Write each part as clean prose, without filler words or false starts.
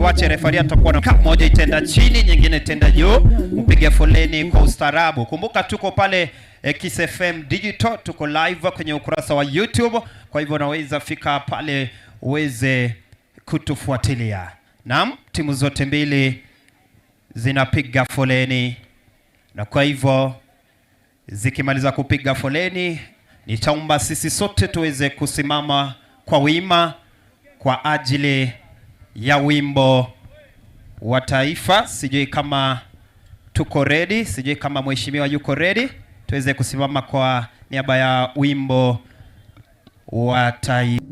Wache refari atakuwa na moja itenda chini, nyingine itenda juu. Upige foleni kwa ustaarabu. Kumbuka tuko pale Kiss FM Digital, tuko live kwenye ukurasa wa YouTube. Kwa hivyo unaweza fika pale uweze kutufuatilia. Naam, timu zote mbili zinapiga foleni. Na kwa hivyo zikimaliza kupiga foleni, nitaomba sisi sote tuweze kusimama kwa wima kwa ajili ya wimbo wa taifa. Sijui kama tuko ready, sijui kama mheshimiwa yuko ready. Tuweze kusimama kwa niaba ya wimbo wa taifa.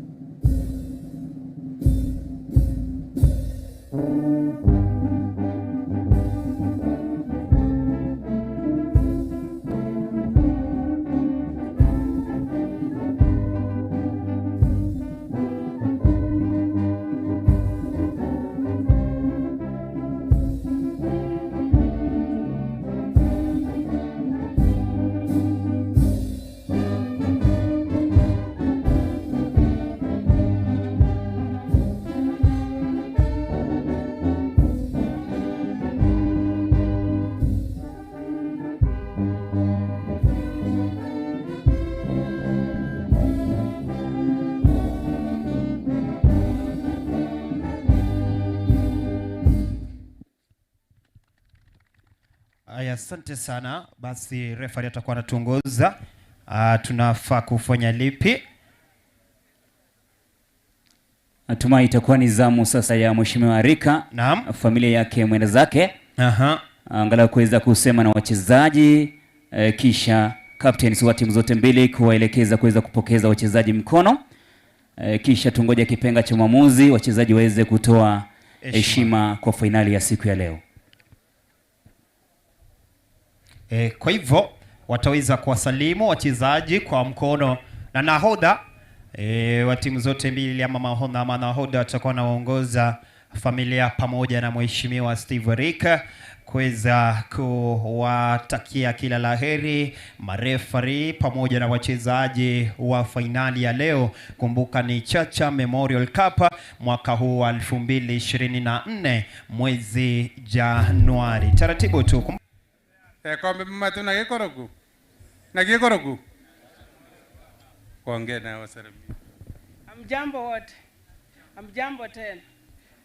Aya, asante sana. Basi referee atakuwa anatuongoza. Tunafaa kufanya lipi? Natumai itakuwa ni zamu sasa ya Mheshimiwa Rika. Naam. Familia yake mwenda zake. Angalau kuweza kusema na wachezaji, kisha captains wa timu zote mbili kuwaelekeza kuweza kupokeza wachezaji mkono. Kisha tungoja kipenga cha maamuzi, wachezaji waweze kutoa heshima kwa finali ya siku ya leo. Kwa hivyo wataweza kuwasalimu wachezaji kwa mkono na nahodha wa timu zote mbili, ama nahodha watakuwa wanaongoza familia pamoja na Mheshimiwa Steve Rika kuweza kuwatakia kila laheri marefari pamoja na wachezaji wa finali ya leo. Kumbuka ni Chacha Memorial Cup mwaka huu wa 2024 mwezi Januari. Taratibu tu. Kombe matu nagikorogu kuongea na wasalimia. Amjambo wote, amjambo tena.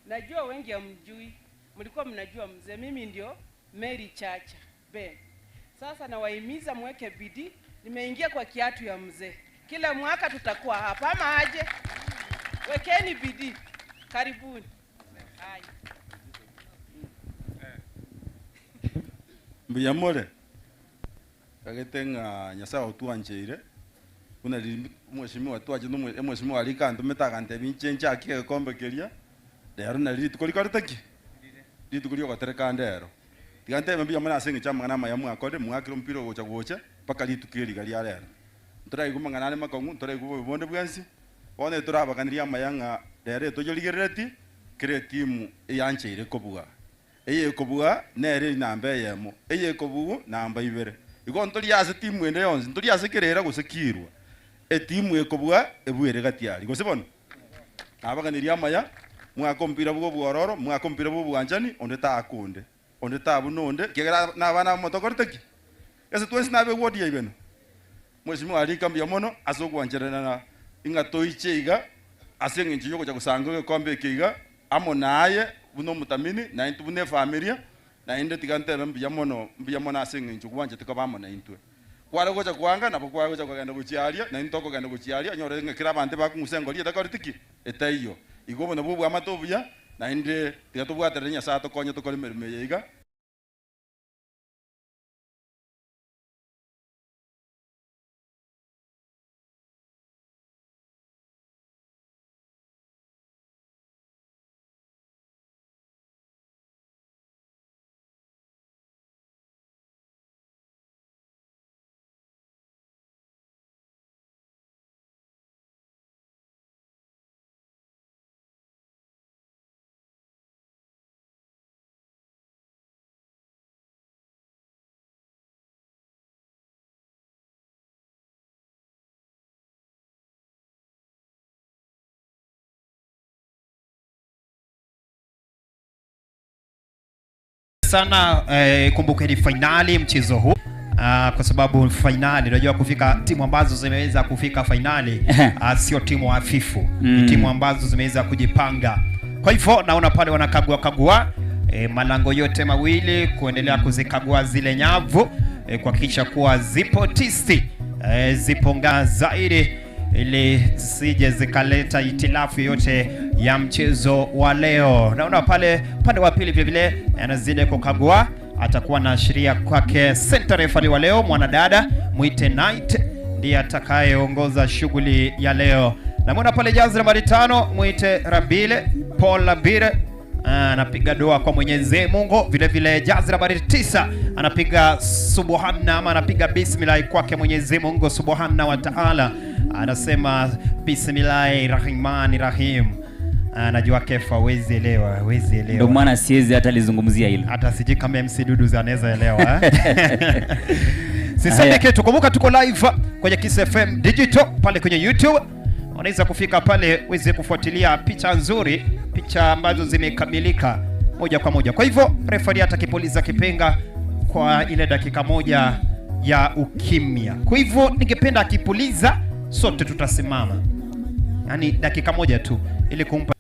Najua wengi hamjui, mlikuwa mnajua mzee. Mimi ndio Mary Chacha Ben. Sasa nawahimiza mweke bidii. Nimeingia kwa kiatu ya mzee. Kila mwaka tutakuwa hapa ama aje? Wekeni bidii. Karibuni. Hai. Mbiyamole kagetenga nyasa otuanjeire kuna mheshimiwa twaje no mheshimiwa Rika ndumetaka ntebi nchenja akiye kombe keria lero na liti kolikartaki liti kuliyo gatereka ndero tigante mbiyamole asengi chama na mayamu akode mwakiro mpiro gocha gocha paka litu keri gali lero ntura igumangana ne makongu ntura igubo bonde bwansi one turaba kaniria mayanga lero tojoligereti kire timu yancheire kobuga eye kobuga nere namba yemo eye kobugu namba ibere iko ntori yase timu ende yonse ntori yase kerera gusekirwa timu ekobuga ebuere gatiari gosibona abaganiria maya mwakompira bwo bwororo mwakompira bwo bwanjani onde ta akunde onde ta bunonde kegera nabana motokorteki ese twese nabe wodi ibeno Mheshimiwa Rika Mbiyamono asogwanjerana na ingato icheiga asengenje yoko cha kusanga kombe kiga amo naye buno mutamini na intu bune familia na inde tigante Mbiyamono asengenje kuwanje tikabamo na intwe kwara gocha kwanga na bokwa gocha kwagenda guchiaria na intoko genda guchiaria nyore ngekira bande bakungusengoria takoritiki etaiyo igobo na bubu amatobuya na inde tigatubwaterenya sato konyo tokole merime yiga sana. Kumbukeni finali mchezo huu. Kwa sababu finali unajua kufika timu ambazo zimeweza kufika finali sio timu hafifu. Ni timu ambazo zimeweza kujipanga. Kwa hivyo naona pale wanakagua malango yote mawili, kuendelea kuzikagua zile nyavu kuhakikisha kuwa zipo tisti, zipo ngaa zaidi, ili sije zikaleta itilafu yote ya mchezo wa leo. Naona pale upande wa pili vile vile anazidi kukagua, atakuwa na ashiria kwake center referee wa leo mwanadada Mwite Knight ndiye atakayeongoza shughuli ya leo. Namuona pale jazi nambari 5 Mwite Rabile Paul Labire anapiga dua kwa Mwenyezi Mungu. Vile vile jazi nambari 9 anapiga subhana, ama anapiga bismillah kwake Mwenyezi Mungu subhana wa ta'ala, anasema bismillahirrahmanirrahim. Najua kefa wezi elewa. Ndio maana siwezi hata lizungumzia hilo. Hata siji kama MC Dudu anaweza elewa. Sisi kitu, kumbuka tuko live kwenye Kiss FM Digital pale kwenye YouTube. Unaweza kufika pale uweze kufuatilia picha nzuri, picha ambazo zimekamilika moja kwa moja. Kwa hivyo referee atakipuliza kipenga kwa ile dakika moja ya ukimya. Kwa hivyo ningependa akipuliza sote tutasimama. Yaani dakika moja tu ili kumpa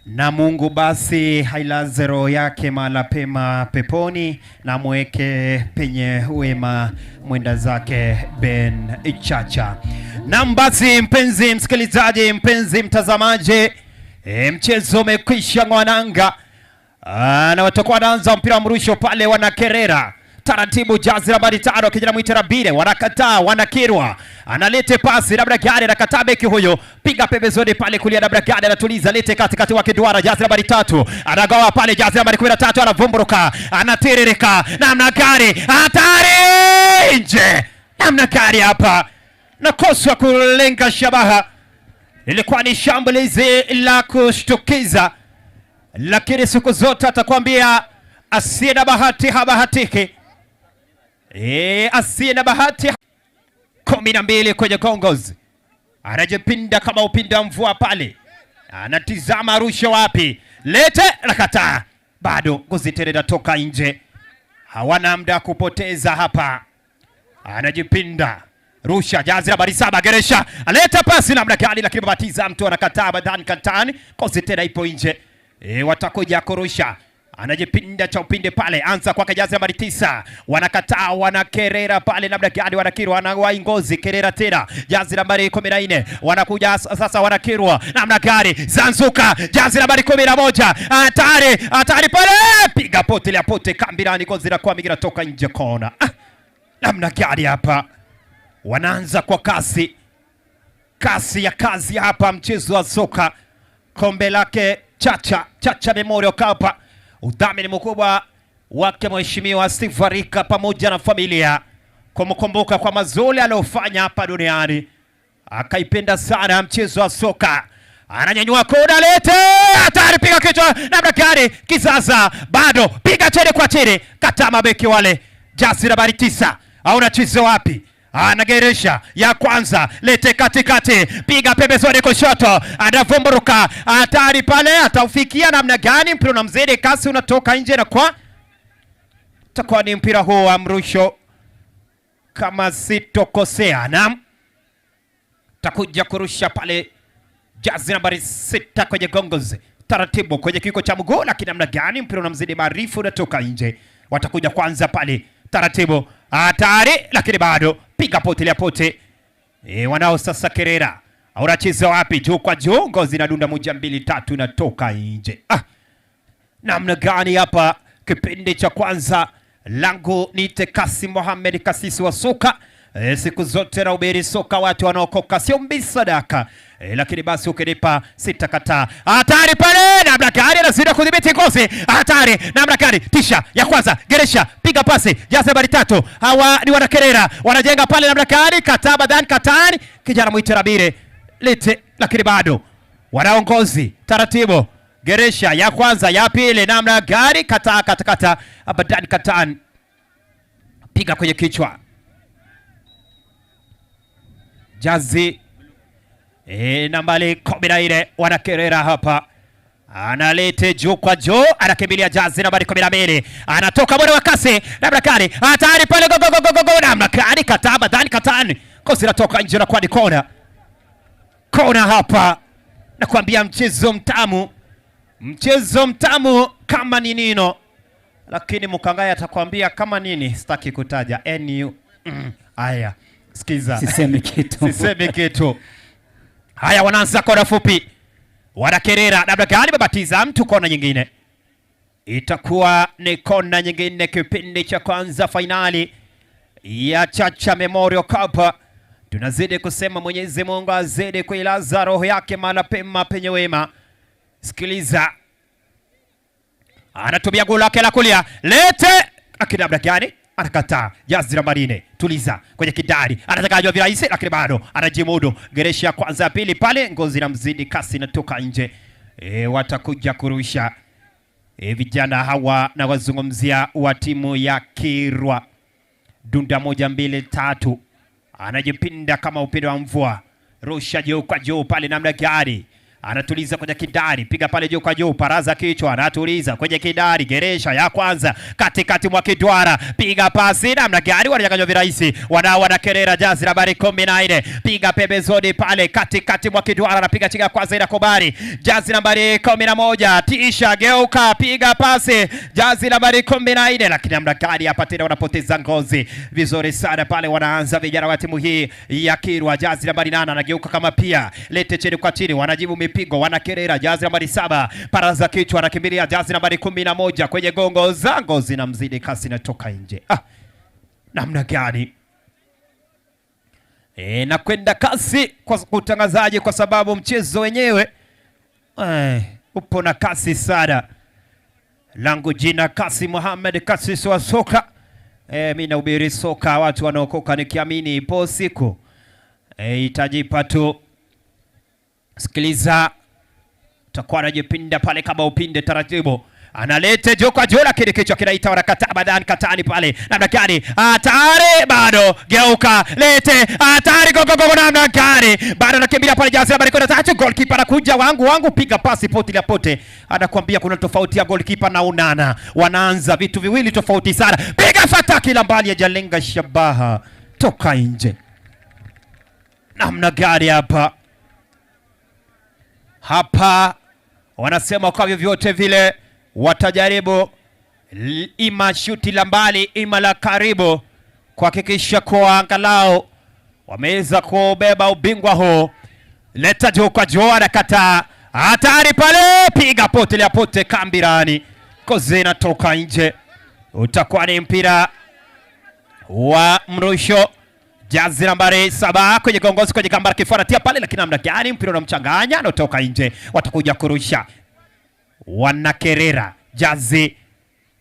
na Mungu basi hailaze roho yake mahala pema peponi, na mweke penye wema mwenda zake Ben Chacha. Na basi mpenzi msikilizaji, mpenzi mtazamaji, mchezo umekwisha ngwananga, na watakuwa wanaanza mpira mrusho pale wanakerera taratibu. Jazi nambari 5 kijana Mwite Rabile wanakataa, wanakirwa, analete pasi labda gari anakataa, beki huyo piga pembezoni pale kulia, labda gari anatuliza, lete katikati wake duara. Jazi nambari 3 anagawa pale, jazi nambari 13 anavumburuka, anatiririka namna gari, hatari nje, namna gari hapa na kosa kulenga shabaha. Ilikuwa ni shambulizi la kushtukiza, lakini siku zote atakwambia asiye na bahati habahatiki. Asiye na bahati. 12 kwenye Kongos, anajipinda kama upinda mvua pale, anatizama rusha wapi, lete nakataa, bado Gozitere natoka nje, hawana muda kupoteza hapa, anajipinda rusha. Jazi nambari 7 Geresha aleta pasi namna gani, lakini babatiza mtu anakataa, Badan Katani Gozitere ipo nje. Watakuja kurusha, anajipinda cha upinde pale, anza kwa jazi nambari 9 wanakataa, wanakerera pale labda gani, wanakirwa, wanawai Ngozi kerera tena. Jazi nambari 14 wanakuja sasa, wanakirwa namna gani, Zanzuka jazi nambari 11 hatari pale, piga pote la pote kambirani, Ngozi na kwa migira toka nje kona. Namna gani hapa wanaanza kwa kasi ya kazi hapa, mchezo wa soka, kombe lake Chacha Memorial Cup, udhamini mkubwa wake Mheshimiwa Steve Warika pamoja na familia, kumkumbuka kwa mazuri aliyofanya hapa duniani. Akaipenda sana mchezo wa soka, ananyanyua kona, lete hatari, piga kichwa namna gani, kisasa bado piga chini kwa chini, kata mabeki wale. Jazi nambari 9 au nacheza wapi, anageresha ya kwanza, lete katikati, piga pembezoni kushoto, anavumburuka, hatari pale, ataufikia namna gani, mpira unamzidi kasi, unatoka nje, na kwa takuwa ni mpira huu wa mrusho kama sitokosea. Naam, takuja kurusha pale jazi nambari 6 kwenye Kongos, taratibu kwenye kiko cha mguu, lakini namna gani, mpira unamzidi maarifu, unatoka nje. Watakuja kwanza pale taratibu, hatari, lakini bado piga pote la pote, Wanao sasa Kerera. Anacheza wapi? Juu kwa juu, ngozi na dunda 1 2 3 inatoka nje. Namna gani hapa kipindi cha kwanza? Langu ni Kasim Mohamed, kasisi wa soka. Siku zote na ubiri soka, watu wanaokoka sio mbisadaka. Lakini basi ukinipa sitakataa. Hatari pale, namna gani anazidi kudhibiti ngozi. Hatari, namna gani? Tisha ya kwanza, Geresha piga pasi, jaza bali 3. Hawa ni wanakerera, wanajenga pale, namna gani? Kataba dan Katani, kijana mwite Rabire lete, lakini bado wanaongozi taratibu. Geresha ya kwanza, ya pili, namna gani? Kata Abadan Katan piga kwenye kichwa. Jazi nambali 14 wanakerera hapa. Analete juu kwa juu, anakimbilia Jazi nambari 12. Anatoka mwendo wa kasi, namna gani? Hatari pale, go namna gani? Kataba dan Katan kosi natoka nje na kwa ni kona hapa. Nakwambia mchezo mtamu kama ni nino, lakini Mkangaya atakwambia kama nini, sitaki kutaja haya. Sikiza, sisemi kitu. Haya, wanaanza kona fupi, wanakerera, labda gani babatiza mtu kona nyingine. Itakuwa ni kona nyingine kipindi cha kwanza finali ya Chacha Memorial Cup. Tunazidi kusema Mwenyezi Mungu azidi kuilaza roho yake mahali pema penye wema. Sikiliza, anatumia goli lake la kulia, lete akidabda gani? Anakataa. Jazi nambari 4, tuliza kwenye kidari, anataka ajua virahisi, lakini bado anajimudu. Geresha kwanza, ya pili pale, ngozi na mzidi kasi natoka nje. Watakuja kurusha vijana hawa, na wazungumzia wa timu ya Kirwa. Dunda 1 2 3, anajipinda kama upinde wa mvua. Rusha juu kwa juu pale, namna gani? Anatuliza kwenye kidari, piga pale juu kwa juu, paraza kichwa, anatuliza kwenye kidari. Geresha ya kwanza, katikati mwa kidwara, piga pasi, namna gani? Wananyang'anywa virahisi, wanakerera. Jazi nambari 14, piga pembezoni pale, katikati mwa kidwara, anapiga chiga kwanza, inakubali. Jazi nambari 11, tisha geuka, piga pasi, Jazi nambari 14, lakini namna gani hapa tena wanapoteza ngozi. Vizuri sana pale, wanaanza vijana wa timu hii ya Kirwa. Jazi nambari 8, anageuka kama pia, lete chini kwa chini, wanajibu mipigo, wanakerera. Jazi nambari 7, paraza kichwa, anakimbilia Jazi nambari 11 kwenye gongo zango, zinamzidi kasi, natoka nje. Namna gani? Na kwenda kasi kwa utangazaji, kwa sababu mchezo wenyewe upo na kasi sana. Langu jina Kasim Mohamed, kasisi wa soka. Mimi nahubiri soka, watu wanaokoka, nikiamini ipo siku itajipa tu. Sikiliza, utakuwa anajipinda pale kama upinde taratibu. Analete joka juu, lakini kichwa kinaita, wanakataa. Badan Katani pale, namna gani? Hatari, bado geuka, lete, hatari, go namna gani? Bado anakimbia pale Jazi nambari 13, goalkeeper anakuja, wangu piga pasi poti la pote. Anakuambia kuna tofauti ya goalkeeper na Unana. Wanaanza vitu viwili tofauti sana. Piga fataki la mbali ya Jalenga shabaha, toka nje. Namna gani hapa wanasema kwa vyovyote vile watajaribu ima shuti la mbali ima la karibu kuhakikisha kwa angalau wameweza kubeba ubingwa huu. Leta juu kwa juu, anakataa. Hatari pale, piga pote la pote kambirani, kozi inatoka nje. Utakuwa ni mpira wa mrusho. Jazi nambari 7 kwenye gongozi, kwenye kambara kifuatia pale, lakini namna gani? Mpira unamchanganya, anatoka nje. Watakuja kurusha, wanakerera. Jazi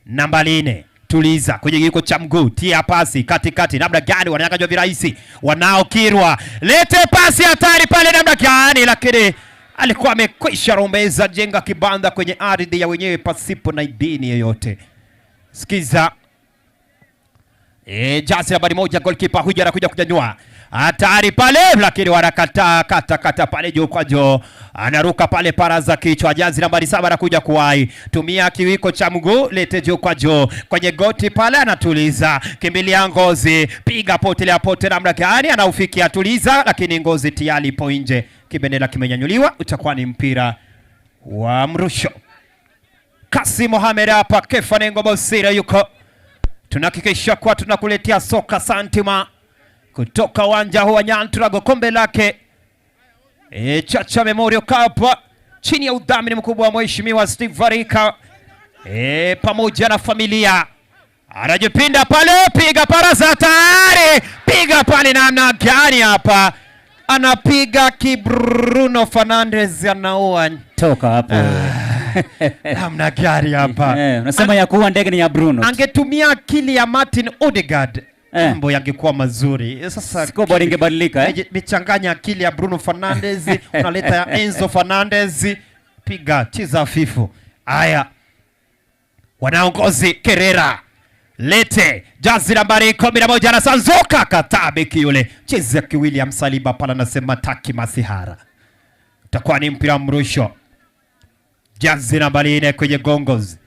nambari 4, tuliza kwenye giko cha mguu, tia pasi katikati, namna gani? Wananyang'anywa virahisi, wanaokirwa, lete pasi, hatari pale, namna gani? Lakini alikuwa amekwisha rombeza, jenga kibanda kwenye ardhi ya wenyewe pasipo na idhini yoyote. Sikiza, Jazi nambari 1, goalkeeper huja anakuja kunyanyua. Hatari pale, lakini wanakataa, kata pale juu kwa juu. Anaruka pale, paraza kichwa. Jazi nambari 7 anakuja kuwai, tumia kiwiko cha mguu, lete juu kwa juu kwenye goti pale, anatuliza, kimbilia ngozi, piga pote, namna gani? Anaufikia, tuliza, lakini ngozi tayari ipo nje. Kibendera kimenyanyuliwa, utakuwa ni mpira wa mrusho. Kasim Mohamed hapa, Kefa Nengo Bosira yuko. Tunahakikisha kwa tunakuletea soka santima kutoka uwanja huu wa Nyantrago, kombe lake Chacha Memorial Cup chini ya udhamini mkubwa wa Mheshimiwa Steve Varika pamoja na familia. Anajipinda pale, piga paraza tayari, piga pale namna gani hapa, anapiga Bruno Fernandes anaoa toka hapo. Namna gani hapa, unasema ya kuwa ndege ni ya Bruno. Angetumia akili ya Martin Odegaard mambo yangekuwa mazuri. Sasa scoreboard ingebadilika michanganya akili ya Bruno Fernandes unaleta ya Enzo Fernandez, piga chiza fifu. Haya, wanaongozi Kerera lete jazi nambari 11 na Sanzoka katabeki yule cheza ki William Saliba pala nasema taki masihara, utakuwa ni mpira mrusho. Jazi nambari 4 kwenye gongozi,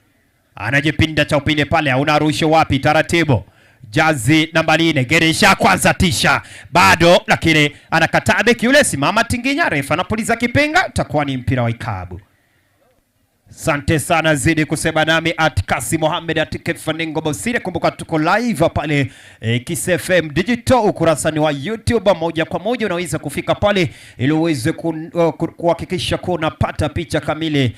anajipinda cha upinde pale, unarusha wapi taratibu. Jazi nambari 4 Geresha kwanza tisha bado, lakini anakataa beki yule, simama tinginya, refa anapuliza kipenga, utakuwa ni mpira wa ikabu. Asante sana, zidi kusema nami @Kasi Mohamed @Kefaningo Bosire. Kumbuka tuko live pale Kiss FM Digital, ukurasani wa YouTube moja kwa moja, unaweza kufika pale ili uweze kuhakikisha kuwa unapata picha kamili,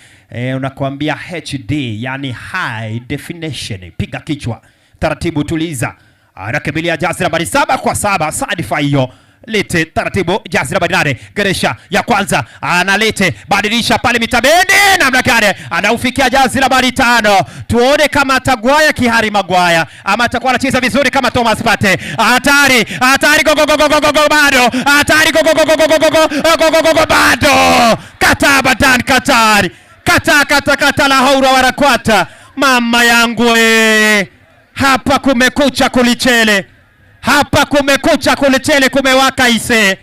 unakuambia HD, yani high definition. Piga kichwa taratibu, tuliza, anakimbilia jazi nambari 7 kwa 7 Sadifa hiyo. Lete taratibu, jazi nambari 8 Geresha ya kwanza, analete badilisha pale mitabeni namna gani, anaufikia jazi nambari 5. Tuone kama atagwaya kihari Magwaya ama atakuwa anacheza vizuri kama Thomas Partey. Hatari, hatari, go bado, hatari, go bado, kata badan katari, kata la haura warakwata. Mama yangu hapa kumekucha kulichele, hapa kumekucha kulichele, kumewaka ise.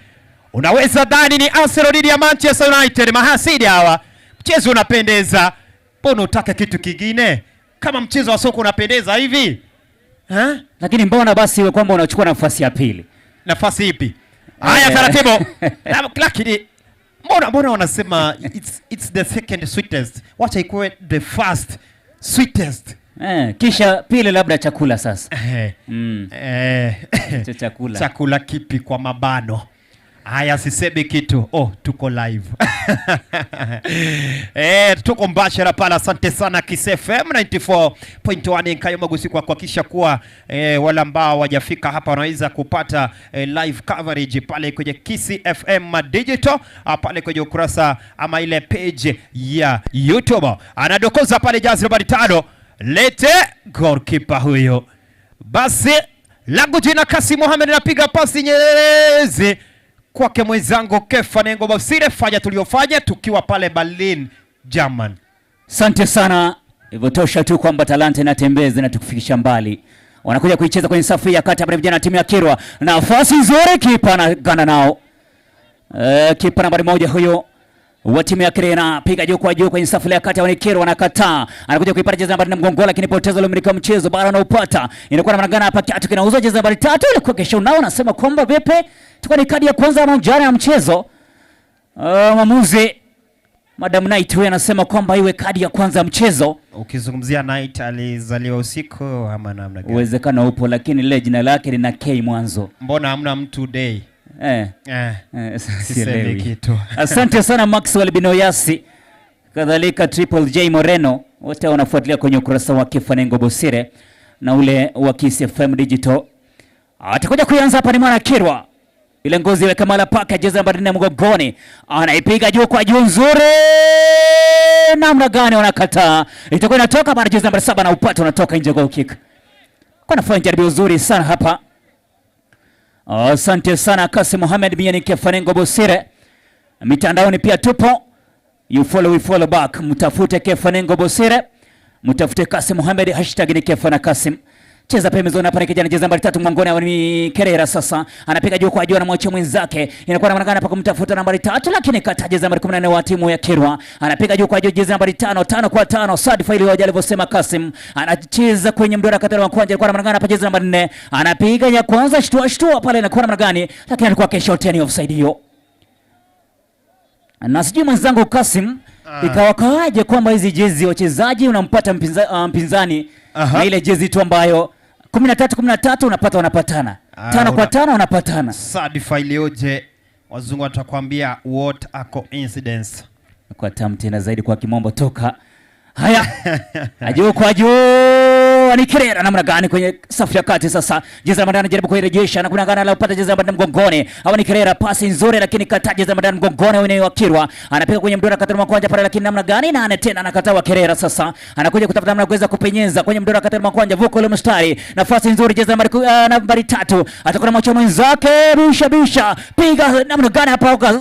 Unaweza dhani ni Arsenal dhidi ya Manchester United, mahasidi hawa. Mchezo unapendeza, mbona utaka kitu kingine? Kama mchezo wa soka unapendeza hivi lakini mbona basi iwe kwamba unachukua nafasi ya pili? Nafasi ipi? Haya taratibu. Lakini mbona wanasema it's the second sweetest, wacha ikuwe the first sweetest. Kisha pili labda chakula sasa. Chakula. Chakula kipi kwa mabano? Haya, sisemi kitu. Tuko live. Tuko mbashara pala. Asante sana Kiss FM 94.1 Nkayo Magusi kwa kuhakikisha kuwa wale ambao wajafika hapa wanaweza kupata live coverage pale kwenye Kiss FM Digital, pale kwenye ukurasa ama ile page ya YouTube. Anadokoza pale jazi nambari 5. Lete goalkeeper huyo. Basi langu jina Kasi Mohamed, napiga pasi nyerezi kwake mwenzangu Kefaningo Bosire. Fanya tuliofanya tukiwa pale Berlin, German. Asante sana. Hivyo tosha tu kwamba talanta inatembeza na tukufikisha mbali. Wanakuja kuicheza kwenye safu ya kati hapa vijana timu ya Kirwa. Nafasi nzuri, kipa anagana nao. Kipa nambari 1 huyo wa timu ya Kirena, piga juu kwa juu kwenye safu ya kati, Wanikero wanakataa. Anakuja kuipata jezi nambari 4 mgongo, lakini poteza ile mmiliki wa mchezo bado anaupata. Inakuwa namangana hapa kiatu kinauzwa jezi nambari 3 ile kwa kesho nao nasema kwamba vipi? Tuko ni kadi ya kwanza ama njano ya mchezo. Mwamuzi Madam Knight huyu anasema kwamba iwe kadi ya kwanza ya mchezo. Ukizungumzia Knight alizaliwa usiku ama namna gani? Uwezekano upo, lakini ile jina lake lina K mwanzo. Mbona hamna mtu day? Sielewi kitu. Asante sana Maxwell Binoyasi, kadhalika Triple J Moreno, wote wanafuatilia kwenye ukurasa wa Kefaningo Bosire na ule wa Kiss FM Digital. Atakuja kuanza hapa ni mwana Kirwa. Ile ngozi weka mala paka jezi nambari 4 mgongoni. Anaipiga juu kwa juu nzuri. Namna gani wanakataa. Itakuwa inatoka baada jezi nambari 7 na upate unatoka nje, goal kick. Kwa nafanya jaribio nzuri sana hapa. Asante sana Kasi Mohamed, mimi ni Kefaningo Bosire. Mitandaoni pia tupo. You follow, we follow back. Mtafute Kefaningo Bosire. Mtafute Kasi Mohamed, hashtag ni Kefana Kasim. Cheza pembezoni hapa ni kijana jezi nambari 3 mgongoni, ni Kerera sasa. Anapiga juu kwa juu na mwacha mwenzake. Inakuwa namna hapa kumtafuta nambari 3, lakini kata jezi nambari 14 wa timu ya Kirwa. Anapiga juu kwa juu jezi nambari 5 kwa 5. Sadifa ile hoja alivyosema Kasim. Anacheza kwenye mdora katara wa kwanza, alikuwa namna hapa jezi nambari 4. Anapiga ya kwanza shtua pale, inakuwa namna gani, lakini alikuwa kesho tena offside hiyo. Na sijui mwenzangu Kasim ikawa kawaje kwamba hizi jezi wachezaji unampata mpinzani na ile jezi tu ambayo 13 unapata wanapatana. Tano kwa tano wanapatana. Sadifa ilioje, wazungu watakwambia what a coincidence. Kwa tamu tena zaidi kwa kimombo toka. Haya. Ajuu kwa juu. Ni Kerera namna gani kwenye safu ya kati sasa. Jeza Ramadhani jaribu kuirejesha na kuna gana la upata Jeza Ramadhani mgongoni. Hawa ni Kerera, pasi nzuri lakini kata Jeza Ramadhani mgongoni, wenyewe wakirwa. Anapiga kwenye mdora katani makwanja pale, lakini namna gani na tena anakataa wa Kerera sasa. Anakuja kutafuta namna kuweza kupenyeza kwenye mdora katani makwanja, vuko ile mstari. Nafasi nzuri Jeza nambari 3. Atakuwa na macho mwenzake, bisha. Piga namna gani hapa uka.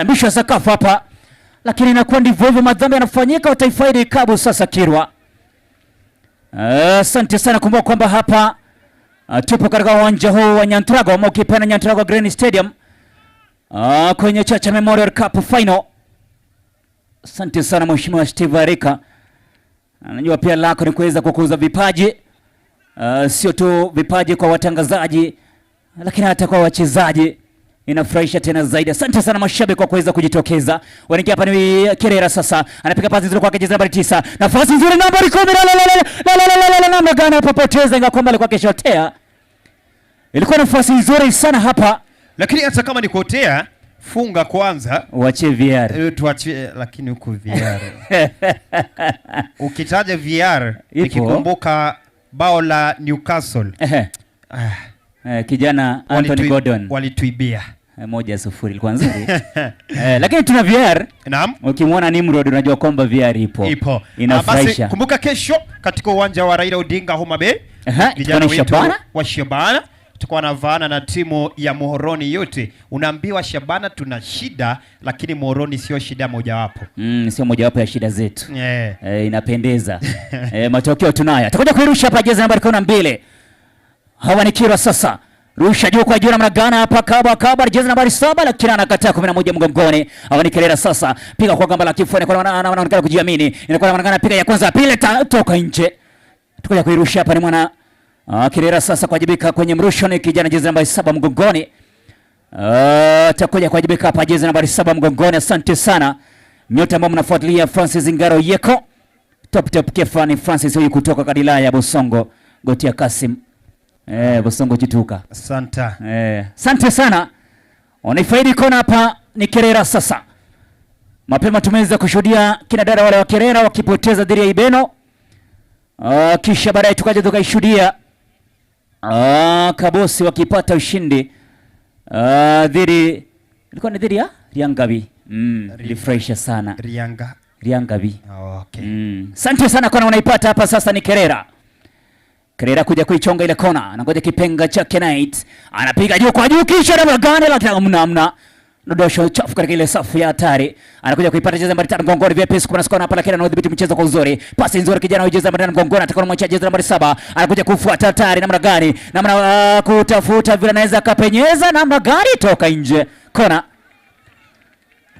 Bisha sakafu hapa. Lakini inakuwa ndivyo hivyo, madhambi yanafanyika, wataifaidi Kabu sasa Kirwa. Asante sana, kumbuka kwamba hapa tupo katika uwanja huu wa Nyantrago ama ukipenda Nyantrago Green Stadium kwenye Chacha Memorial Cup Final. Asante sana Mheshimiwa Steve Arika. Najua pia lako ni kuweza kukuza vipaji, sio tu vipaji kwa watangazaji lakini hata kwa wachezaji. Inafurahisha tena zaidi. Asante sana mashabiki kwa kuweza kujitokeza. Wanaingia hapa ni Kerera sasa. Anapiga pasi nzuri kwa jezi nambari 9. Nafasi nzuri nambari 10. Namna gani apopoteza ingawa kwamba alikuwa keshotea. Ilikuwa nafasi nzuri sana hapa. Lakini hata kama ni kuotea, funga kwanza. Uache VR. Tuache, lakini huko VR. Ukitaja VR, nikikumbuka bao la Newcastle. Kijana Anthony Gordon walituibia 1-0 ilikuwa nzuri. Lakini tuna VR. Naam. Ukimwona Nimrod unajua kwamba VR ipo. Inafurahisha. Basi kumbuka kesho katika uwanja wa Raila Odinga Homa Bay. Vijana wa Shabana tutakuwa na vaana na timu ya Muhoroni yote. Unaambiwa Shabana tuna shida, lakini Muhoroni sio shida mojawapo. Sio mojawapo ya shida zetu. Inapendeza. Matokeo tunayo. Tutakuja kuirusha hapa jezi nambari 12. Hawa ni Kirwa sasa. Rusha juu kwa juu namna gani hapa Kaba jezi nambari 7 lakini anakataa 11 mgongoni. Hawa ni Kerera sasa. Piga kwa gamba la kifua, anaonekana kujiamini. Inakuwa anaonekana piga ya kwanza, pili toka nje. Tukoja kuirusha hapa ni mwana Kerera sasa kuwajibika kwenye mrusho, ni kijana jezi nambari 7 mgongoni. Takuja kuwajibika hapa jezi nambari 7 mgongoni. Asante sana nyote ambao mnafuatilia. Francis Ngaro Yeko. Top Kefani Francis huyu kutoka Kadila ya Bosongo. Gotia Kasim. Bosongo Chituka. Asante sana. Wanaifaidi kona hapa ni Kerera sasa. Mapema tumeweza kushuhudia kina dada wale wa Kerera wakipoteza dhidi ya Ibeno. Kisha baadaye tukaja tukaishuhudia Kabosi wakipata ushindi dhidi, ilikuwa ni dhidi ya Riangabi. Ilifurahisha sana. Riangabi. Okay. Asante sana kona unaipata hapa sasa ni Kerera. Kerera kuja kuichonga ile kona. Anangoja kipenga cha Knight. Anapiga juu kwa juu kisha na gani la mnamna. Dodosho chafu katika ile safu ya hatari. Anakuja kuipata jezi nambari 5 mgongoni vya pesi kuna skona hapa, lakini anadhibiti mchezo kwa uzuri. Pasi nzuri kijana wa jezi nambari 5 mgongoni, atakuwa anamwachia jezi nambari 7. Anakuja kufuata hatari namna gani? Namna kutafuta vile anaweza kapenyeza namna gani toka nje. Kona.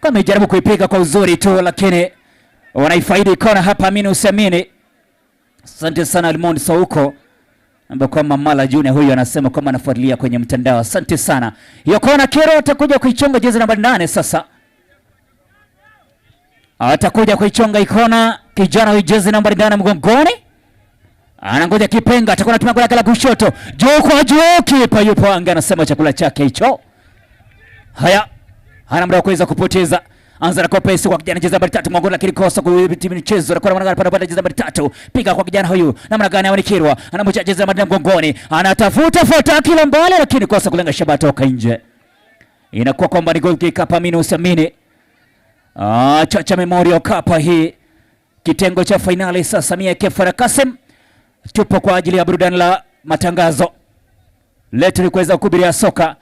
Kama jaribu kuipiga kwa uzuri tu, lakini wanaifaidi kona hapa, amini usiamini. Asante sana Almond Sauko. Ambapo kama Mala Junior huyu anasema kama anafuatilia kwenye mtandao. Asante sana. Hiyo kona Kero atakuja kuichonga jezi nambari 8 sasa. Atakuja kuichonga ikona kijana wa jezi nambari 8 mgongoni. Anangoja kipenga, atakuwa anatumia kwa la kushoto. Juu kwa juu, kipa yupo anga, anasema chakula chake hicho. Haya. Hana muda wa kuweza kupoteza. Anza na kopesi kwa kijana jezi nambari 3 mgongoni, lakini kosa kudhibiti mchezo. Anakuwa anapanda jezi nambari 3. Piga kwa kijana huyu. Namna gani Awanikirwa? Anamwacha jezi nambari 8 mgongoni. Anatafuta fuata kila mbali, lakini kosa kulenga shabaha toka nje. Inakuwa kwamba ni goal kick hapa, amini usiamini. Chacha Memorial Cup hii. Kitengo cha finali sasa Mia Kefara Kasim. Tupo kwa ajili ya burudani la matangazo. Letu ni kuweza kuhubiria soka.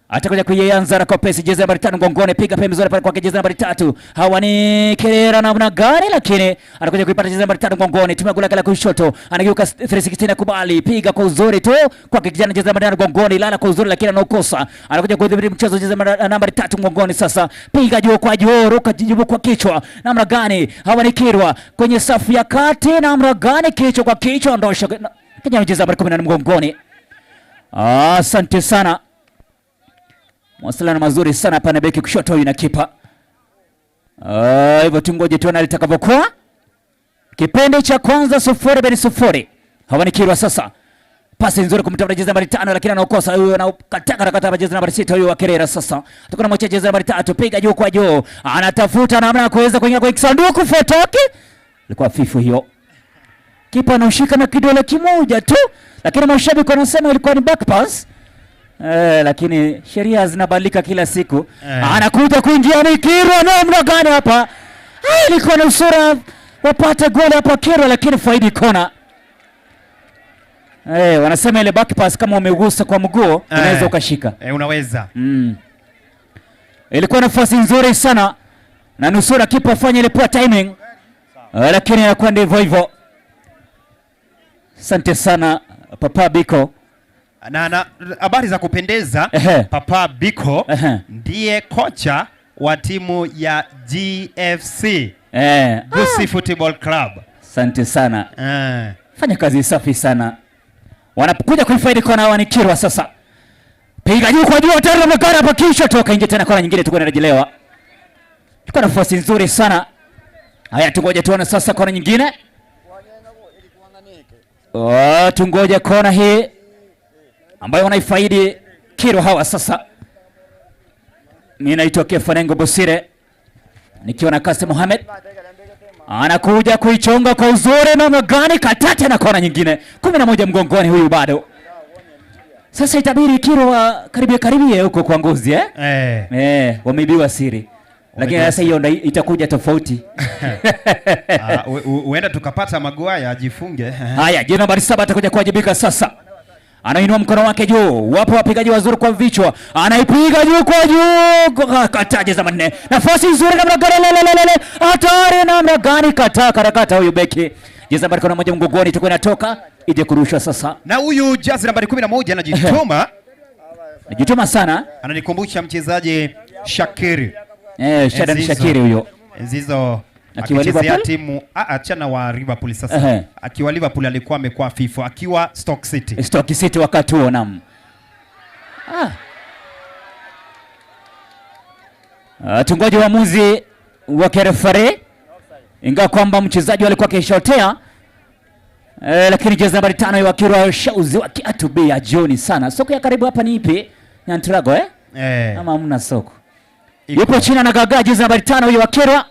Atakuja kuianza na kopesi jezi nambari 5 mgongoni, piga pembezoni pale kwa jezi nambari 3. Hawa ni Kerera namna gani, lakini anakuja kuipata jezi nambari 5 mgongoni, tumegula kala kushoto, anageuka 360 kubali, piga kwa uzuri tu kwa kijana jezi nambari 5 mgongoni, lala kwa uzuri lakini anaokosa. Anakuja kudhibiti mchezo jezi nambari 3 mgongoni sasa, piga juu kwa juu, ruka juu kwa kichwa. Namna gani Hawa ni Kirwa kwenye safu ya kati, namna gani kichwa kwa kichwa, ndosha kijana jezi nambari 18 mgongoni. Asante sana. Mawasiliano mazuri sana hapa na beki kushoto huyu na kipa. Hivyo tungoje tuone litakavyokuwa. Kipindi cha kwanza 0-0. Hawa ni Kirwa sasa. Pasi nzuri kumtafuta jezi nambari 5 lakini anaokosa huyo, anakata jezi nambari 6 huyo wa Kerera. Sasa tukuna mwacha jezi nambari 3, piga juu kwa juu, anatafuta namna ya kuweza kuingia kwa kisanduku. Fotoki ilikuwa fifu hiyo, kipa anaushika na kidole kimoja tu, lakini mashabiki wanasema ilikuwa ni back pass. Lakini sheria zinabadilika kila siku. Anakuja kuingia ni Kirwa, namna gani hapa? Ilikuwa na usura wapate goli hapa Kirwa, lakini faidi kona. Wanasema ile back pass kama umegusa kwa mguu unaweza ukashika. Unaweza. Ilikuwa nafasi nzuri sana na nusura kipa afanye ile poor timing. Lakini inakuwa ndivyo hivyo. Asante sana Papa Biko. Na habari za kupendeza, Papa Biko ndiye kocha wa timu ya GFC. Gusii Football Club. Asante sana. Fanya kazi safi sana. Wanakuja kuifaidi kona hawa ni Kirwa sasa. Piga juu kwa juu, tayari amekana hapa, kisha toka nje tena kona nyingine, tuko narejelewa. Tuko na nafasi nzuri sana. Haya, tungoje tuone sasa kona nyingine. Tungoje kona hii ambayo wanaifaidi Kirwa hawa sasa. Mimi naitwa Kefanengo Bosire nikiwa na Kasim Mohamed. Anakuja kuichonga kwa uzuri na magani, katate na kona nyingine. 11 mgongoni huyu bado. Sasa itabiri Kirwa karibia huko kwa ngozi wameibiwa siri. Lakini sasa hiyo ndio itakuja tofauti. Uenda tukapata Maguire ajifunge. Haya, jina nambari 7 atakuja kuwajibika sasa. Anainua mkono wake juu. Wapo wapigaji wazuri kwa vichwa. Anaipiga juu kwa juu. Kataje za manne. Nafasi nzuri namna gani hatari namna gani, karakata huyu beki. Jezi nambari 11 mgongoni, tuko inatoka ije kurushwa sasa. Na huyu jezi nambari 11 anajituma. Anajituma sana. Ananikumbusha mchezaji Shakiri. Shadan Shakiri huyo. Nzizo akichezea timu achana wa Liverpool sasa. Akiwa Liverpool alikuwa amekuwa FIFA, akiwa Stoke City wakati huo nam. Tungoje uamuzi wa refari, ingawa kwamba mchezaji alikuwa akishotea. Lakini jezi nambari 5 wa Kirwa shauzi wa kiatu bei jioni sana. Soko ya karibu hapa ni ipi? Nyantrago ama hamna soko? Yupo chini na gaga jezi nambari 5 huyo wa Kirwa.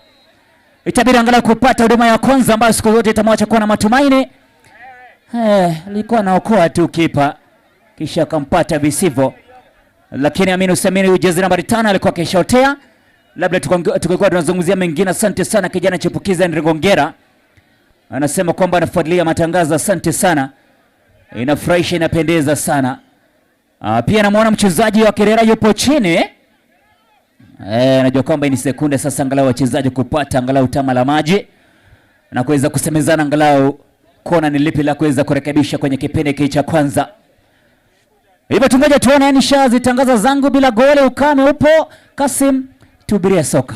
Itabidi angalau kupata huduma ya kwanza ambayo siku zote itamwacha kuwa na matumaini. Alikuwa anaokoa tu kipa kisha akampata visivyo. Lakini amini usiamini jezi nambari 5 alikuwa akishotea. Labda tukikuwa tunazungumzia mengine. Asante sana kijana chipukiza Ndrigongera. Anasema kwamba anafuatilia matangazo. Asante sana. Inafurahisha, inapendeza sana. Pia namuona mchezaji wa Kerera yupo chini. Najua kwamba ni sekunde sasa angalau wachezaji kupata angalau tama la maji na kuweza kusemezana angalau kona ni lipi la kuweza kurekebisha kwenye kipindi hiki cha kwanza. Hivyo tungoje tuone nisha zitangaza zangu bila goli, ukame upo. Kasim, tubiria soka.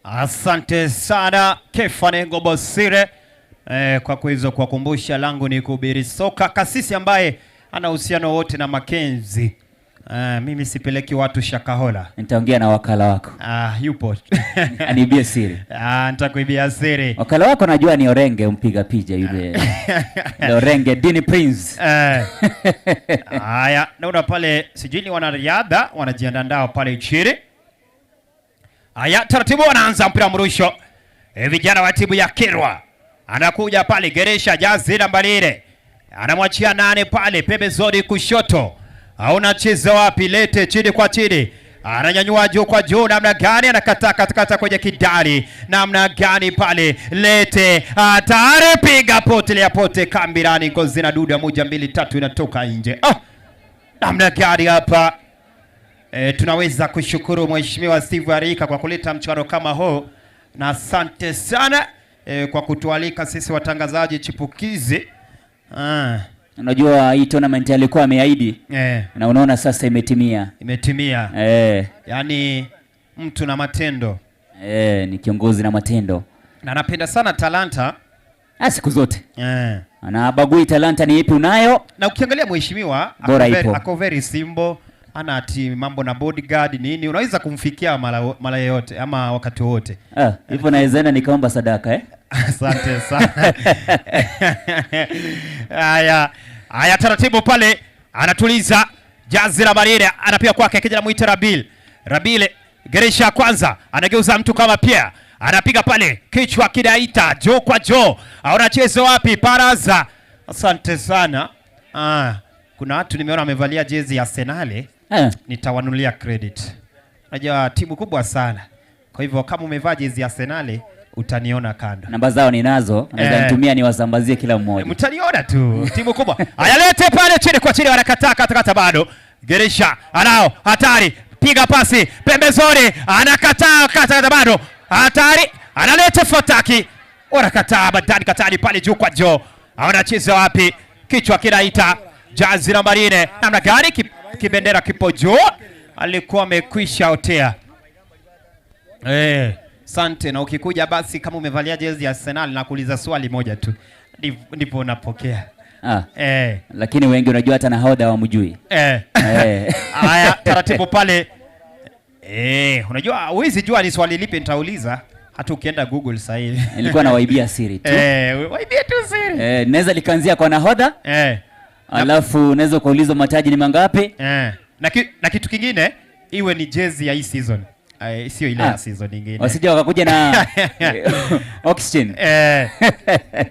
Asante sana Kefanengo Bosire kwa kuweza kuwakumbusha langu ni kuhubiri soka. Kasisi ambaye ana uhusiano wote na Mackenzie. Mimi sipeleki watu Shakahola. Nitaongea na wakala wako. Yupo. Anibie siri. Nitakuibia siri. Wakala wako najua ni Orenge mpiga picha yule. Orenge Dini Prince. Haya, naona pale sijini wanariadha wanajiandaa pale chini. Haya, taratibu wanaanza mpira mrusho. Vijana wa timu ya Kirwa. Anakuja pale Geresha jazi nambari 4. Anamwachia 8 pale pembezoni kushoto. Unacheza wapi? Lete chini kwa chini. Ananyanyua juu kwa juu namna gani, anakata katikata kwenye kidari. Namna gani pale? Lete atare piga potelea pote kambirani, ngozi na duda 1 2 3 inatoka nje. Namna gani hapa? Tunaweza kushukuru Mheshimiwa Steve Arika kwa kuleta mchuano kama huu, na asante sana kwa kutualika sisi watangazaji chipukizi. Unajua hii tournament alikuwa ameahidi. Na unaona sasa imetimia. Yaani mtu na matendo. Ni kiongozi na matendo. Na napenda sana talanta. Siku zote. Anabagui talanta ni ipi unayo. Na ukiangalia mheshimiwa ako very simple. Ana ati mambo na bodyguard nini. Unaweza kumfikia mara yote ama wakati wote. Hivyo naweza nikaomba sadaka Asante sana. Haya, Haya, taratibu pale anatuliza jazi la Marine, anapiga kwake kijana muite Rabil Geresha kwanza anageuza mtu kama Pierre, anapiga pale kichwa kidaita jo kwa jo. Anacheza wapi? Paraza. Asante sana. Kuna watu nimeona wamevalia jezi ya Arsenal. Nitawanunulia credit. Unajua timu kubwa sana. Kwa hivyo kama umevaa jezi ya Arsenal utaniona kando. Namba zao ninazo, naweza nitumia niwasambazie kila mmoja. Mtaniona tu. Timu kubwa. Ayalete pale chini kwa chini, wanakataa katakata bado. Geresha anao hatari, piga pasi pembezoni, anakataa katakata bado. Hatari, analeta Fataki. Wanakataa badani katani pale juu kwa jo. Anacheza wapi? Kichwa kinaita jazi la Marine. Namna gani kibendera kipo juu? Alikuwa amekwisha otea. Sante, na ukikuja basi kama umevalia jezi ya Arsenal na kuuliza swali moja tu. Ndipo unapokea. Lakini wengi unajua hata nahodha hawamjui. Haya, taratibu pale. Unajua huwezi jua ni swali lipi nitauliza hata ukienda Google sasa hivi. Nilikuwa nawaibia siri tu. Waibia tu siri. Naweza likaanzia kwa nahodha. Alafu naweza kuuliza mataji ni mangapi? Na kitu kingine iwe ni jezi ya hii season. Sio ile ya season nyingine. Wasije wakakuja na oxygen.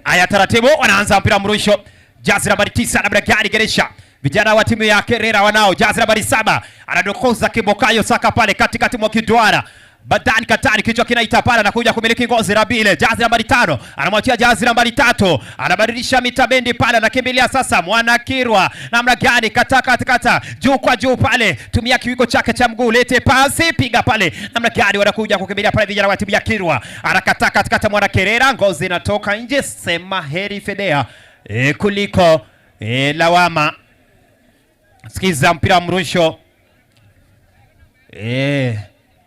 Haya, taratibu wanaanza mpira mrusho. Jazi nambari 9 na Bragadi Geresha. Vijana wa timu ya Kerera wanao. Jazi nambari 7 anadokoza Kibokayo Saka pale katikati mwa kidwara. Badani katani kichwa kinaita pale, anakuja kumiliki ngozi Rabile. Jazi nambari 5 anamwachia jazi nambari 3, anabadilisha mitabendi pale, anakimbilia sasa Mwanakirwa. Namna gani kata juu kwa juu pale, tumia kiwiko chake cha mguu, lete pasi, piga pale. Namna gani wanakuja kukimbilia pale vijana wa timu ya Kirwa, anakata katikati Mwanakerera, ngozi inatoka nje. Sema heri Fedea kuliko lawama. Sikiza mpira mrusho.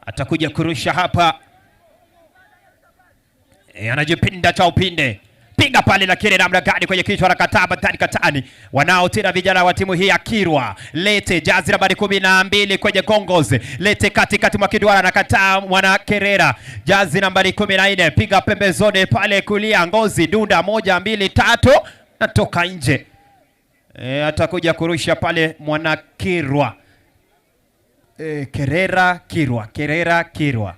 Atakuja kurusha hapa. Anajipinda cha upinde. Piga pale na kile namna gani kwenye kichwa, anakataa badani katani. Wanao tena vijana wa timu hii ya Kirwa. Lete jazi nambari 12 kwenye gongozi. Lete katikati mwa kidwara, anakataa Mwanakerera. Jazi nambari 14 piga pembezoni pale kulia, ngozi dunda 1 2 3 natoka nje. Atakuja kurusha pale Mwanakirwa. Kerera Kirwa.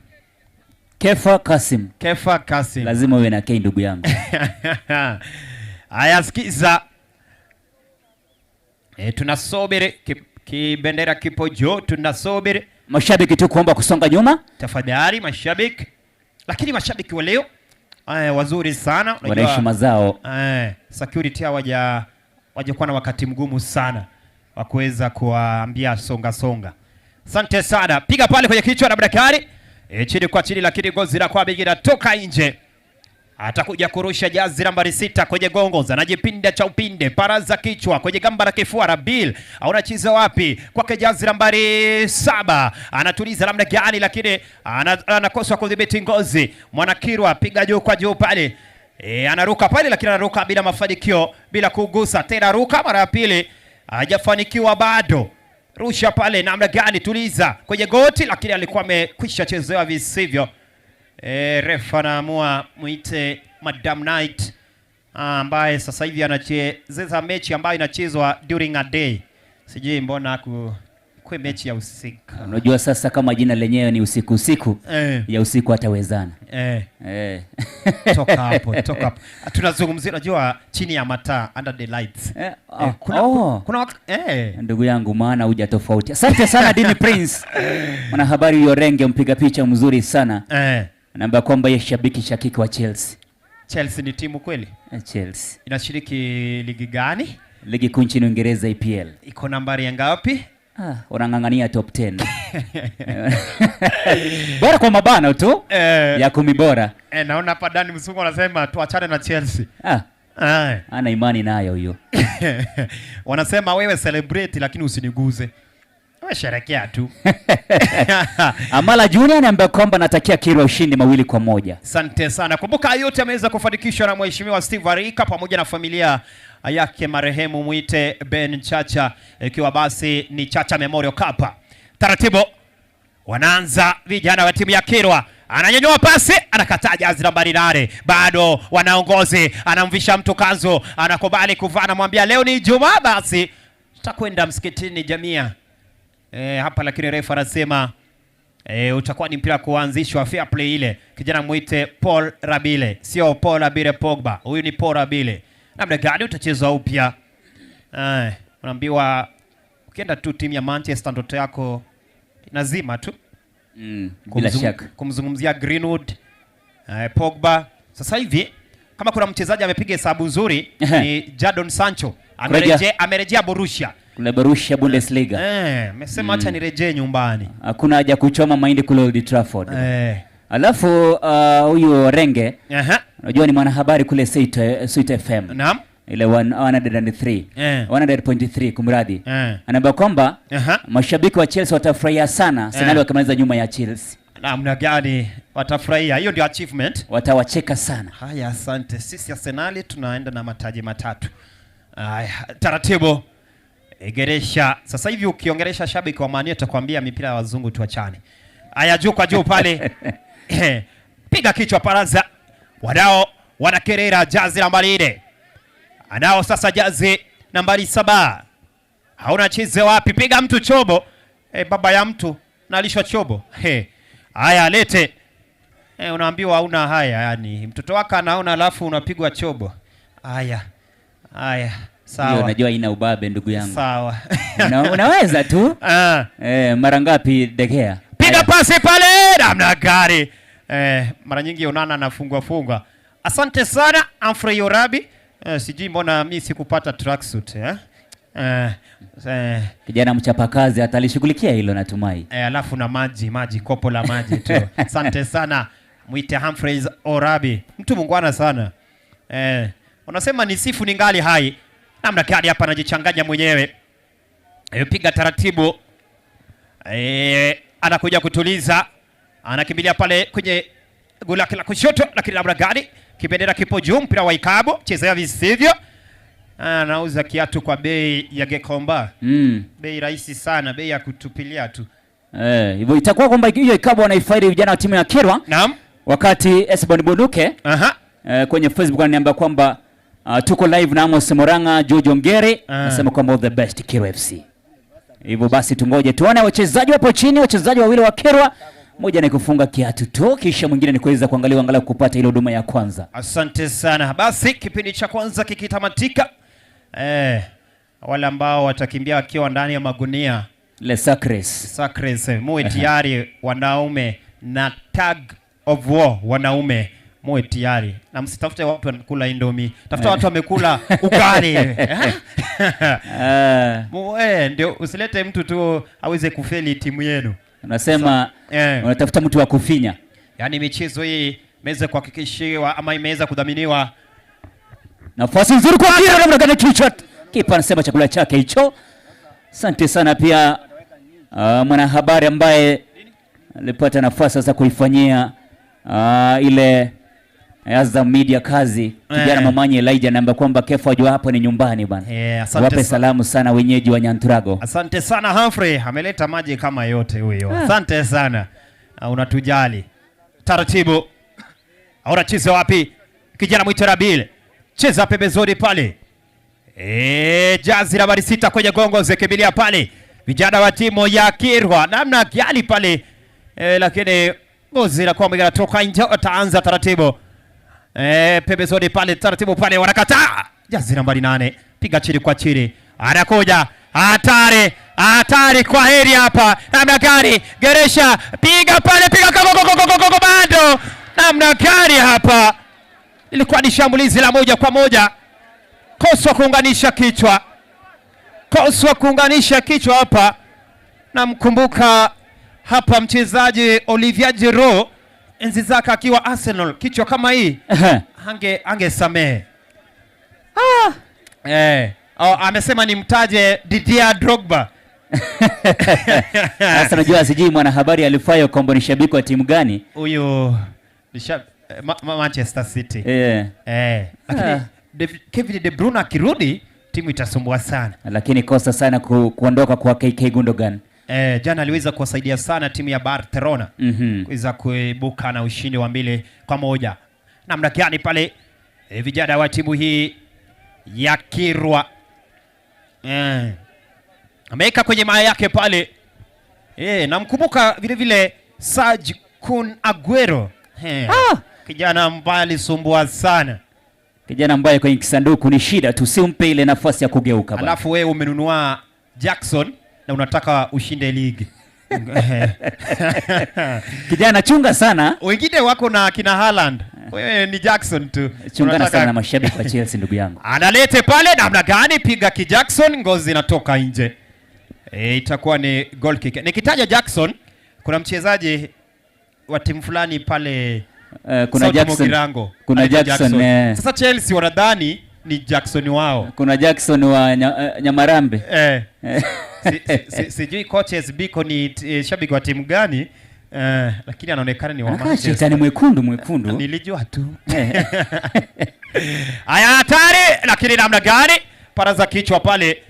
Kefa Kasim. Lazima uwe na K ndugu yangu. Aya, sikiza. Tunasubiri kibendera kipo juu, tunasubiri. Mashabiki tu kuomba kusonga nyuma. Tafadhali mashabiki. Lakini mashabiki wa leo wazuri sana. Wana heshima zao. Security hawajakuwa na wakati mgumu sana wa kuweza kuambia songa. Asante sana. Piga pale kwenye kichwa na Bragadi. Chini kwa chini, lakini gozi la kwa bigi natoka nje. Atakuja kurusha jazi nambari 6 kwenye gongoza, anajipinda cha upinde, paraza kichwa kwenye gamba la kifua. Rabil anacheza wapi? Kwake jazi nambari 7 anatuliza namna gani, lakini anakosa kudhibiti ngozi. Mwanakirwa piga juu kwa juu pale. Anaruka pale, lakini anaruka bila mafanikio, bila kugusa tena. Ruka mara ya pili, hajafanikiwa bado. Rusha pale namna gani, tuliza kwenye goti, lakini alikuwa amekwisha chezewa visivyo. Refa anaamua muite Madam Knight, ambaye sasa hivi anacheza mechi ambayo inachezwa during a day. Sijui mbona kwa mechi ya usiku. Unajua sasa kama jina lenyewe ni usiku ya usiku hatawezana. Toka hapo. Tunazungumzia, unajua chini ya mataa, under the lights. Kuna ndugu yangu, maana huja tofauti. Asante sana Dini Prince. Mwanahabari Yorenge, mpiga picha mzuri sana. Naomba kwamba yeye shabiki shakiki wa Chelsea. Chelsea ni timu kweli? Chelsea. Inashiriki ligi gani? Ligi kuu nchini Uingereza, EPL. Iko nambari ya ngapi? Wanang'ang'ania top 10. Bora kwa mabano tu. Ya 10 bora. Naona hapa Dani Msungu anasema tuachane na Chelsea. Ana imani nayo hiyo. Wanasema wewe celebrate lakini usiniguze. Wewe sherekea tu. Amala Junior anaambia kwamba natakia Kirwa ushindi 2-1. Asante sana. Kumbuka yote ameweza kufanikishwa na Mheshimiwa Steve Arika pamoja na familia yake marehemu muite Ben Chacha, ikiwa basi ni Chacha Memorial Cup. Taratibu wanaanza vijana wa timu ya Kirwa. ananyanyua pasi, anakataa jazi nambari 8. Bado wanaongozi, anamvisha mtu kanzu, anakubali kuvaa, anamwambia leo ni Ijumaa basi tutakwenda msikitini Jamia. Hapa lakini refa anasema utakuwa ni mpira kuanzishwa, fair play ile. Kijana muite Paul Rabile, sio Paul Rabile Pogba. Huyu ni Paul Rabile. Namna gani utacheza upya? Unaambiwa ukienda tu timu ya Manchester ndoto yako inazima tu. Bila shaka. Kumzungumzia Greenwood, Pogba. Sasa hivi kama kuna mchezaji amepiga hesabu nzuri ni Jadon Sancho. Amerejea Borussia. Kule Borussia Bundesliga. Amesema acha nirejee nyumbani. Hakuna haja kuchoma mahindi kule Old Trafford. Alafu huyu Renge, unajua ni mwanahabari kule Sweet FM. Naam. Ile 103. 100.3 kumradi. Anaambia kwamba mashabiki wa Chelsea watafurahia sana Arsenal wakimaliza nyuma ya Chelsea. Namna gani watafurahia? Hiyo ndio achievement. Watawacheka sana. Haya, asante. Sisi Arsenal tunaenda na mataji 3. Haya, taratibu. Geresha. Sasa hivi ukiongelesha shabiki wa Mani atakwambia mipira ya wazungu tuachane. Haya, juu kwa juu pale. Piga kichwa Paraza. Wadao wanakerera jazi nambari 4. Anao sasa jazi nambari 7. Hauna chize wapi? Piga mtu chobo. Baba ya mtu nalishwa chobo. Haya, lete. Unaambiwa hauna haya, yani mtoto wako anaona alafu unapigwa chobo. Haya. Sawa. Unajua ina ubabe ndugu yangu. Sawa. Unaweza tu. Mara ngapi Degea? Piga pasi pale namna gani? Mara nyingi Onana anafungwa. Asante sana Humphrey Orabi. Sijui mbona mimi sikupata tracksuit kijana mchapakazi atalishughulikia hilo natumai. Alafu na maji kopo la maji tu. Asante sana muite Humphrey Orabi. Mtu mungwana sana. Unasema ni sifu ni ngali hai. Namna gani hapa anajichanganya mwenyewe. Piga taratibu. Anakuja kutuliza. Anakimbilia pale kwenye gula la kushoto, lakini namna gani? Kibendera kipo juu, mpira wa ikabu, chezea visivyo. Anauza kiatu kwa bei ya Gekomba. Bei rahisi sana, bei ya kutupilia tu. Hivyo itakuwa kwamba hiyo ikabu wanaifaidi vijana wa timu ya Kirwa. Naam. Wakati Esbon Bunduke kwenye Facebook ananiambia kwamba tuko live na Amos Moranga, Jojo Ngere, anasema kwamba the best Kirwa FC. Hivyo basi tungoje tuone wachezaji wapo chini, wachezaji wawili wa Kirwa. Moja ni kufunga kiatu tu, kisha mwingine ni kuweza kuangalia angalau kupata ile huduma ya kwanza. Asante sana. Basi kipindi cha kwanza kikitamatika, wale ambao watakimbia wakiwa ndani ya magunia Le Sacres muwe tayari wanaume, na tag of war wanaume muwe tayari, na msitafute watu wanakula Indomie, tafuta watu wamekula ugali. Ndio usilete mtu tu aweze kufeli timu yenu. Unasema unatafuta mtu wa kufinya. Yaani michezo hii imeweza kuhakikishiwa ama imeweza kudhaminiwa. Nafasi nzuri kwa Kira, namna gani kichwa. Kipa anasema chakula chake hicho. Asante sana pia mwanahabari ambaye alipata nafasi sasa kuifanyia ile Azam Media kazi. Kijana Mamanyi Elijah namba kwamba Kefa wajua hapo ni nyumbani bana. Wape salamu sana wenyeji wa Nyanturago. Asante sana Humphrey, ameleta maji kama yote huyo. Asante sana. Unatujali. Taratibu. Ahora cheza wapi? Kijana mwite Rabile. Cheza pembezoni pale. Jazi nambari 6 kwenye gongo zekimbilia pale. Vijana wa timu ya Kirwa namna gani pale. Lakini ngozi la kwamba inatoka nje, ataanza taratibu. Pembezoni pale taratibu pale wanakataa. Jazi nambari 8. Piga chini kwa chini. Anakuja. Hatari kwa heri hapa. Namna gani? Geresha piga pale, piga gogo bado. Namna gani hapa? Ilikuwa ni shambulizi la moja kwa moja. Kosa kuunganisha kichwa hapa. Namkumbuka hapa mchezaji Olivier Giroud enzi zake akiwa Arsenal, kichwa kama hii angesamehe. Amesema ni mtaje Didier Drogba. Sasa najua sijui mwanahabari alifayo kwamba ni shabiki wa timu gani? Huyo Manchester City. Lakini Kevin De Bruyne akirudi timu itasumbua sana. Lakini kosa sana kuondoka kwa KK Gundogan. Jana aliweza kuwasaidia sana timu ya Barcelona kuweza kuibuka na ushindi wa 2-1. Namna gani pale vijana wa timu hii ya Kirwa ameweka kwenye maa yake pale. Namkumbuka vile vile Serge Kun Aguero. Kijana ambaye alisumbua sana. Kijana ambaye kwenye kisanduku ni shida tu, si umpe ile nafasi ya kugeuka bwana. Alafu wewe umenunua Jackson na unataka ushinde ligi. Kijana chunga sana. Wengine wako na kina Haaland. Wewe ni Jackson tu. Chungana sana na mashabiki wa Chelsea ndugu yangu. Analete pale namna gani, piga ki Jackson, ngozi inatoka nje. Itakuwa ni goal kick. Nikitaja Jackson, kuna mchezaji wa timu fulani pale kuna Jackson. Kuna Jackson. Sasa Chelsea wanadhani ni Jackson wao. Kuna Jackson wa Nyamarambe. Sijui coaches biko ni shabiki wa timu gani, lakini anaonekana ni wa Manchester. Ni mwekundu. Nilijua tu. Haya hatari, lakini namna gani? Paraza kichwa pale.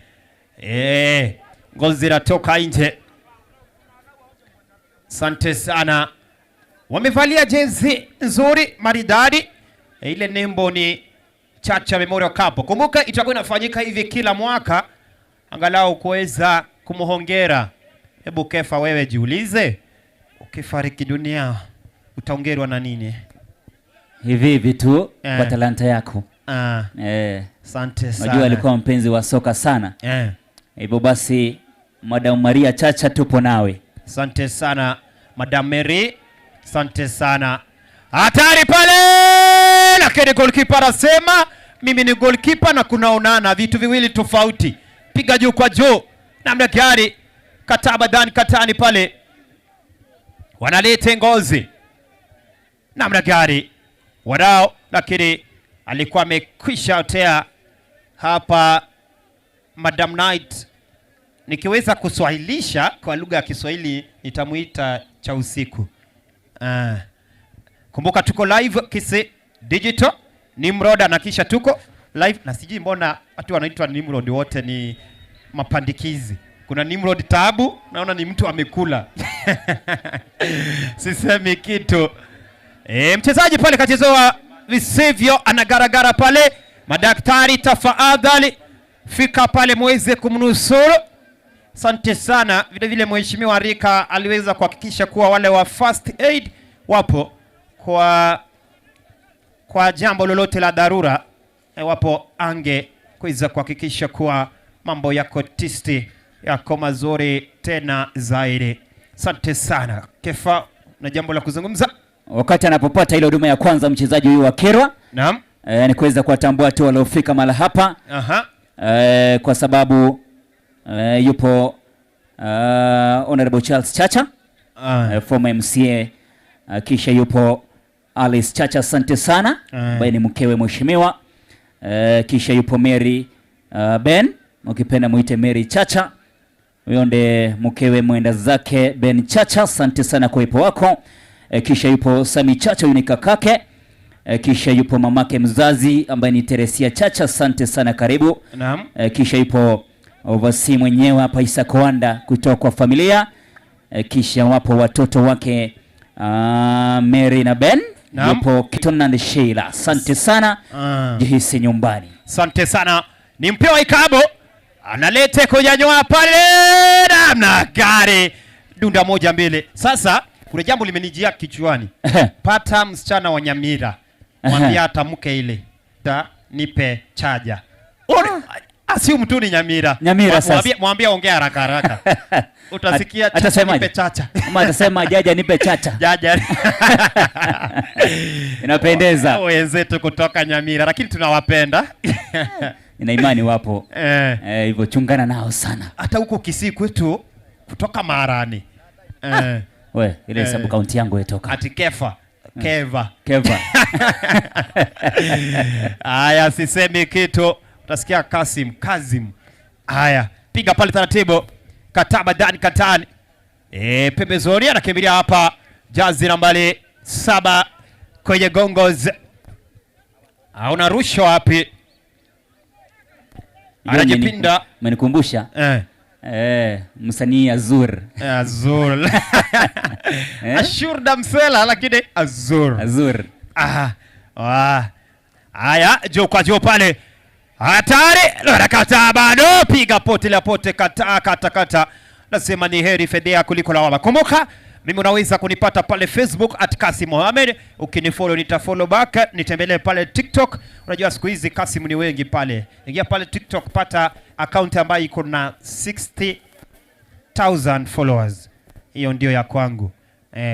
Ngozi inatoka nje. Asante sana. Wamevalia jezi nzuri maridadi. Ile nembo ni Chacha Memorial Cup. Kumbuka itakuwa inafanyika hivi kila mwaka, angalau kuweza kumuhongera. Hebu Kefa, wewe jiulize, ukifariki dunia utaongerwa na nini? Hivi tu kwa talanta yako. Asante sana. Unajua alikuwa mpenzi wa soka sana. Hivyo basi Madam Maria Chacha tupo nawe. Asante sana Madam Mary. Asante sana. Hatari pale, lakini goalkeeper anasema mimi ni goalkeeper na kunaonana vitu viwili tofauti. Piga juu kwa juu. Namna gani? Katani pale. Wanalete ngozi. Namna gani? Wadao, lakini alikuwa amekwisha otea hapa Madam Knight. Nikiweza kuswahilisha kwa lugha ya Kiswahili nitamuita cha usiku. Kumbuka tuko live Kise Digital Nimrod, na kisha tuko live na sijui mbona watu wanaitwa Nimrod wote ni mapandikizi. Kuna Nimrod Tabu, naona ni mtu amekula. Sisemi kitu. Mchezaji pale kachezoa visivyo, anagaragara pale. Madaktari tafadhali fika pale muweze kumnusuru. Asante sana. Vile vile Mheshimiwa Rika aliweza kuhakikisha kuwa wale wa first aid wapo kwa jambo lolote la dharura, wapo ange kuweza kuhakikisha kuwa mambo yako tisti, yako mazuri tena zaidi. Asante sana. Kefa, na jambo la kuzungumza wakati anapopata ile huduma ya kwanza mchezaji huyu wa Kerwa? Naam. Ni kuweza kuwatambua tu waliofika mala hapa. Kwa sababu yupo Honorable Charles Chacha, former MCA, kisha yupo Alice Chacha, asante sana, ambaye ni mkewe mheshimiwa. Kisha yupo Mary Ben, ukipenda muite Mary Chacha, huyo ndiye mkewe mwenda zake Ben Chacha, asante sana kwa uwepo wako. Kisha yupo Sami Chacha, huyu ni kakake. Kisha yupo mamake mzazi ambaye ni Teresia Chacha, asante sana, karibu. Naam. Kisha yupo oversee mwenyewe hapa Isa Koanda kutoka kwa familia. Kisha wapo watoto wake Mary na Ben. Naam. Yupo Kiton na Sheila, asante sana. Jihisi nyumbani. Asante sana. Ni mpewa Ikabo analete kujanywa pale namna gari dunda moja mbele. Sasa kuna jambo limenijia kichwani. Pata msichana wa Nyamira, mwambie atamke ile nipe chaja. Asi mtu ni Nyamira. Sasa mwambie ongea haraka haraka. Utasikia atasema nipe chacha. Ama atasema jaja nipe chacha. Jaja. Inapendeza. Wenzetu kutoka Nyamira, lakini tunawapenda. Ina imani wapo. Hivyo chungana nao sana. Hata huko Kisii kwetu kutoka Maharani. We, ile sababu kaunti yangu yetoka. Ati Keva. Haya, sisemi kitu. Utasikia Kazim. Haya, piga pale taratibu. Katani. Pembezoni anakimbilia hapa jazi nambari 7 kwenye gongoz. Unarusha wapi? Anajipinda. Umenikumbusha. Msanii Azur. Azur. Ashur Damsela lakini Azur. Azur. Haya, juu kwa juu pale. Hatari, kata bado, piga pote la pote, kata. Nasema ni heri fedhea kuliko lawama. Kumbuka, mimi unaweza kunipata pale Facebook @Kasim Mohamed. Ukinifollow nitafollow back, nitembelee pale TikTok. Unajua siku hizi Kasim ni wengi pale. Ingia pale TikTok, pata account ambayo iko na 60,000 followers. Hiyo ndio ya kwangu.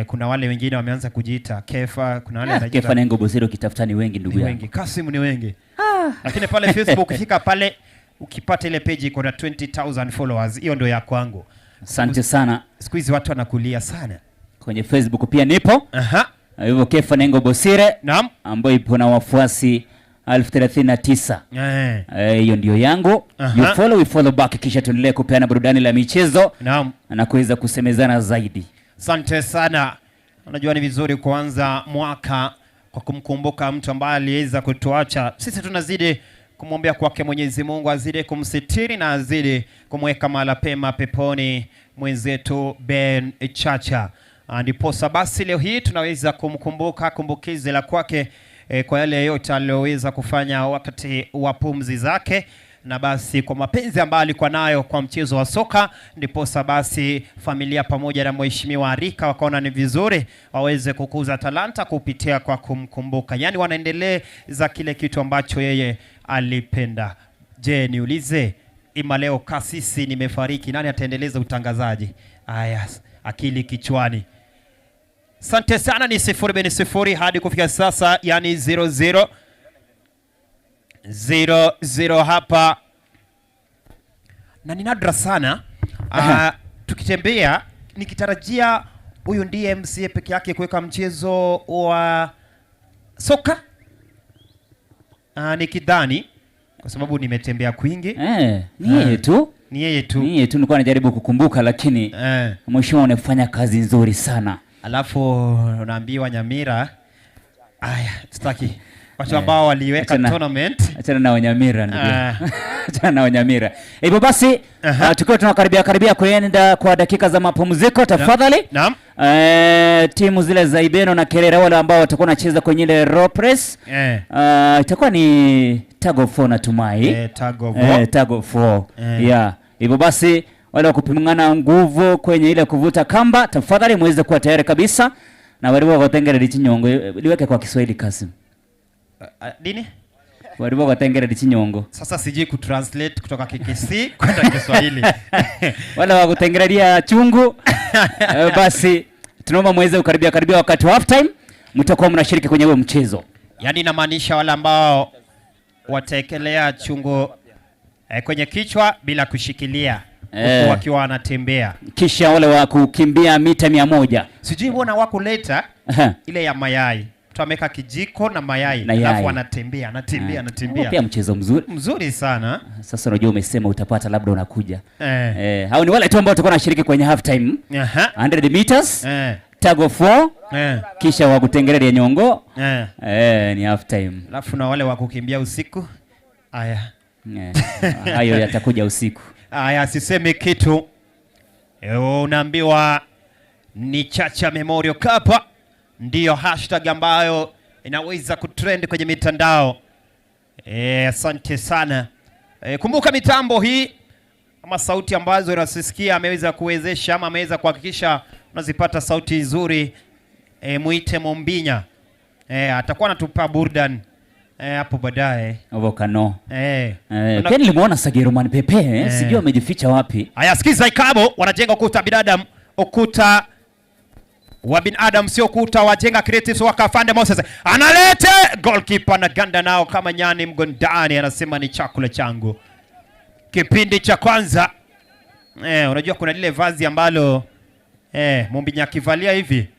Kuna wale wengine wameanza kujiita Kefa, kuna wale wanajiita Kefa Nengo Bosiro, ukitafuta ni wengi ndugu yangu. Wengi, Kasim ni wengi. Lakini pale Facebook fika pale ukipata ile page iko na 20,000 followers, hiyo ndio ya kwangu. Asante sana. Siku hizi watu wanakulia sana. Kwenye Facebook pia nipo. Hivyo Kefa Nengo Bosire. Naam. Ambayo ipo na wafuasi 1039. Hiyo ndio yangu. You follow, we follow back, kisha tuendelee kupeana burudani la michezo. Naam. Na kuweza kusemezana zaidi. Asante sana. Unajua ni vizuri kuanza mwaka kwa kumkumbuka mtu ambaye aliweza kutuacha. Sisi tunazidi kumwombea kwake Mwenyezi Mungu azidi kumsitiri na azidi kumweka mahala pema peponi mwenzetu Ben Chacha. Ndiposa basi leo hii tunaweza kumkumbuka kumbukizi la kwake kwa yale yote aliyoweza kufanya wakati wa pumzi zake, na basi kwa mapenzi ambayo alikuwa nayo kwa mchezo wa soka. Ndiposa basi familia pamoja na mheshimiwa Arika wakaona ni vizuri waweze kukuza talanta kupitia kwa kumkumbuka, yani wanaendeleza kile kitu ambacho yeye alipenda. Je, niulize ima leo kasisi nimefariki, nani ataendeleza utangazaji? Aya, akili kichwani. Asante sana. Ni 0-0 hadi kufikia sasa, yani 0-0 hapa, na ni nadra sana tukitembea nikitarajia huyu ndiye MCA peke yake kuweka mchezo wa soka. Nikidhani kwa sababu nimetembea kwingi. Ni yeye tu. Ni yeye tu. Nilikuwa najaribu kukumbuka lakini mwisho unafanya kazi nzuri sana. Alafu unaambiwa Nyamira. Aya, tutaki watu ambao waliweka tournament. Achana na Wanyamira ndugu. Achana na Wanyamira. Hivyo basi tukiwa tunakaribia kuenda kwa dakika za mapumziko, tafadhali. Naam. Timu zile za Ibeno na Kerera wale ambao watakuwa wanacheza kwenye ile row press. Itakuwa ni tag of war natumai. Tag of war. Yeah. Hivyo basi wale wakupimana nguvu kwenye ile kuvuta kamba, tafadhali muweze kuwa tayari kabisa. Na waliwo kutengera lichinyongo liweke kwa Kiswahili Kasim. Dini? Waliwo kutengera lichinyongo. Sasa siji kutranslate kutoka Kikisi kwenda Kiswahili. Wale wakutengerelia chungu. Basi tunaomba muweze karibia wakati wa half time mtakuwa mnashiriki kwenye huo mchezo. Yaani inamaanisha wale ambao wataekelea chungu kwenye kichwa bila kushikilia wakiwa wanatembea, kisha wale wa kukimbia mita 100. Sijui mbona wakuleta ile ya mayai. Mtu ameka kijiko na mayai alafu anatembea. Pia mchezo mzuri sana. Sasa unajua umesema utapata labda unakuja. Hao ni wale tu ambao watakuwa wanashiriki kwenye half time. 100 meters. Tag of war. Kisha wa kutengelea nyongo. Ni half time. Alafu na wale wa kukimbia usiku. Aya. Hayo yatakuja usiku. Aya, sisemi kitu. Unaambiwa ni Chacha Memorial Cup. Ndiyo hashtag ambayo inaweza kutrend kwenye mitandao. Asante sana. Kumbuka mitambo hii ama sauti ambazo unasisikia ameweza kuwezesha ama ameweza kuhakikisha unazipata sauti nzuri. Muite Mombinya. Atakuwa anatupa burdan hapo baadaye. Volcano. Pia nilimuona Sageroman Pepe, sijui amejificha wapi. Haya, sikiza Ikabo, wanajenga ukuta binadamu, ukuta wa binadamu sio ukuta wajenga creatives wakafande Moses. Analete goalkeeper na ganda nao kama nyani mgondani, anasema ni chakula changu. Kipindi cha kwanza unajua kuna lile vazi ambalo Mombinya akivalia hivi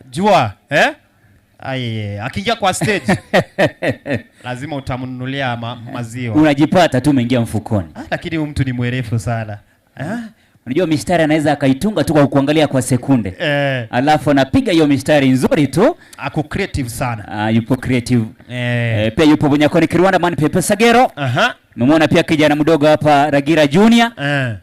jua akija kwa stage lazima utamnunulia maziwa. Unajipata tu umeingia mfukoni. Lakini huyu mtu ni mwerefu sana. Unajua mistari anaweza akaitunga tu kwa kuangalia kwa sekunde. Alafu anapiga hiyo mistari nzuri tu. Ako creative sana. Yupo creative. Pia yupo Bunyakoni Kirwanda Man Pepe Sagero. Memwona pia kijana mdogo hapa Ragira Junior.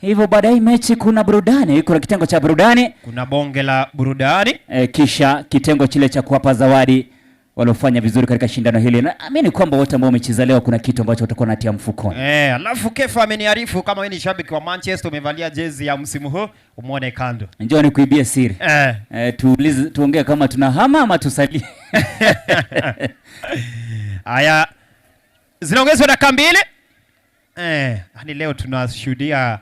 Hivyo baadaye mechi kuna burudani, kuna kitengo cha burudani, kuna bonge la burudani, kisha kitengo chile cha kuwapa zawadi waliofanya vizuri katika shindano hili. Na amini kwamba wote ambao wamecheza leo kuna kitu ambacho watakuwa natia mfukoni. Alafu Kefa ameniarifu kama wewe ni shabiki wa Manchester umevalia jezi ya msimu huu, umuone kando. Njoo nikuibie siri. Tuongee kama tunahama ama tusalie. Haya. Zinaongezwa dakika 2. Hani leo tunashuhudia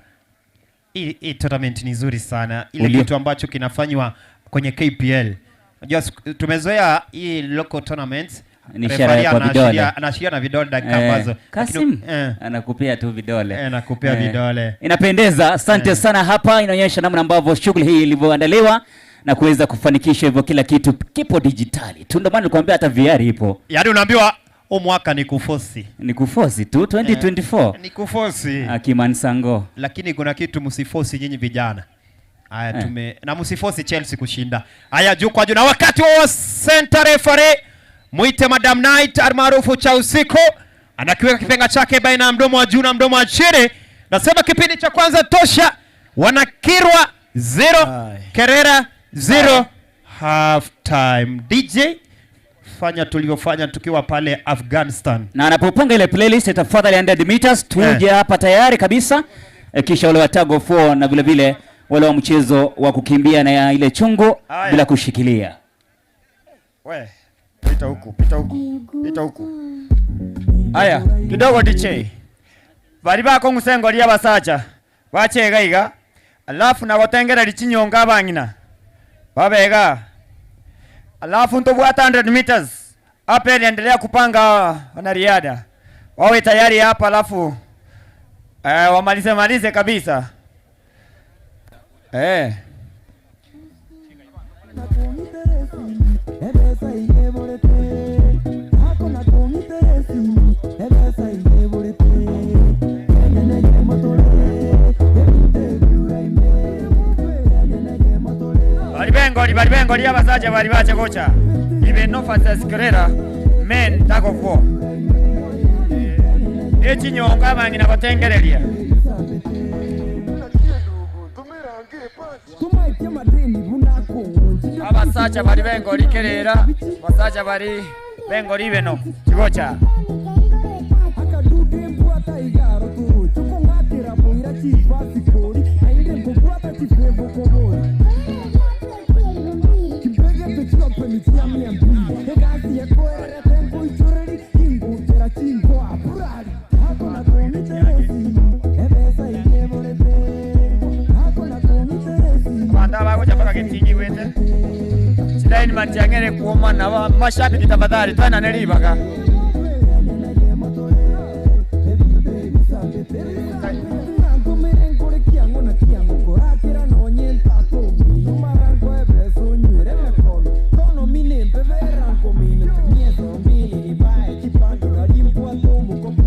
hii tournament ni nzuri sana. Ile kitu ambacho kinafanywa kwenye KPL. Unajua tumezoea hii local tournaments. Ni ishara kwa vidole. Anashiria na vidole dakika ambazo. Kasim anakupea tu vidole. Anakupea vidole. Inapendeza. Asante sana hapa. Inaonyesha namna ambavyo shughuli hii ilivyoandaliwa na kuweza kufanikisha hivyo kila kitu kipo digitali. Tundamani nilikwambia hata VR ipo. Yaani unaambiwa mwaka ni kufosi. Ni kufosi tu 2024. Ni kufosi. Akiman Sango. Lakini kuna kitu msifosi nyinyi vijana. Haya na msifosi Chelsea kushinda. Haya juu kwa juu na wakati wa center referee muite Madam Knight almaarufu cha usiku anakiweka kipenga chake baina ya mdomo wa juu na mdomo wa chini. Nasema kipindi cha kwanza tosha. Wanakirwa 0 Kerera 0 half time. DJ fanya tulivyofanya tukiwa pale Afghanistan. Na anapopanga ile playlist tafadhali 100 meters tuje hapa tayari kabisa. Kisha wale wa tag of war na vile vile wale wa mchezo wa kukimbia na ile chungu bila kushikilia. We, pita huku. Aya, kidogo DJ. Bali bako ngusengo lya basacha. Bachega iga. Alafu na gotengera lichinyonga bangina. Babega. Alafu ntobwata 100 meters. Hapa endelea kupanga wanariada. Wawe tayari hapa alafu wamalize kabisa. Balibengo lya basaja bali bache kocha. Ibe no fasa skrera men tako ko. Echinyonga bangina batengerelia. Abasacha bali bengo likerera, basacha bali bengo libeno. Chigocha. Sidaini mantiangere kuoma na mashabiki tafadhali twana nelibaga.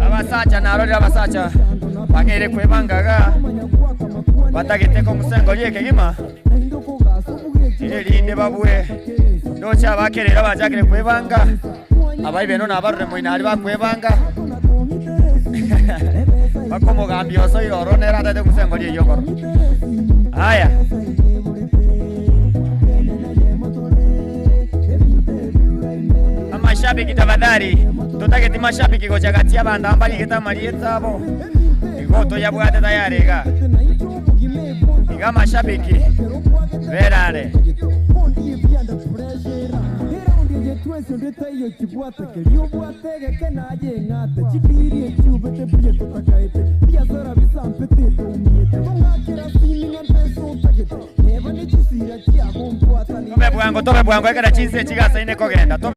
Abasacha narori abasacha bangere kwebangaga batagiteko musengo lyeke gima ilinde babue ndocha bakerera bajakire kwebanga abaibeno nabarure moina ali bakwebanga bakomogambio so iroro nera ndate musengo lyeyokoro. Haya mashabiki tafadhali tutageti mashabiki gochagatia banda ambali getamalietabo igoto yabwate tayari iga mashabiki verare tobe bwango ekera chinse chigasa ine kogenda.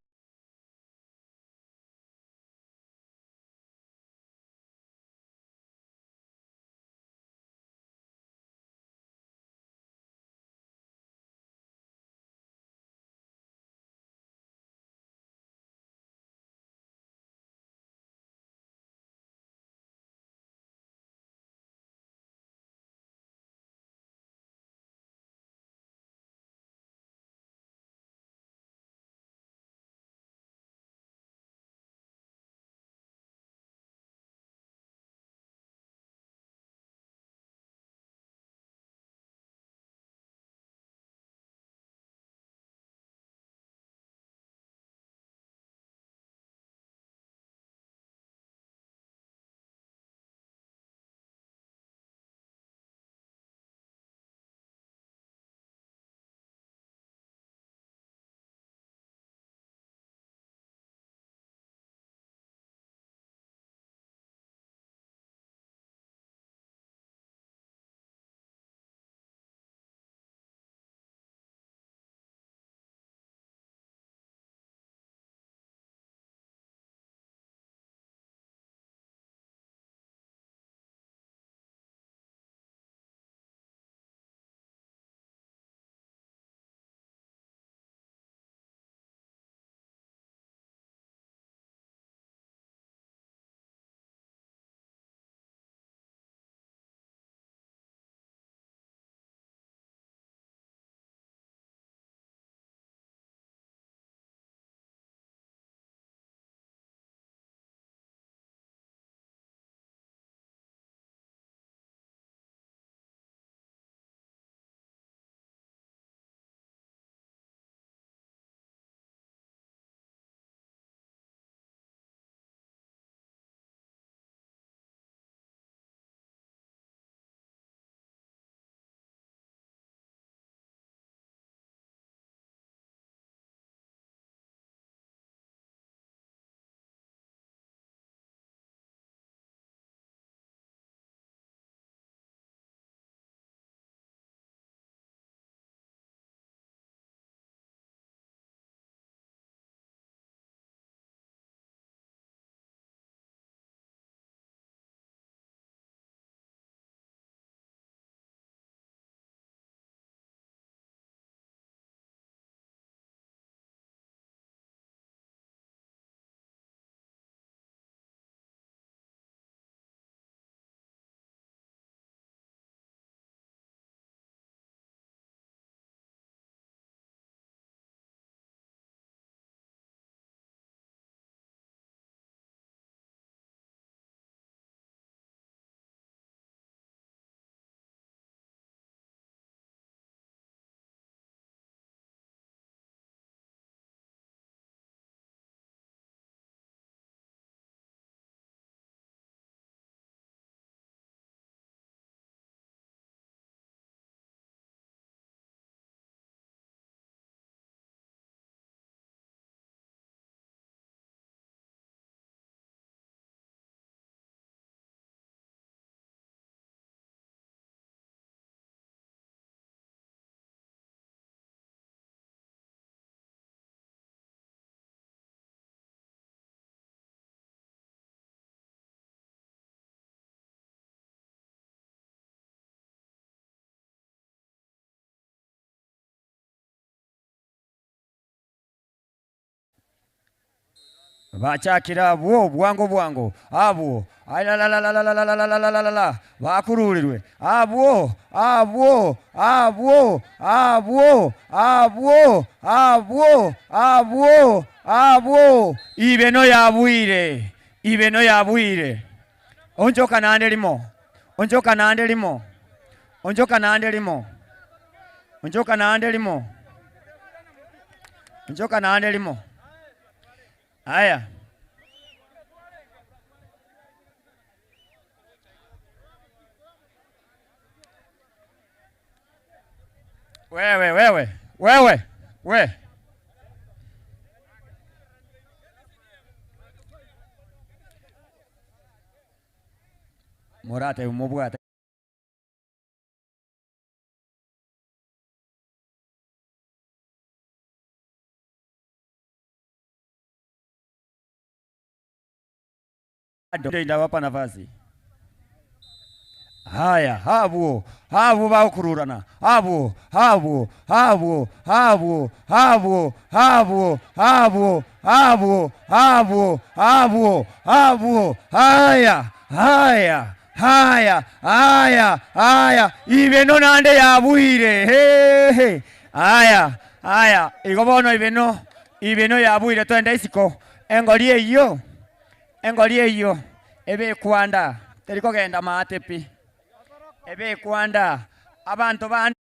bachakira abwo bwango bwango abwo ayalalalalalalalalalala bakururirwe abwo abwo abwo abwo abwo abwo abwo abwo ibeno yabwire onjoka nande limo onjoka nande limo onjoka nande limo onjoka nande limo onjoka nande limo. Haya, wewe murate umubwate ndawapa nafasi. Haya, habu bakururana habu haya ibeno nande yabwire haya igobono ibeno yabwire twende isiko engolie iyo ebe kwanda teriko genda matepi ebe kwanda abantu bandi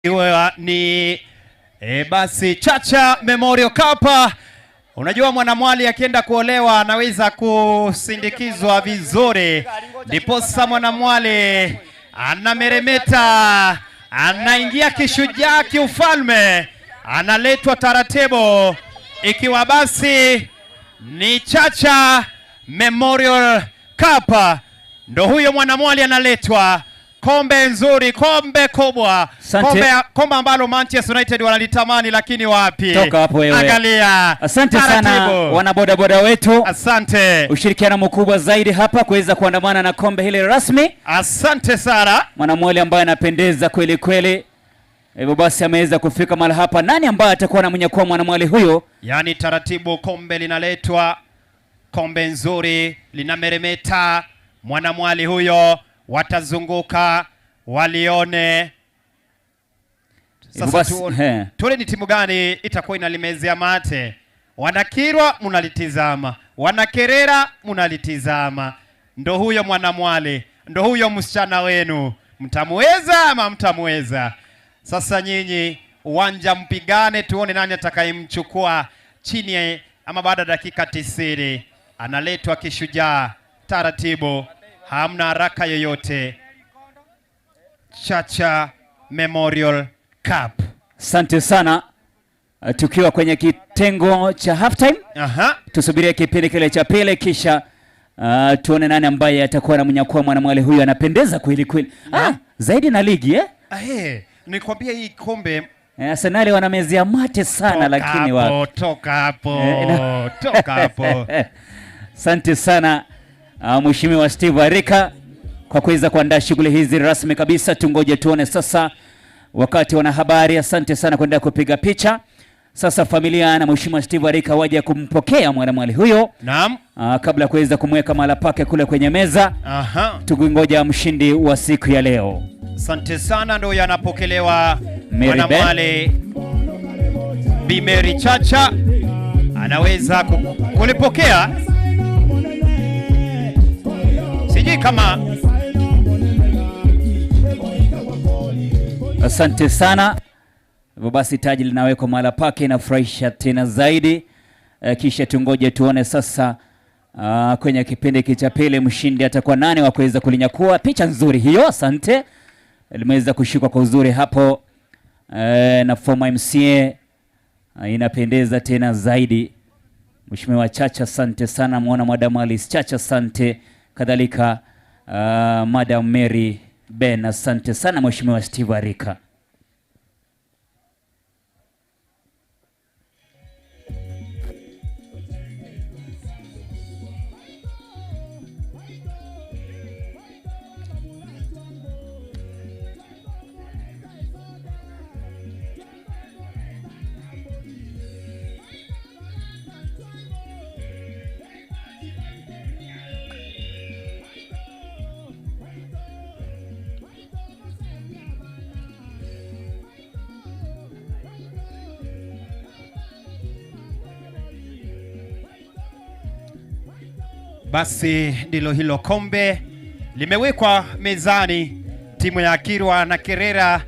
iwe ni basi Chacha Memorial Cup. Unajua mwanamwali akienda kuolewa anaweza kusindikizwa vizuri, ndiposa mwanamwali anameremeta, anaingia kishujaa kiufalme, analetwa taratibu, ikiwa basi ni Chacha Memorial Cup. Ndo huyo mwanamwali analetwa, kombe nzuri, kombe kubwa, kombe ambalo Manchester United wanalitamani, lakini wapi? Toka hapo wewe. Angalia. Asante sana wana bodaboda wetu. Asante. Ushirikiano mkubwa zaidi hapa kuweza kuandamana na kombe hili rasmi. Asante sana. Mwanamwali ambaye anapendeza kweli kweli. Hivyo basi ameweza kufika mahali hapa. Nani ambaye atakuwa anamnyakua mwanamwali huyo? Yaani taratibu kombe linaletwa, kombe nzuri linameremeta, mwanamwali huyo watazunguka walione. Sasa tuone ni timu gani itakuwa inalimezea mate. Wanakirwa munalitizama, Wanakerera munalitizama. Ndo huyo mwanamwali, ndo huyo msichana wenu. Mtamweza ama mtamweza? Sasa nyinyi uwanja mpigane, tuone nani atakayemchukua chini ama baada ya dakika 90. Analetwa kishujaa taratibu, hamna haraka yoyote. Chacha Memorial Cup. Asante sana. Tukiwa kwenye kitengo cha halftime. Tusubirie kipindi kile cha pili, kisha tuone nani ambaye atakuwa anamnyakua mwanamwali huyu. Anapendeza kweli kweli. Zaidi na ligi nikwambia hii kombe Arsenal wanamezea mate sana, toka lakini toka hapo. Asante sana Mheshimiwa Steve Arika kwa kuweza kuandaa shughuli hizi rasmi kabisa. Tungoje tuone sasa wakati wanahabari. Asante sana kuendelea kupiga picha. Sasa familia na Mheshimiwa Steve Arika waje kumpokea mwanamwali huyo. Naam. Kabla kuweza kumweka mahala pake kule kwenye meza. Tukungoja mshindi wa siku ya leo. Asante sana, ndo yanapokelewa mwanamwali Bi Mary Chacha. Anaweza kulipokea. Sijui kama. Asante sana. Hivyo basi taji linawekwa mahala pake, inafurahisha tena zaidi. Kisha tungoje tuone sasa kwenye kipindi cha pili mshindi atakuwa nani wa kuweza kulinyakua. Picha nzuri hiyo, asante. Limeweza kushikwa kwa uzuri hapo na former MCA. Inapendeza tena zaidi. Mheshimiwa Chacha, asante sana. Muona Madam Alice Chacha, asante. Kadhalika Madam Mary Ben, asante sana. Mheshimiwa Steve Arika. Basi ndilo hilo kombe limewekwa mezani. Timu ya Kirwa na Kerera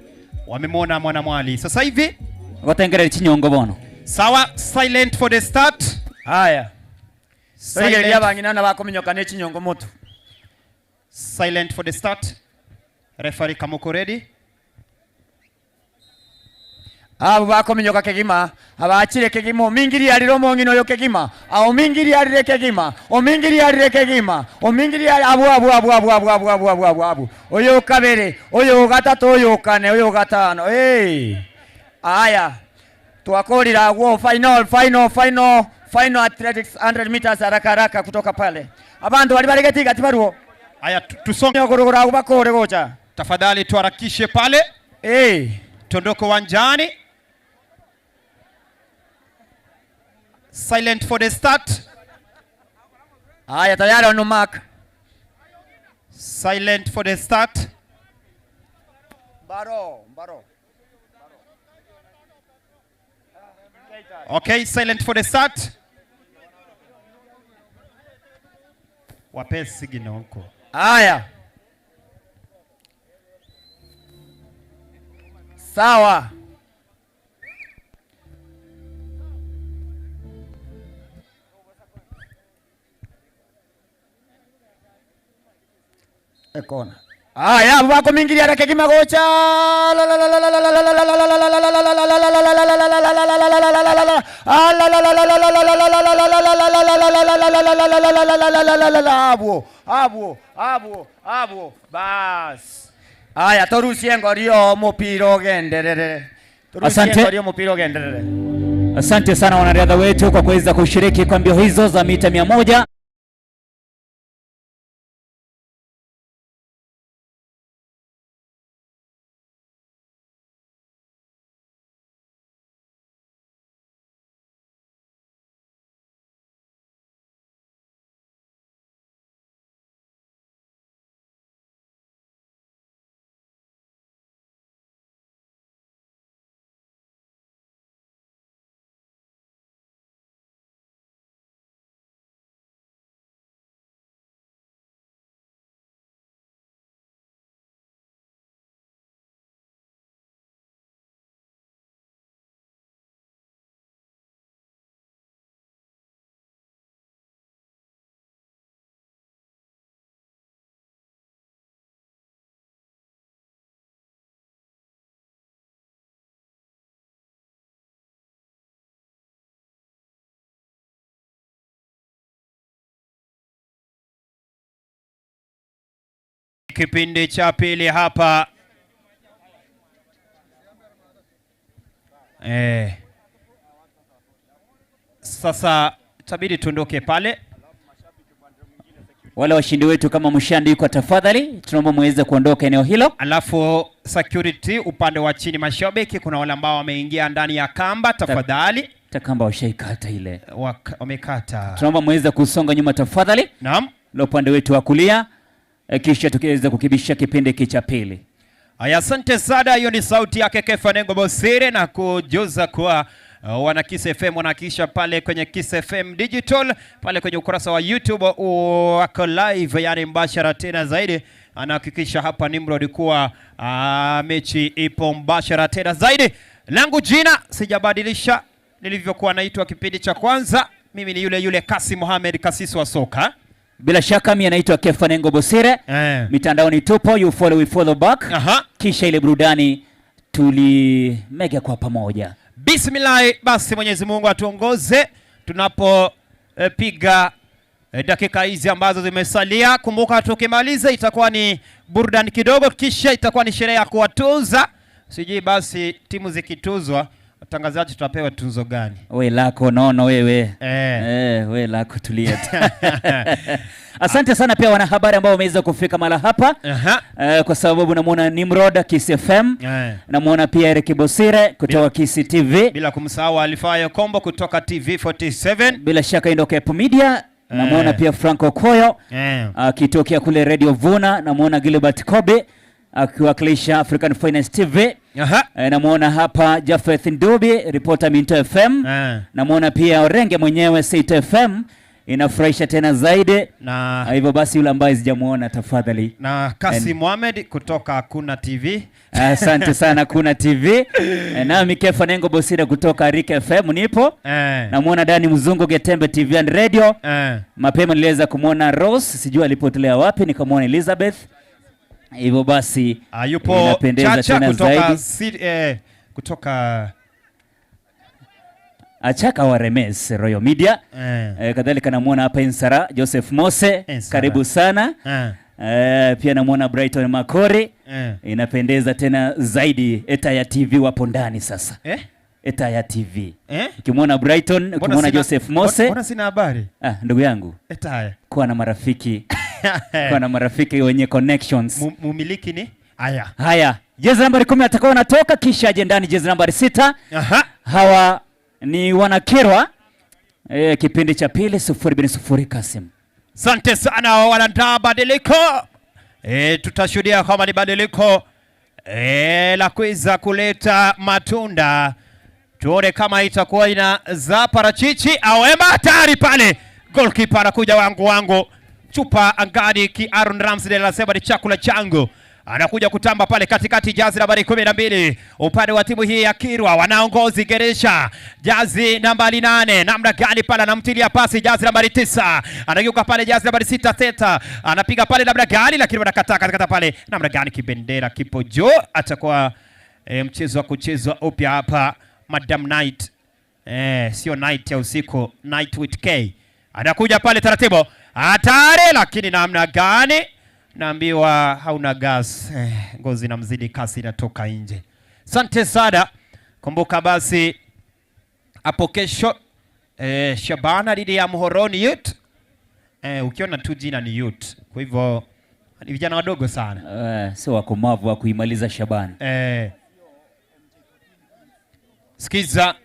wamemwona mwanamwali. Sasa hivi watengere chinyongo bono. Sawa, silent for the start. Haya. Silent yabanginana bakominyoka ne chinyongo moto. Silent for the start. Referee Kamuko ready? Abo bakominyoka kegima, abachire kegima, omingiri aliro mongino yo kegima, omingiri alire kegima, omingiri alire kegima, omingiri abu. Oyo kabere, oyo gatatu, oyo kane, oyo gatano. Aya. Tuakolira wo final athletics 100 meters haraka kutoka pale. Abantu bali baregetiga tibaruo. Aya tusonge gorogora ubakore gocha. Tafadhali tuharakishe pale. Tondoko wanjani. Silent for the start. Aya tayari on mark. Silent for the start. Baro. Okay, silent for the start. Wape signal huko. Aya. Sawa. Ekona. Aya, wako mingilia rake kimagocha. Abo. Bas. Aya, torusie ngorio mupira ugenderere. Asante. Ngorio mupira ugenderere. Asante sana wanariadha wetu kwa kuweza kushiriki kwa mbio hizo za mita 100. Kipindi cha pili hapa. Sasa tabidi tuondoke pale. Wale washindi wetu kama mshaandikwa, tafadhali tunaomba muweze kuondoka eneo hilo. Alafu security upande wa chini, mashabiki kuna wale ambao wameingia ndani ya kamba, tafadhali. Kamba washaikata ile. Wamekata. Tunaomba muweze kusonga nyuma tafadhali. Naam. Na upande wetu wa kulia, kisha tukiweza kukibisha kipindi cha pili. Aya, asante sana. Hiyo ni sauti yake Kefa Nengo Bosire na kujuza kwa wana Kiss FM wanakisha pale kwenye Kiss FM Digital pale kwenye ukurasa wa YouTube wako live, yani mbashara tena zaidi. Anahakikisha hapa Nimrod kuwa mechi ipo mbashara tena zaidi. Langu jina sijabadilisha nilivyokuwa naitwa kipindi cha kwanza. Mimi ni yule Kasi Mohamed, kasisi wa soka. Bila shaka mimi anaitwa Kefa Nengo Bosire. Mitandaoni tupo, you follow we follow back. Kisha ile burudani tulimega kwa pamoja. Bismillah, basi Mwenyezi Mungu atuongoze tunapopiga dakika hizi ambazo zimesalia. Kumbuka tukimaliza itakuwa ni burudani kidogo, kisha itakuwa ni sherehe ya kuwatuza. Sijui basi timu zikituzwa watangazaji tutapewa tuzo gani? Wewe lako nono wewe. Wewe lako tulia. Asante sana pia wanahabari ambao wameweza kufika mara hapa. Kwa sababu namuona Nimrod Kiss FM. Namuona pia Eric Bosire kutoka Kiss TV. Bila kumsahau Alifayo Kombo kutoka TV47. Bila shaka Indoka App Media. Namuona pia Franco Koyo akitokea kule Radio Vuna. Namuona Gilbert Kobe akiwakilisha African Finance TV. Namuona hapa Jafeth Ndobi, reporter Minto FM. Namuona pia Orenge mwenyewe Seito FM. Inafurahisha tena zaidi. Na hivyo basi yule ambaye sijamuona tafadhali. Na Kasi Mohamed kutoka Kuna TV. Asante sana Kuna TV. Nami Kefa Nengo Bosire kutoka Rika FM nipo. Namuona Dani Mzungu Getembe TV and Radio. Mapema niliweza kumuona Rose, sijui alipotelea wapi, nikamuona Elizabeth. Hivyo basi yupo Chacha kutoka kutoka Achaka wa Remes Royal Media. Kadhalika namuona hapa Insara Joseph Mose. Karibu sana. Pia namuona Brighton Makori. Inapendeza tena zaidi. Etaya TV wapo ndani sasa. Etaya TV. Ukimwona Brighton, ukimwona Joseph Mose. Mbona sina habari? Ndugu yangu. Etaya. Kuwa na marafiki. Kuwa na marafiki wenye connections. Mumiliki ni? Haya. Jezi nambari 10 atakuwa anatoka, kisha aje ndani jezi nambari 6. Hawa ni wanakerwa. Kipindi cha pili 0-0 Kasim. Asante sana, wanaandaa badiliko. Tutashuhudia kama ni badiliko la kuweza kuleta matunda. Tuone kama itakuwa inazaa parachichi au hatari pale. Goalkeeper anakuja wangu. Chupa angani ki Aaron Ramsdale anasema ni chakula changu. anakuja kutamba pale katikati, jazi nambari 12 upande wa timu hii ya Kirwa, wanaongozi Geresha, jazi nambari 8, namna gani pale anamtilia pasi jazi nambari 9, anageuka pale jazi nambari 6 Teta, anapiga pale namna gani, lakini wanakata pale namna gani, kibendera kipo juu, atakuwa mchezo wa kuchezwa upya hapa. Madam Night, sio night ya usiku, night with K, anakuja pale taratibu, hatari, lakini namna gani, naambiwa hauna gas, ngozi na mzidi kasi, inatoka nje. Asante sana. Kumbuka basi hapo kesho Shabana dhidi ya Muhoroni Youth. Ukiona tu jina ni Youth, kwa hivyo ni vijana wadogo sana, sio wakomavu wa kuimaliza Shabana. Sikiza,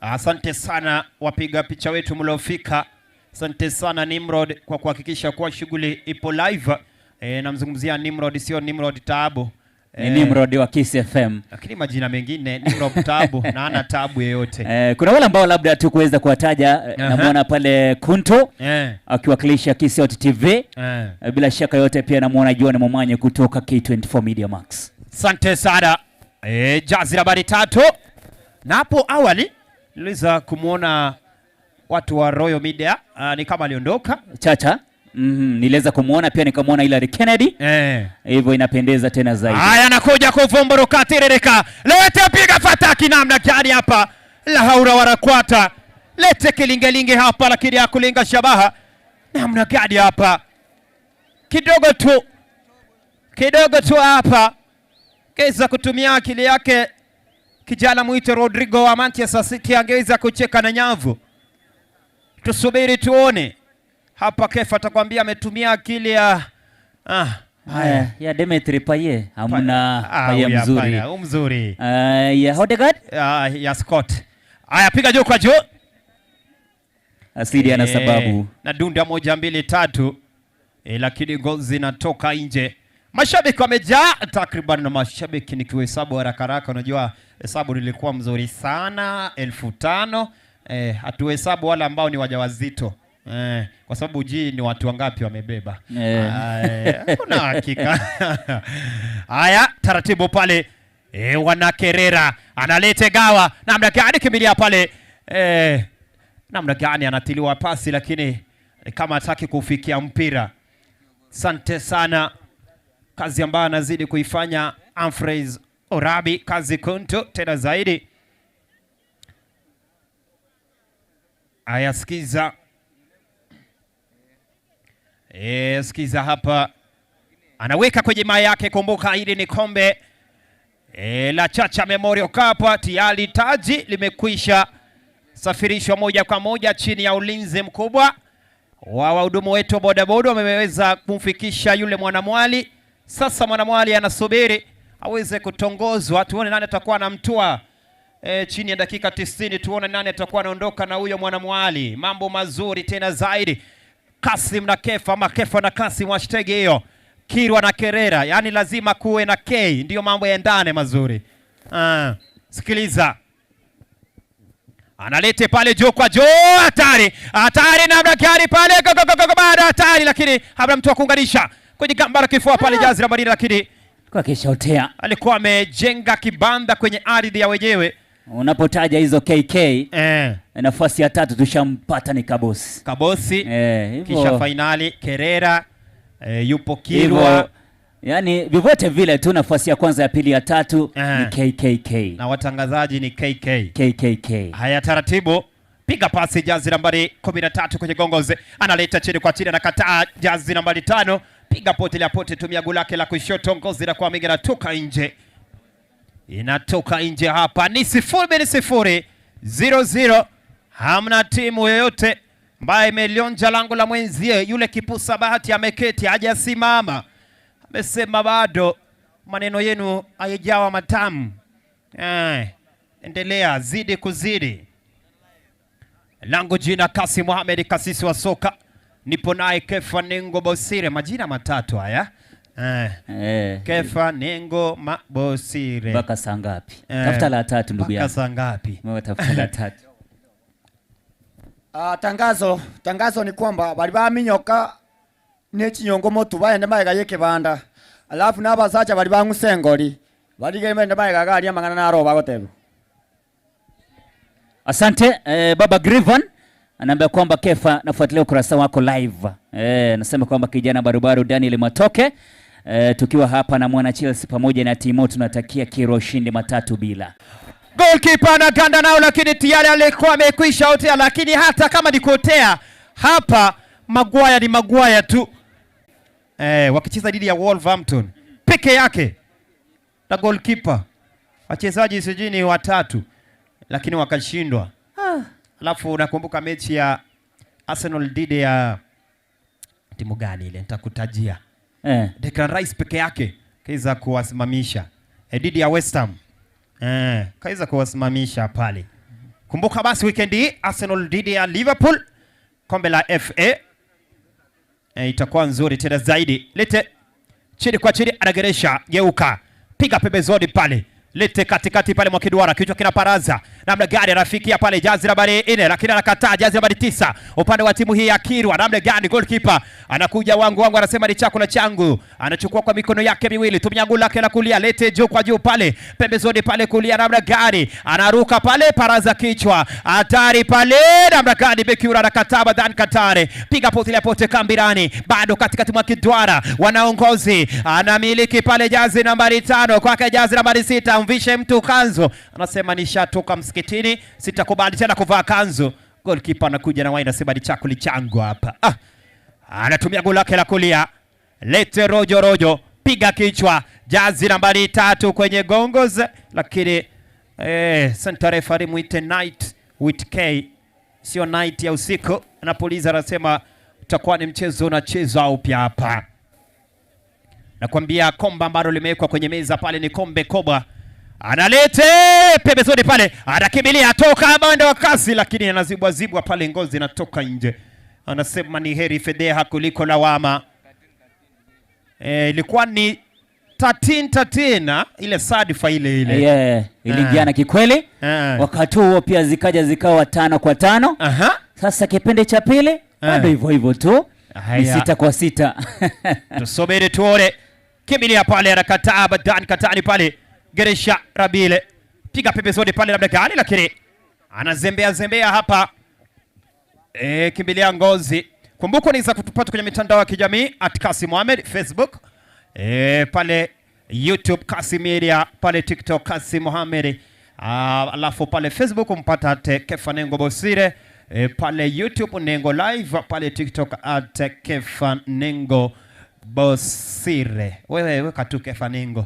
asante sana wapiga picha wetu mliofika. Asante sana Nimrod kwa kuhakikisha kuwa shughuli ipo live. Namzungumzia Nimrod, sio Nimrod Taabu. Ni Nimrod wa Kiss FM. Lakini majina mengine Nimrod Taabu na ana taabu yeyote. Kuna wale ambao labda hatukuweza kuwataja, namuona pale Kunto akiwakilisha Kiss TV. Bila shaka yote pia namuona John Momanye kutoka K24 Media Max. Asante sana. Jazi nambari 3. Na hapo awali niliweza kumuona watu wa Royal Media, ni kama aliondoka Chacha. Niliweza kumuona pia, nikamuona Hilary Kennedy. Hivyo inapendeza tena zaidi. Haya, anakuja kuvumburuka tiririka. Lete piga fataki namna gani hapa. La haura wala kwata. Lete kilingelinge hapa, lakini ya kulinga shabaha. Namna gani hapa. Kidogo tu hapa. Keza kutumia akili yake kijana mwite Rodrigo wa Manchester City, angeweza kucheka na nyavu. Tusubiri tuone. Hapa Kefa atakwambia ametumia akili ya ya Dimitri Payet, hamna Payet mzuri. Mzuri. Ya Odegaard? Ya Scott. Haya, piga juu kwa juu. Asili ana sababu. Na dunda 1 2 3. Lakini goal zinatoka nje. Mashabiki wamejaa takriban, na mashabiki nikihesabu haraka, unajua hesabu nilikuwa mzuri sana 1500. Hatuhesabu wale ambao ni wajawazito. Kwa sababu ni watu wangapi wamebeba. Kuna hakika. Haya, taratibu pale. Wanakerera, analete gawa. Namna gani kimbilia pale. Namna gani anatiliwa pasi, lakini kama hataki kufikia mpira. Asante sana. Kazi ambayo anazidi kuifanya Humphreys Orabi, kazi kuntu tena zaidi. Aya, sikiza. Sikiza hapa. Anaweka kwenye maa yake. Kumbuka hili ni kombe la Chacha Memorial Cup. Tayari taji limekwisha safirishwa moja kwa moja chini ya ulinzi mkubwa wa wahudumu wetu wa bodaboda. Wameweza kumfikisha yule mwanamwali. Sasa mwanamwali anasubiri aweze kutongozwa, tuone nani atakuwa anamtua chini ya dakika 90. Tuone nani atakuwa anaondoka na huyo mwanamwali. Mambo mazuri tena zaidi. Kasim na Kefa, ama Kefa na Kasim, hashtag hiyo. Kirwa na Kerera, yani lazima kuwe na K ndio mambo yaendane mazuri. Sikiliza. Analete pale juu kwa juu, hatari namna gani pale, baada hatari, lakini habla mtu wa kuunganisha kwenye gamba la kifua pale jazi la Madina, lakini kwa kishotea alikuwa amejenga kibanda kwenye ardhi ya wenyewe. Unapotaja hizo KK, nafasi ya 3 tushampata ni Kabosi. Kisha finali Kerera, yupo Kirwa. Yani vyovyote vile tu nafasi ya kwanza, ya pili, ya 3 ni KKK. Na watangazaji ni KKK. Haya, taratibu. Piga pasi jazi nambari 13 kwenye gongoze. Analeta chini kwa chini, anakataa jazi nambari 5. Piga pote la pote, tumia gulake la kushoto, ngozi na kwa mingi natoka nje. Inatoka nje hapa. Ni 0-0. Hamna timu yoyote ambaye imelionja lango la mwenzie. Yule kipusa bahati ameketi, hajasimama. Amesema bado maneno yenu hayajawa matamu. Endelea, zidi kuzidi. Lango jina Kasi Mohamed, kasisi wa soka. Nipo naye Kefa Nengo Bosire, majina matatu haya. Kefa Nengo Bosire. Baka sangapi? Tafuta la 3 ndugu yangu. Baka sangapi? Mwa tafuta la 3. Tangazo ni kwamba bali baminyoka nechinyongo motu baende maega yekibanda alafu nabasacha bali bang'usengoli baligende maega gari amang'ana naro bagotebe. Asante Baba Grivan anaambia kwamba Kefa nafuatilia ukurasa wako live. Nasema kwamba kijana barubaru Daniel Matoke tukiwa hapa na mwana Chelsea pamoja na timu tunatakia Kiro ushindi 3-0. Goalkeeper anaganda nao, lakini tayari alikuwa amekwisha otea, lakini hata kama ni kuotea hapa Maguire ni Maguire tu. Wakicheza dhidi ya Wolverhampton peke yake na goalkeeper. Wachezaji sijini watatu lakini wakashindwa. Alafu nakumbuka mechi ya Arsenal dhidi ya timu gani ile nitakutajia. Declan Rice peke yake kaiza kuwasimamisha. Dhidi ya West Ham. Kaiza kuwasimamisha pale. Kumbuka basi weekend hii Arsenal dhidi ya Liverpool kombe la FA. Itakuwa nzuri tena zaidi. Lete chini kwa chini anageresha geuka. Piga pembezoni pale. Lete katikati pale mwa kiduara kichwa kinaparaza. Namna gani anafikia pale jazi nambari 4 lakini anakataa jazi nambari 9 upande wa timu hii ya Kirwa. Namna gani goalkeeper anakuja wangu anasema ni chakula changu. Anachukua kwa mikono yake miwili tumia ngula lake la kulia. Lete juu kwa juu pale pembezoni pale kulia. Namna gani anaruka pale paraza kichwa hatari pale. Namna gani Bekiura anakataa Badan Katare. Piga potelea pote Kambirani bado katikati mwa kiduara wanaongozi anamiliki pale jazi nambari 5 kwake jazi nambari 6 mvishe mtu kanzu anasema nishatoka msikitini sitakubali tena kuvaa kanzu. Goalkeeper anakuja na waina sema ni chakula changu hapa. Anatumia goli lake la kulia. Lete rojo piga kichwa jazi nambari 3 kwenye gongos lakini center referee muite night with K sio night ya usiku. Anapoliza anasema utakuwa ni mchezo unachezwa upya hapa. Nakwambia komba ambalo limewekwa kwenye meza pale ni kombe kubwa. Analete pembezoni pale anakimbilia toka mwendo wa kasi lakini anazibwa pale ngozi inatoka nje. Anasema ni heri fedheha kuliko lawama. Ilikuwa ni 13 ile sadifa ile. Iliingiana kikweli. Wakati huo pia zikawa 5-5. Sasa kipindi cha pili bado hivyo tu. Ni 6-6. Tusubiri tuone. Kimbilia pale anakataa Badan Katani pale. Geresha Rabile piga pembezoni pale labda gani lakini anazembea hapa. Kimbilia ngozi. Kumbuka unaweza kutupata kwenye mitandao ya kijamii @Kasim Mohamed Facebook, pale YouTube Kasim Media, pale TikTok Kasim Mohamed, alafu pale Facebook umpata Kefa Nengo Bosire, pale YouTube Nengo Live, pale TikTok @Kefa Nengo Bosire. Wewe weka tu Kefa Nengo.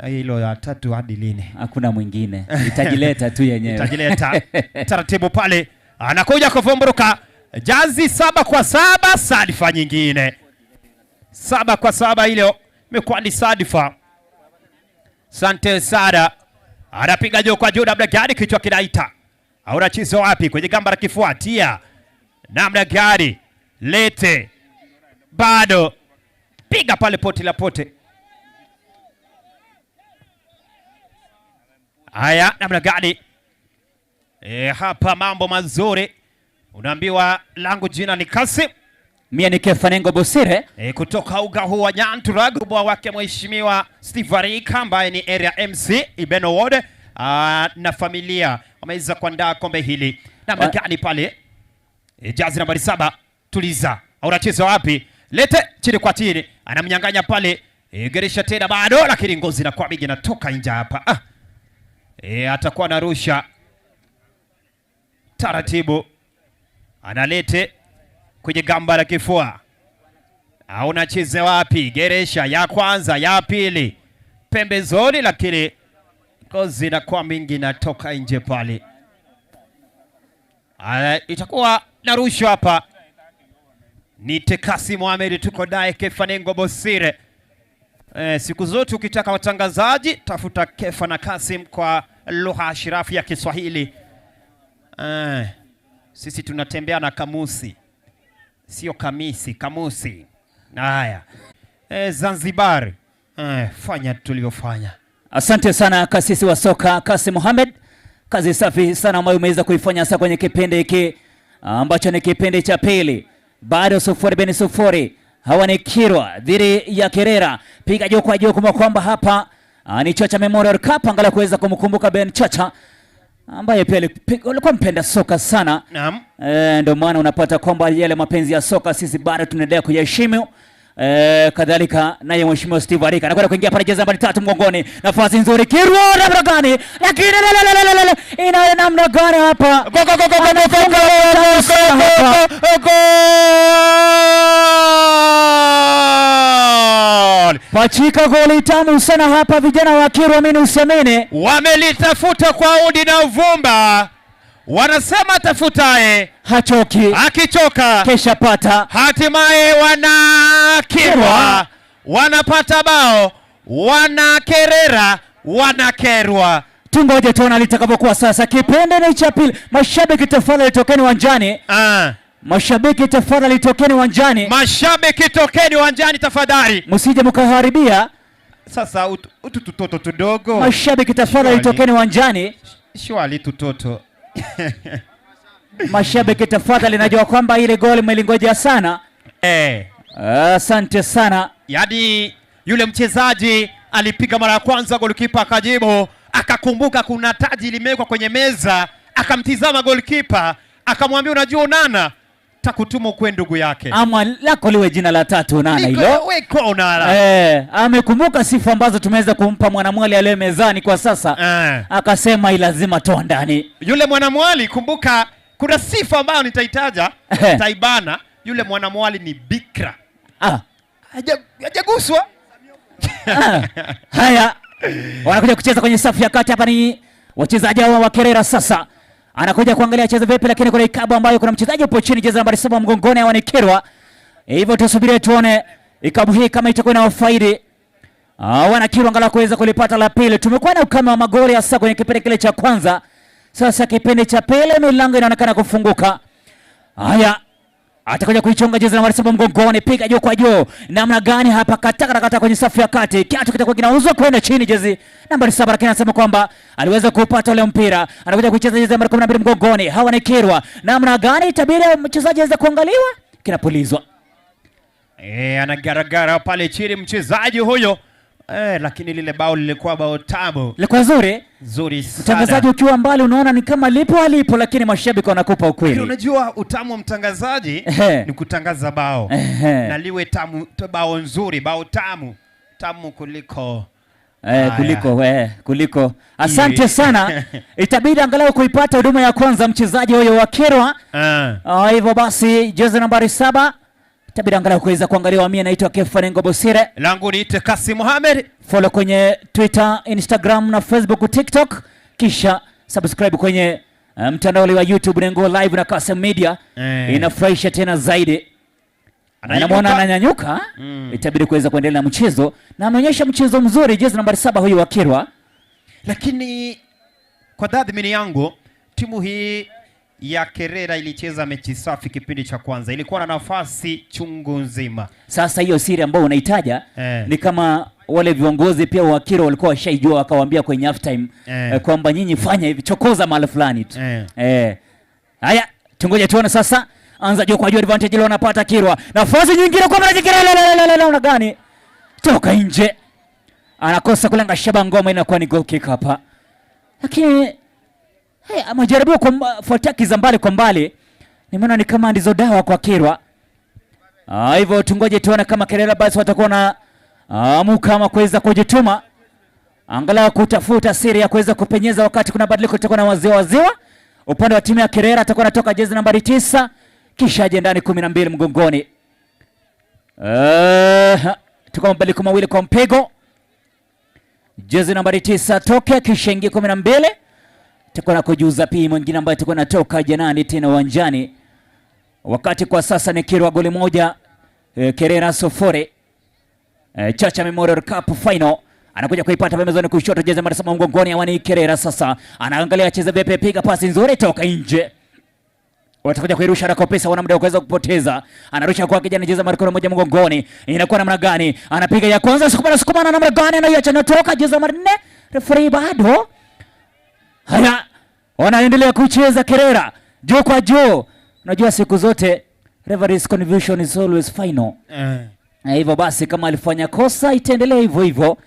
Hilo ya 3 hadi lini? Hakuna mwingine. Itajileta tu yenyewe. Itajileta. Taratibu pale. Anakuja kuvumburuka. Jazi 7-7 sadifa nyingine. 7-7 hilo. Imekuwa ni sadifa. Sante Sada. Anapiga juu kwa juu namna gani kichwa kinaita. Hauna chizo wapi kwenye gamba la kifuatia. Namna gani. Lete. Bado. Piga pale poti la pote. Haya namna gani? Hapa mambo mazuri. Unaambiwa langu jina ni Kasim. Mimi ni Kefa Nengo Bosire. Kutoka uga huu wa Nyantura kubwa wake mheshimiwa Steve Arika ambaye ni area MC Ibeno Ward na familia wameweza kuandaa kombe hili. Namna gani pale? Jazi nambari 7 tuliza. Unacheza wapi? Lete chini kwa chini. Anamnyang'anya pale. Geresha tena bado lakini ngozi inakuwa mingi inatoka nje hapa. Atakuwa narusha taratibu. Analete kwenye gamba la kifua. Unacheza wapi? Geresha ya kwanza, ya pili. Pembezoni lakini ngozi inakuwa mingi inatoka nje pale. Itakuwa narusha hapa. Ni Kasim Mohamed tuko naye Kefa Nengo Bosire. Siku zote ukitaka watangazaji tafuta Kefa na Kasim kwa lugha ashirafu ya Kiswahili. Sisi tunatembea na kamusi. Sio kamisi, kamusi. Haya. Zanzibar. Fanya tulivyofanya. Asante sana kasisi wa soka Kasim Mohamed. Kazi safi sana ambayo umeweza kuifanya sasa kwenye kipindi hiki ambacho ni kipindi cha pili. Bado 0-0 Hawa ni Kirwa dhidi ya Kerera. Piga juu kwa juu kwamba hapa ni Chacha Memorial Cup, angalau kuweza kumkumbuka Ben Chacha ambaye pia alikuwa mpenda soka sana. Naam. Ndio maana unapata kwamba yale mapenzi ya soka sisi bado tunaendelea kuyaheshimu. Kadhalika naye Mheshimiwa Steve Arika anakwenda kuingia pale, jezi nambari 3 mgongoni. Nafasi nzuri Kirwa, namna gani? Lakini ina namna gani hapa? Pachika goli tamu sana hapa, vijana wa Kirwa mimi usemene. Wamelitafuta kwa udi na uvumba. Wanasema tafutae hachoki, akichoka kesha pata. Hatimaye Kirwa wanapata bao, Kerera wanakerwa. Tungoje tuone litakapokuwa sasa. Kipindi ni cha pili. Mashabiki tafadhali tokeni uwanjani. Mashabiki tafadhali tokeni uwanjani. Mashabiki tokeni uwanjani tafadhali. Msije mkaharibia. Sasa tutoto tudogo. Mashabiki tafadhali tokeni uwanjani. Shwali tutoto. Mashabiki tafadhali, najua kwamba ile goli mlingojea sana. Asante sana. Yaani yule mchezaji alipiga mara ya kwanza, golikipa akajibu, akakumbuka kuna taji limewekwa kwenye meza, akamtizama golikipa, akamwambia unajua Onana, takutuma kwa ndugu yake. Ama lako liwe jina la tatu Onana hilo. Weko Onana. Amekumbuka sifa ambazo tumeweza kumpa mwanamwali aliye mezani kwa sasa. Akasema lazima toa ndani. Yule mwanamwali, kumbuka kuna sifa ambayo nitaitaja, taibana. Yule mwanamwali ni bikra. Hajaguswa. Haya. Wanakuja kucheza kwenye safu ya kati hapa, ni wachezaji wa Kerera sasa. Anakuja kuangalia cheza vipi, lakini kuna ikabu ambayo kuna mchezaji hapo chini, jezi nambari 7 mgongoni, hawa ni Kirwa. Hivyo tusubiri tuone ikabu hii kama itakuwa na wafaidi. Wana Kirwa angalau kuweza kulipata la pili. Tumekuwa na ukame wa magoli hasa kwenye kipindi kile cha kwanza. Sasa kipindi cha pili milango inaonekana kufunguka. Haya. Atakuja kuichonga jezi nambari 7 mgongoni, piga juu kwa juu. Namna gani hapa, kata kwenye safu ya kati. Kiatu kitakuwa kinauzwa kwenda chini jezi nambari 7, lakini anasema kwamba aliweza kupata ule mpira. Anakuja kucheza jezi nambari 12 mgongoni. Hawa ni Kirwa. Namna gani itabidi mchezaji aweze kuangaliwa? Kinapulizwa. Anagaragara pale chini mchezaji huyo. Lakini lile bao lilikuwa bao tamu. Lilikuwa zuri sana. Mtangazaji ukiwa mbali unaona ni kama lipo, lakini mashabiki wanakupa ukweli. Unajua utamu wa mtangazaji ni kutangaza bao. Na liwe tamu, bao nzuri, bao tamu kuliko kuliko. Asante sana. Itabidi angalau kuipata huduma ya kwanza mchezaji huyo wa Kirwa. Hivyo basi jezi nambari 7 itabidi angalau kuweza kuangaliwa. Mimi naitwa Kefarengo Bosire. Langu niite Kasim Mohamed. Follow kwenye Twitter, Instagram na Facebook, TikTok. Kisha subscribe kwenye mtandao wa YouTube Nengo Live na Kasim Media. Inafurahisha tena zaidi. Anamwona ananyanyuka. Itabidi kuweza kuendelea na mchezo, na ameonyesha mchezo mzuri jezi nambari 7 huyu wa Kirwa. Lakini kwa tathmini yangu, timu hii ya Kerera ilicheza mechi safi kipindi cha kwanza. Ilikuwa na nafasi chungu nzima. Sasa hiyo siri ambayo unaitaja ni kama wale viongozi pia wa Kirwa walikuwa washaijua, wakawaambia kwenye half time kwamba nyinyi fanya hivi, chokoza mahali fulani tu. Haya, tungoje tuone sasa. Anza juu kwa juu, advantage leo anapata Kirwa. Nafasi nyingine kwa mara nyingine, una gani? Toka nje. Anakosa kulenga shaba, ngoma inakuwa ni goal kick hapa. Lakini amejaribu kufuatia kizambali kwa mbali. Nimeona ni kama ndizo dawa kwa Kirwa. Hivyo tungoje tuone kama Kerera basi watakuwa na kama kuweza kujituma, angalau kutafuta siri ya kuweza kupenyeza wakati kuna badiliko kutakuwa na waziwa. Upande wa timu ya Kerera atakuwa anatoka jezi nambari 9, kisha aje ndani 12 mgongoni. Tuko mabadiliko mawili kwa mpigo. Jezi nambari 9 toke, kisha ingie 12. Tutakuwa na kujuza pia mwingine ambaye tutakuwa natoka janani tena uwanjani. Wakati kwa sasa ni Kirwa goli moja, Kerera sufuri. Chacha Memorial Cup final. Anakuja kuipata pembezoni kushoto, jezi nambari 7 mgongoni, awani Kerera sasa. Anaangalia cheza vipi, piga pasi nzuri toka nje. Watakuja kuirusha na kopesa, wana muda kuweza kupoteza. Anarusha kwa kijana, jezi nambari 1 mgongoni. Inakuwa namna gani? Anapiga ya kwanza, sukuma na namna gani, anaiacha natoka jezi nambari 4. Referee bado. Haya, wanaendelea kucheza Kerera juu kwa juu. Unajua siku zote referee's confusion is always final. Hivyo basi kama alifanya kosa itaendelea hivyo hivyo.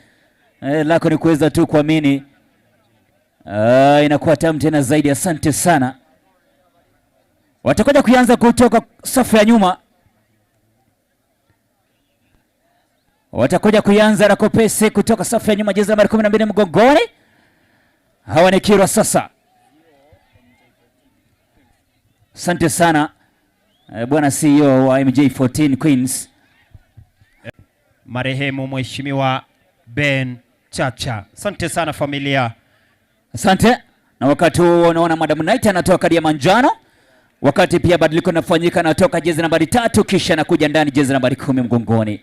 Lako ni kuweza tu kuamini. Inakuwa tamu tena zaidi. Asante sana. Watakuja kuanza kutoka safu ya nyuma. Watakuja kuanza Rakopesi kutoka safu ya nyuma, jezi nambari 12 mgongoni. Hawa ni Kirwa sasa. Asante sana bwana CEO wa MJ14 Queens, marehemu Mheshimiwa Ben Chacha. Asante sana familia. Asante. Na wakati huo unaona Madam Knight anatoka kadi ya manjano. Wakati pia badiliko linafanyika, anatoka jezi nambari 3 kisha anakuja ndani jezi nambari 10 mgongoni.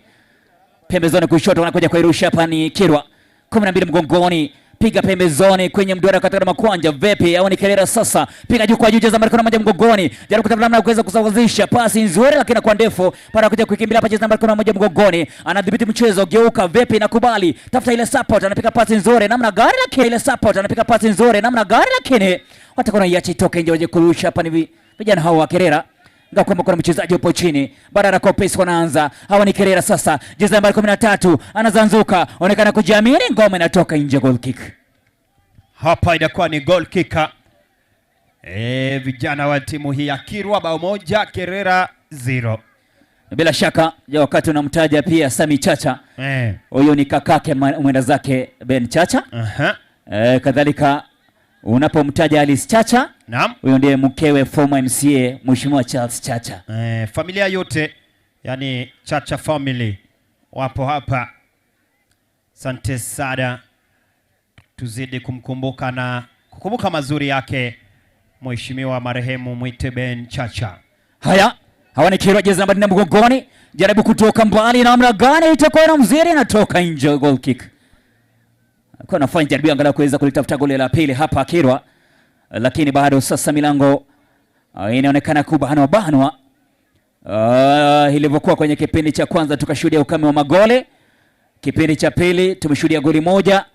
Pembezoni kushoto wanakuja kuirusha hapa ni Kirwa 12 mgongoni. Piga pembezoni kwenye mduara katika makwanja. Vepi au ni Kerera sasa. Piga juu kwa juu jezi nambari 11 mgongoni. Jaribu kutafuta namna ya kuweza kusawazisha. Pasi nzuri lakini kwa ndefu. Para kuja kuikimbilia hapa jezi nambari 11 mgongoni. Anadhibiti mchezo, geuka Vepi nakubali. Tafuta ile support, anapiga pasi nzuri. Namna gani lakini ile support, anapiga pasi nzuri. Namna gani lakini watakuwa iache itoke nje waje kurusha hapa ni vijana hao wa Kerera. Ndio kwamba kuna mchezaji upo chini. Baada ya Kopesi wanaanza. Hawa ni Kerera sasa. Jezi nambari 13 anazanzuka. Onekana kujiamini, ngoma inatoka nje, goal kick. Hapa inakuwa ni goal kick. Vijana wa timu hii ya Kirwa bao moja, Kerera 0. Bila shaka ya wakati unamtaja pia Sami Chacha. Huyo ni kakake mwenda zake Ben Chacha. Kadhalika unapomtaja Alice Chacha, naam, huyo ndiye mkewe former MCA Mheshimiwa Charles Chacha. Familia yote yani Chacha family wapo hapa. Asante sana. Tuzidi kumkumbuka na kukumbuka mazuri yake Mheshimiwa marehemu Mwite Ben Chacha. Haya, hawa ni Kirwa jezi nambari 4 mgongoni. Jaribu kutoka mbali, namna gani itakuwa na mziri, inatoka nje, goal kick. Kwa nafanya jaribio angalau kuweza kulitafuta goli la pili hapa Kirwa, lakini bado sasa milango inaonekana kubanwa. Ilivyokuwa kwenye kipindi cha kwanza tukashuhudia ukame wa magoli. Kipindi cha pili tumeshuhudia goli moja.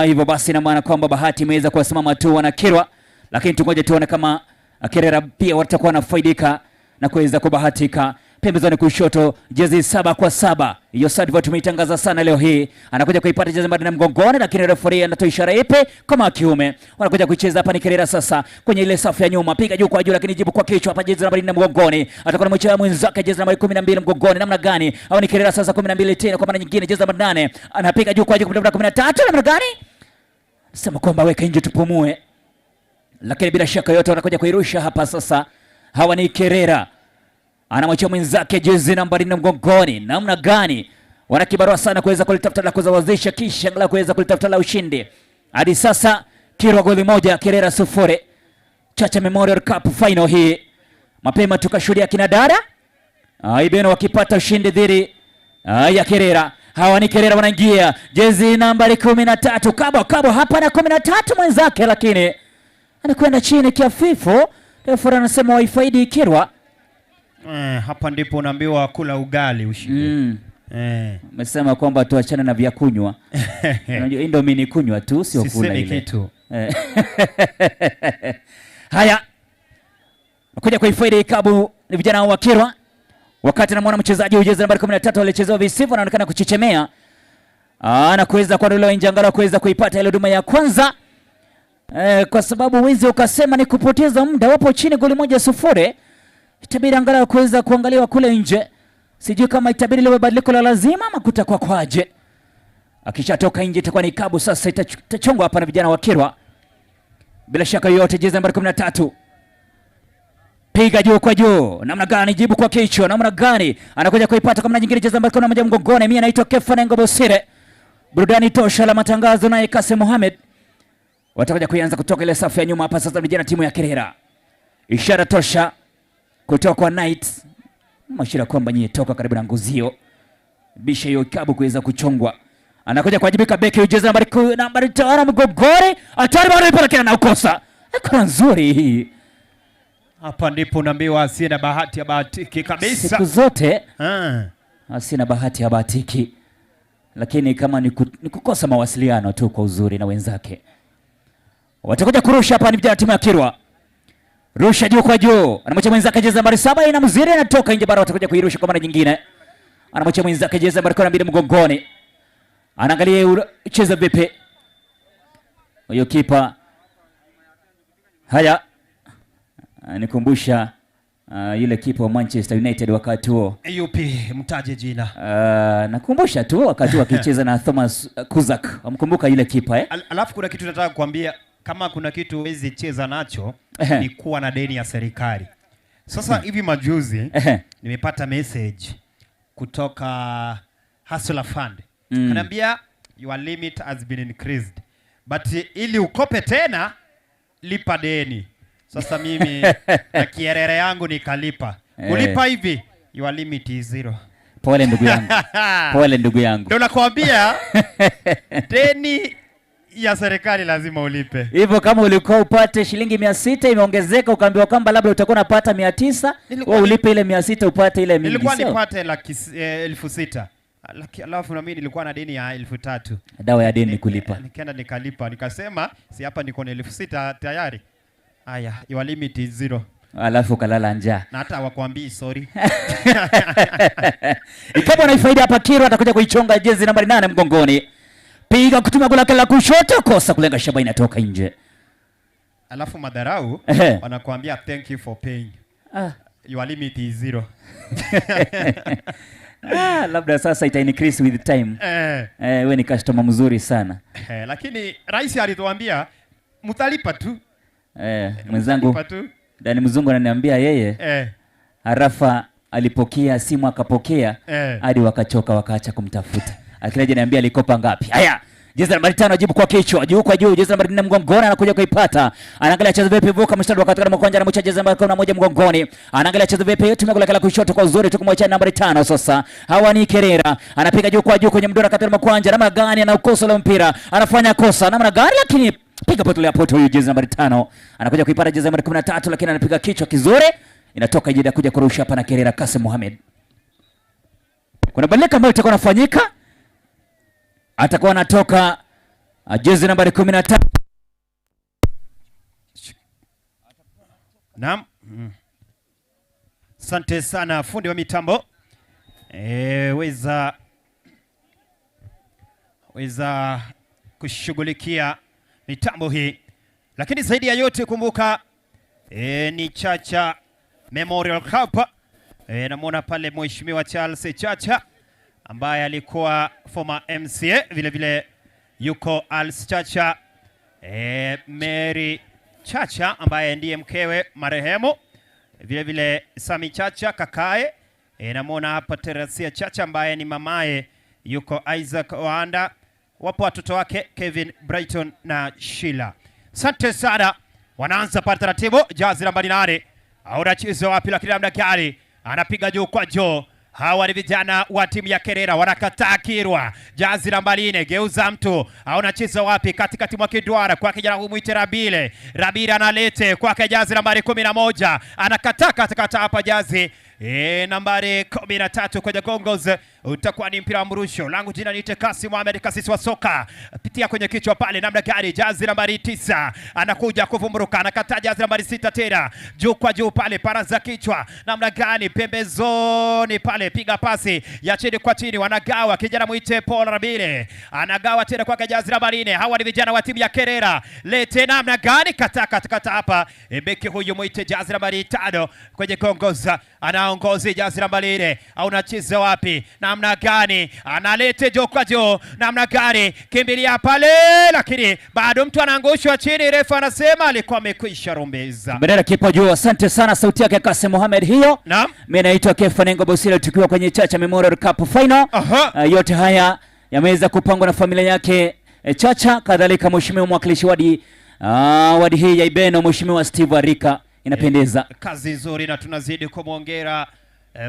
Hivyo basi na maana kwamba bahati imeweza kuwasimama tu wana Kirwa, lakini tungoje tuone kama Kerera pia watakuwa wanafaidika na kuweza kubahatika. Pembezoni kushoto jezi 7-7. Hiyo sadva tumeitangaza sana leo hii. Anakuja kuipata jezi nambari 4 mgongoni, lakini referee anatoa ishara ipe kama kiume. Wanakuja kuicheza hapa ni Kerera sasa kwenye ile safu ya nyuma. Piga juu kwa juu lakini jibu kwa kichwa hapa jezi nambari 4 mgongoni. Atakuwa na mchezaji mwenzake jezi nambari 12 mgongoni. Namna gani? Au ni Kerera sasa 12 tena kwa maana nyingine jezi nambari 8. Anapiga juu kwa juu kwa 13. Namna gani? Sema kwamba weka nje tupumue. Lakini bila shaka yote wanakuja kuirusha hapa sasa. Hawa ni Kerera. Anamwachia mwenzake jezi nambari 4 mgongoni. Namna gani? Wanakibarua sana kuweza kulitafuta la kuzawazisha kisha la kuweza kulitafuta la ushindi. Hadi sasa Kirwa goli moja, Kerera 0. Chacha Memorial Cup final hii. Mapema tukashuhudia kina dada Ibeno wakipata ushindi dhidi ya Kerera. Hawa ni Kerera wanaingia jezi nambari 13. Kabo hapa na 13 mwenzake, lakini anakwenda chini kiafifu. Refa anasema waifaidi Kirwa. Hapa ndipo unaambiwa kula ugali ushinde. Umesema kwamba tuachane na vya kunywa. Unajua Indomie ni kunywa tu, sio kula ile. Kitu. Haya. Kuja kuifaidi Kabu ni vijana wa Kirwa. Wakati namuona mchezaji jezi nambari 13 alichezewa visivyo, anaonekana kuchechemea. Na kuweza kuondolewa nje angalau kuweza kuipata ile huduma ya kwanza. Kwa sababu wizi ukasema ni kupoteza muda, wapo chini goli 1-0. Itabidi angalau kuweza kuangaliwa kule nje. Sijui kama itabidi liwe badiliko la lazima ama kutakuwa kwaje. Akishatoka nje itakuwa ni Kabu sasa, itachongwa hapa na vijana wa Kirwa. Bila shaka yote jezi nambari 13. Piga juu kwa juu. Namna gani jibu kwa kichwa. Namna gani anakuja kuipata kama nyingine jezi nambari 11 mgongoni. Mimi naitwa Kefana Ngobosire. Burudani tosha la matangazo na Kasim Mohamed. Watakuja kuanza kutoka ile safu ya nyuma hapa sasa vijana timu ya Kerera. Ishara tosha kutoka kwa Knight. Mashira kwamba nyie toka karibu na nguzio. Bisha hiyo Kabu kuweza kuchongwa. Anakuja kuwajibika beki ujeza nambari 5 mgongoni. Atari bado ipo lakini anakosa. Iko nzuri hii. Hapa ndipo unaambiwa asina bahati ya bahatiki kabisa. Siku zote asina bahati ya bahatiki. Lakini kama ni kukosa mawasiliano tu kwa uzuri na wenzake. Watakuja kurusha hapa ni vijana timu ya Kirwa. Rusha juu kwa juu. Anamwacha mwenzake jezi nambari 7 ina mziri, anatoka nje, bara watakuja kuirusha kwa mara nyingine. Anamwacha mwenzake jezi nambari 12 mgongoni. Anaangalia cheza vipi. Huyo kipa. Haya. Nikumbusha yule kipa wa Manchester United wakati huo. Yupi mtaje jina? Nakumbusha tu wakati huo akicheza na Thomas Kuzak. Umkumbuka yule kipa Alafu kuna kitu nataka kukuambia, kama kuna kitu huwezi cheza nacho ni kuwa na deni ya serikali. Sasa hivi majuzi nimepata message kutoka Hustler Fund. Kaniambia your limit has been increased. But ili ukope tena lipa deni. Sasa mimi na kierere yangu nikalipa. Ulipa hivi, your limit is 0. Pole ndugu yangu. Pole ndugu yangu. Ndio nakwambia deni ya serikali lazima ulipe. Hivyo kama ulikuwa upate shilingi 600 imeongezeka ukaambiwa kwamba labda utakuwa unapata 900, wewe ulipe ile 600 upate ile mingi. Nilikuwa nipate 600,000. Alafu na mimi nilikuwa na deni ya 3,000. Dawa ya deni kulipa. Nikaenda nikalipa. Nikasema si hapa niko na 6,000 tayari. Aya, your limit is 0. Alafu kalala njaa. Na hata wakwambii sorry. Ikapo anaifaida hapa Kiro atakuja kuichonga jezi nambari 8 mgongoni. Piga kutumia gola la kushoto, kosa kulenga shaba, inatoka nje. Alafu madharau wanakuambia thank you for paying. Your limit is 0. Labda sasa ita increase with time. Wewe ni customer mzuri sana. Lakini rais alituambia mtalipa tu. Mwenzangu Dani Mzungu ananiambia yeye Arafa alipokea simu akapokea hadi wakachoka wakaacha kumtafuta. Akilaje niambia alikopa ngapi? Haya, jezi nambari 5 ajibu kwa kichwa, juu kwa juu, jezi nambari 4 mgongoni anakuja kuipata. Anaangalia cheza vipi vuka mstari wakati kama mkwanja anamwacha jezi nambari 11 mgongoni. Anaangalia cheza vipi tumia gola la kushoto kwa uzuri tukumwacha nambari 5 sasa. Hawa ni Kerera. Anapiga juu kwa juu kwenye mdora kati kama mkwanja, namna gani anaukosa la mpira. Anafanya kosa namna gani, lakini piga potolea poto huyu jezi nambari 5. Anakuja kuipata jezi nambari 13 lakini anapiga kichwa kizuri. Inatoka jida kuja kurusha hapa na Kerera Kasim Mohamed. Kuna badilika ambayo itakuwa inafanyika. Atakuwa anatoka jezi nambari 15. Naam. Asante sana fundi wa mitambo. Weza kushughulikia mitambo hii. Lakini zaidi ya yote kumbuka ni Chacha Memorial Cup. Namuona pale Mheshimiwa Charles Chacha ambaye alikuwa former MCA, vile vile yuko Als Chacha, Mary Chacha ambaye ndiye mkewe marehemu, vile vile Sami Chacha kakae. Namuona hapa Teresia Chacha ambaye ni mamaye, yuko Isaac Wanda, wapo watoto wake Kevin, Brighton na Sheila. Asante sana. Wanaanza pale taratibu, jazi nambari 8. Anacheza wapi lakini namna gani? Anapiga juu kwa juu. Hawa ni vijana wa timu ya Kerera wanakataa Kirwa. Jazi nambari 4 geuza mtu. Anacheza wapi katikati mwa kidwara kwa kijana humuite Rabile. Rabile analete kwa jazi nambari 11. Anakataa katikati hapa jazi nambari 13 kwenye Gongos. Utakuwa ni mpira mrusho. Langu jina niite Kasim Mohamed, kasisi wa soka. Pitia kwenye kichwa pale namna gani, jazi nambari 9. Anakuja kuvumburuka, anakataa jazi nambari 6 tena. Juu kwa juu pale paraza kichwa. Namna gani pembezoni pale, piga pasi ya chini kwa chini, wanagawa kijana muite Paul Rabile. Anagawa tena kwa jazi nambari 4. Hawa ni vijana wa timu ya Kerera. Lete namna gani kata hapa. Beki huyu muite jazi nambari 5 kwenye Gongos. Anaongozi jazi nambari 4. Au unacheza wapi? Namna gani? Analete juu kwa juu. Namna gani? Kimbilia pale lakini bado mtu anaangushwa chini, refa anasema alikuwa amekwisha rumbeza. Badala kipa juu. Asante sana, sauti yake Kasim Mohamed hiyo. Naam. Mimi naitwa Kefanengo Bosile, tukiwa kwenye Chacha Memorial Cup Final. Yote haya yameweza kupangwa na familia yake Chacha, kadhalika mheshimiwa mwakilishi wadi hii ya Ibeno mheshimiwa Steve Arika. Inapendeza. Kazi nzuri na tunazidi kumwongera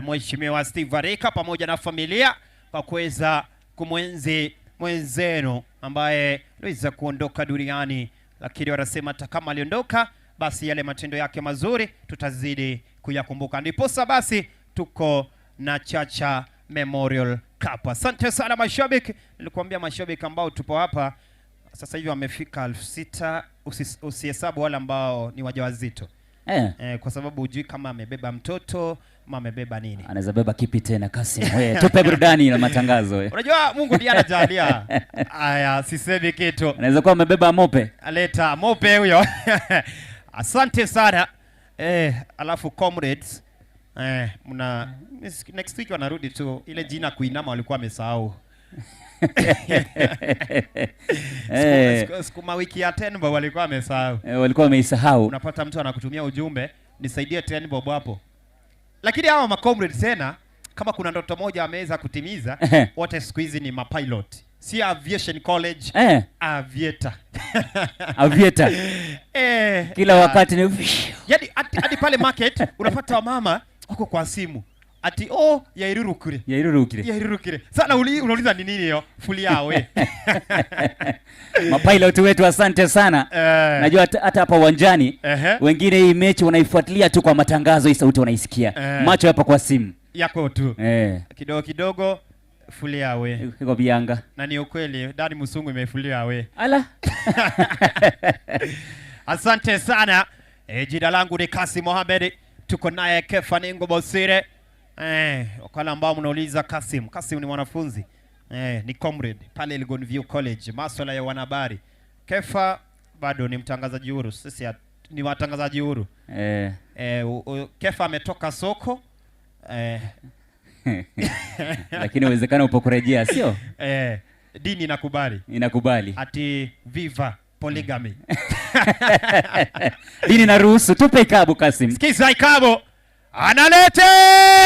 mheshimiwa Steve Arika pamoja na familia kwa kuweza kumwenzi mwenzenu ambaye aliweza kuondoka duniani, lakini wanasema hata kama aliondoka basi yale matendo yake mazuri tutazidi kuyakumbuka. Ndiposa basi tuko na Chacha Memorial Cup. Asante sana mashabiki. Nilikwambia mashabiki ambao tupo hapa sasa hivi wamefika 6,000. Usihesabu wale ambao ni wajawazito. Kwa sababu hujui kama amebeba mtoto ama amebeba nini. Anaweza beba kipi tena Kasim? Wewe tupe burudani na matangazo wewe. Unajua Mungu ndiye anajalia. Aya, sisemi kitu. Anaweza kuwa amebeba mope. Aleta mope huyo. Asante sana. Alafu comrades mna next week wanarudi tu, ile jina kuinama walikuwa wamesahau. Sukuma wiki ya 10 bob walikuwa wamesahau. Walikuwa wameisahau. Unapata mtu anakutumia ujumbe, nisaidie 10 bob hapo. Lakini hawa comrades tena, kama kuna ndoto moja ameweza kutimiza, wote siku hizi ni mapilot. Si aviation college, aviator. Aviator. Kila wakati ni yaani hadi pale market unapata wamama wako kwa simu. Ati yairurukire. Yairurukire. Sana unauliza ni nini hiyo? Fulia we. Mapilot wetu asante sana. Najua hata hapa uwanjani wengine hii mechi wanaifuatilia tu kwa matangazo, hii sauti wanaisikia. Macho hapa kwa simu. Yako tu. Kidogo kidogo fulia we. Iko bianga. Na ni ukweli Dani Musungu imefulia we. Ala. Asante sana. Jina langu ni Kasim Mohamed. Tuko naye Kefa Ningo Bosire. Wakala ambao mnauliza Kasim ni mwanafunzi. Ni comrade pale Elgon View College, masuala ya wanahabari. Kefa bado ni mtangazaji huru. Sisi ni watangazaji huru. Kefa ametoka soko. Lakini uwezekano upo kurejea, sio? Dini inakubali. Ati viva polygamy. Dini naruhusu. Tupe ikabu Kasim. Sikiza ikabu. Analete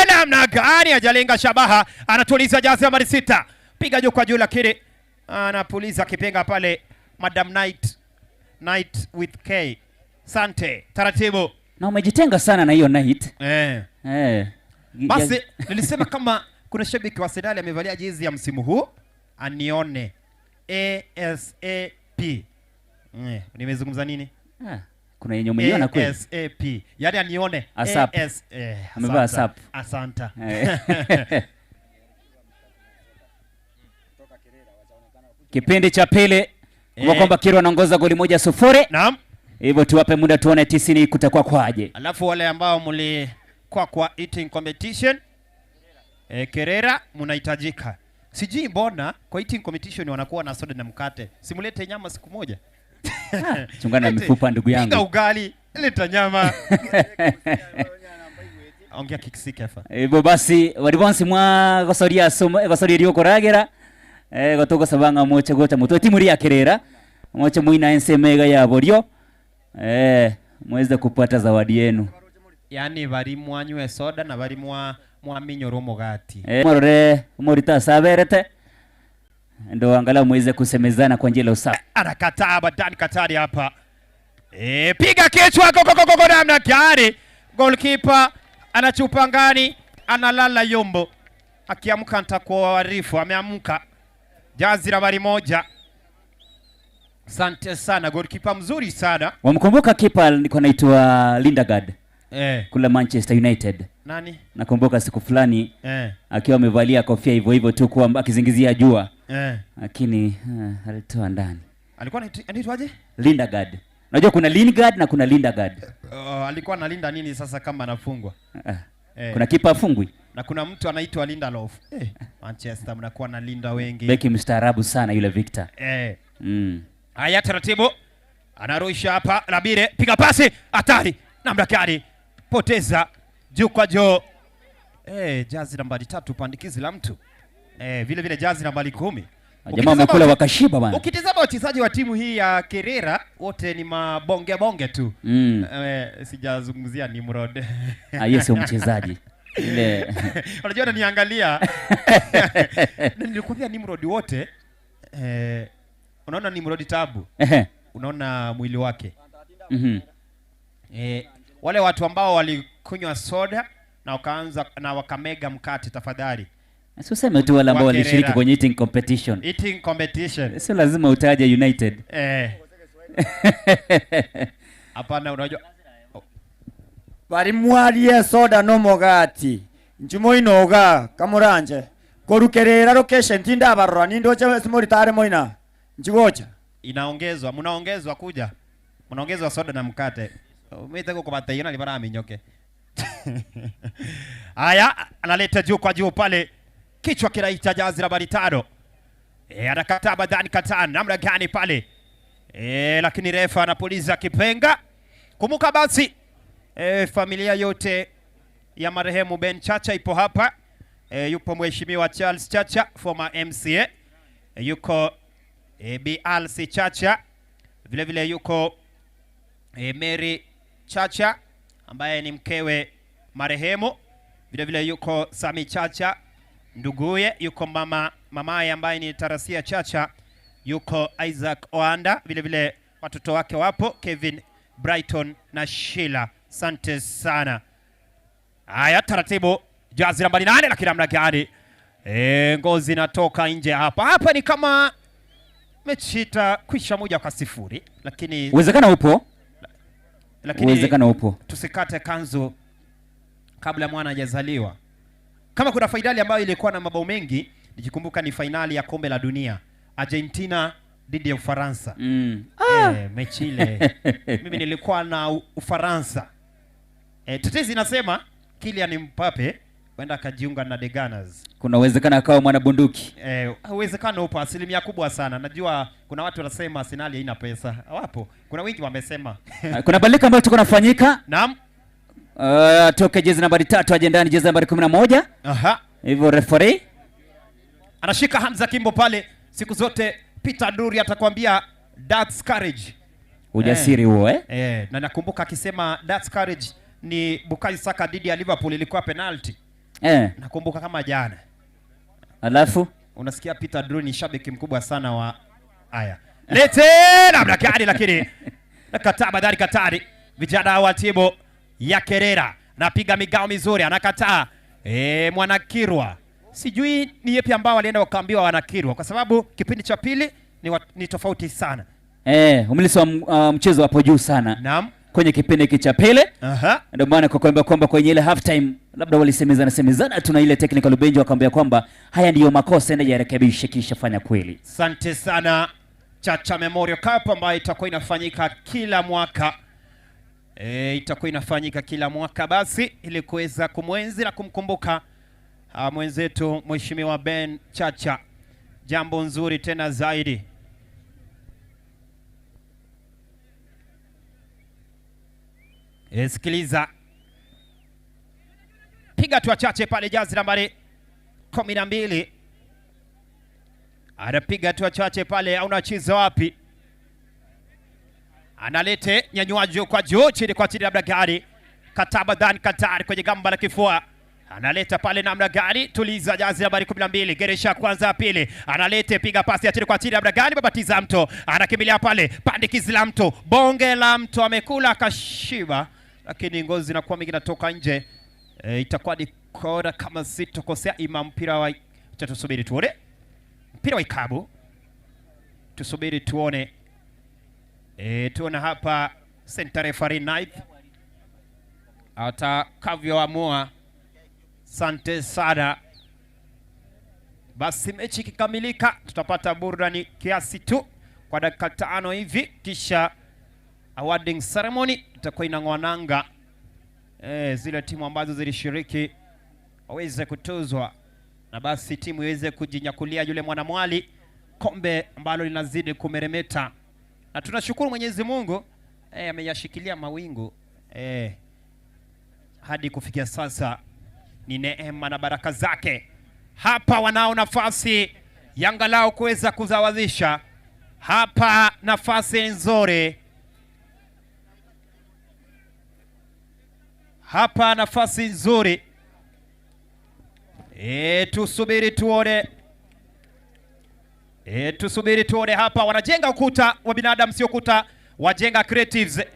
namna gani, ajalenga shabaha, anatuliza jazi nambari 6. Piga juu kwa juu, lakini anapuliza kipenga pale Madam Night with K. Sante, taratibu. Na umejitenga sana na hiyo Night. Basi nilisema kama kuna shabiki wa Arsenal amevalia jezi ya msimu huu, anione ASAP. Nimezungumza nini? Kuna yenye umeiona kweli? ASAP. Yaani anione ASAP. Amevaa ASAP. Asante. Kipindi cha pili kwamba Kiro anaongoza goli 1-0. Naam. Hivyo tuwape muda tuone 90 kutakuwa kwaje. Alafu wale ambao kwa eating competition Kerera mnahitajika. Sijui mbona kwa eating competition wanakuwa na soda na mkate. Simulete nyama siku moja. Chungana na mifupa ndugu yangu. Piga ugali, leta nyama. Ongea kikisikefa. Hivyo basi walibonsi mwa gosoria rioko ragera gotoko sabanga moche gota muto timu ya Kerera moche muina ensemega ya borio mweze kupata zawadi yenu. Yaani bari mwanywe soda na bari mwaminyoro mugati. Morore morita saberete ndo angalau mweze kusemezana kwa njia ya usafi. Anakataa Badani Katari hapa. Piga kichwa koko namna gani. Goalkeeper anachupa ngani, analala yombo. Akiamka nitakuarifu ameamka. Jazi nambari 1. Asante sana, goalkeeper mzuri sana. Wamkumbuka kipa niko naitwa Lindegaard. Kula Manchester United. Nani? Nakumbuka siku fulani akiwa amevalia kofia hivyo tu kwa akizingizia jua. Lakini alitoa ndani. Alikuwa anaitwaje? Lindegaard. Unajua kuna Lingard na kuna Lindegaard. Alikuwa analinda nini sasa kama anafungwa? Kuna kipa afungwi. Na kuna mtu anaitwa Lindelof. Manchester mnakuwa na linda wengi. Beki mstaarabu sana yule Victor. Haya taratibu. Anarusha hapa Labire, piga pasi, hatari. Namna gani? Poteza juu kwa juu. Jazi nambari 3 pandikizi la mtu. Vile jazi nambari 10. Jamaa wamekula wakashiba bwana. Ukitazama wachezaji wa timu hii ya Kerera wote ni mabonge tu. Sijazungumzia Nimrod. Yes, mchezaji. Ile unajua niangalia. Nilikwambia Nimrod wote. Unaona Nimrod Tabu. Unaona mwili wake. Wale watu ambao walikunywa soda na wakaanza na wakamega mkate, tafadhali. Usiseme tu wale ambao walishiriki kwenye eating competition. Eating competition. Sio lazima utaje United. Hapana, unajua bari mwarie soda no mogati njumo inoga kamuranje korukerera location tinda barra nindo cha simori tare moina njigocha inaongezwa, mnaongezwa kuja. Mnaongezwa soda na mkate. Umetaka kubata yana libara minyoke. Haya, analeta juu kwa juu pale, kichwa kinaita jazi nambari 5. Anakataa Badani kataa, namna gani pale? Lakini refa anapuliza kipenga. Kumbuka basi familia yote ya marehemu Ben Chacha ipo hapa. Yupo mheshimiwa Charles Chacha, former MCA. Yuko BLC Chacha. Vile vile yuko Mary Chacha ambaye ni mkewe marehemu. Vile vile yuko Sami Chacha nduguye, yuko mamaye ambaye ni Tarasia Chacha, yuko Isaac Oanda, vile vile watoto wake wapo Kevin, Brighton na Sheila. Asante sana. Haya, taratibu jazi nambari 8, lakini namna gani ngozi inatoka nje hapa. Hapa ni kama mechi itakwisha 1-0, lakini uwezekano upo. Tusikate kanzu kabla mwana hajazaliwa. Kama kuna fainali ambayo ilikuwa na mabao mengi, nikikumbuka ni fainali ya kombe la dunia, Argentina dhidi ya Ufaransa. Mechi ile mimi nilikuwa na Ufaransa. Tetezi nasema Kylian Mbappe wenda akajiunga na The Gunners. Kuna uwezekano akawa mwana bunduki. Uwezekano upo asilimia kubwa sana. Najua kuna watu wanasema Arsenal haina pesa. Wapo. Kuna wengi wamesema. Kuna badilika ambayo tuko nafanyika. Naam. Toke jezi nambari 3 aje ndani jezi nambari 11. Aha. Hivyo referee anashika Hamza Kimbo pale. Siku zote Peter Nduri atakwambia that's courage. Ujasiri huo na nakumbuka akisema that's courage ni Bukayo Saka dhidi ya Liverpool, ilikuwa penalty. Nakumbuka kama jana. Alafu unasikia Peter Nduri ni shabiki mkubwa sana wa haya. Lete namna gani, lakini nakataa Badari Katari. Vijana wa timu ya Kerera napiga migao mizuri, anakataa Mwanakirwa. Sijui ni yepi ambao walienda wakaambiwa Wanakirwa, kwa sababu kipindi cha pili ni tofauti sana. Umilisi mchezo hapo juu sana. Naam. Kwenye kipindi hiki cha pili. Ndio maana kwa kwamba kwenye ile half time labda walisemezana tuna ile technical bench wakaambia kwamba haya ndiyo makosa, ende yarekebishe kisha fanya kweli. Asante sana. Chacha Memorial Cup ambayo itakuwa inafanyika kila mwaka. Itakuwa inafanyika kila mwaka basi ili kuweza kumwenzi na kumkumbuka mwenzetu Mheshimiwa Ben Chacha. Jambo nzuri tena zaidi. Sikiliza. Piga tu chache pale jazi nambari 12. Anapiga tu chache pale, au unacheza wapi? Analete nyanyua juu kwa juu, chini kwa chini namna gani? Kataba Dan Katari kwenye gamba la kifua. Analeta pale namna gani? Tuliza jazi nambari 12. Geresha kwanza pili. Analete piga pasi ya chini kwa chini namna gani? Babatiza mto. Anakimbilia pale. Pandikizi la mto. Bonge la mto amekula kashiba. Lakini ngozi inakuwa mingi natoka nje. Itakuwa ni kora kama sitokosea. Ima mpira wa tusubiri tuone. Mpira wa ikabu. Tusubiri tuone. Tuona hapa center referee Knife atakavyoamua. Asante sana. Basi mechi ikikamilika tutapata burudani kiasi tu kwa dakika 5 hivi, kisha awarding ceremony itakuwa inangwananga zile timu ambazo zilishiriki waweze kutuzwa, na basi timu iweze kujinyakulia yule mwanamwali kombe ambalo linazidi kumeremeta. Na tunashukuru Mwenyezi Mungu ameyashikilia mawingu hadi kufikia sasa. Ni neema na baraka zake. Hapa wanao nafasi yangalao kuweza kuzawazisha. Hapa nafasi nzuri. Hapa nafasi nzuri. Tusubiri tuone. Tusubiri tuone hapa. Wanajenga ukuta wa binadamu, sio ukuta wajenga creatives.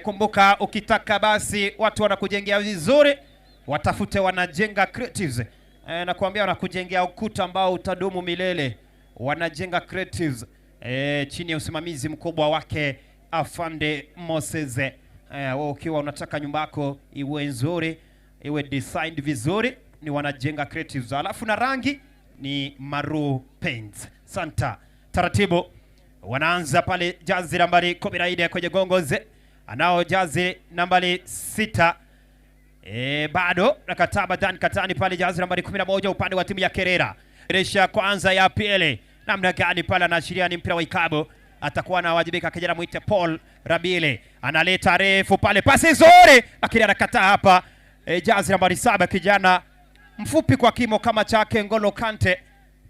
Kumbuka ukitaka basi watu wanakujengea vizuri, watafute wanajenga creatives. Na kuambia wanakujengea ukuta ambao utadumu milele. Wanajenga creatives chini ya usimamizi mkubwa wake Afande Moses. Wewe ukiwa unataka nyumba yako iwe nzuri, iwe designed vizuri, ni wanajenga creatives. Alafu na rangi ni Maru Paints. Santa. Taratibu wanaanza pale jazi nambari 14 kwenye gongoze. Anao jazi nambari 6 Bado nakataba Dan Katani pale, jazi nambari 11 upande wa timu ya Kerera. Resha kwanza ya pili. Namna gani pale anaashiria ni mpira wa ikabu. Atakuwa anawajibika kijana muite Paul Rabile. Analeta refu pale, pasi nzuri lakini anakataa hapa. Jazi nambari 7 kijana mfupi kwa kimo kama chake Ngolo Kante.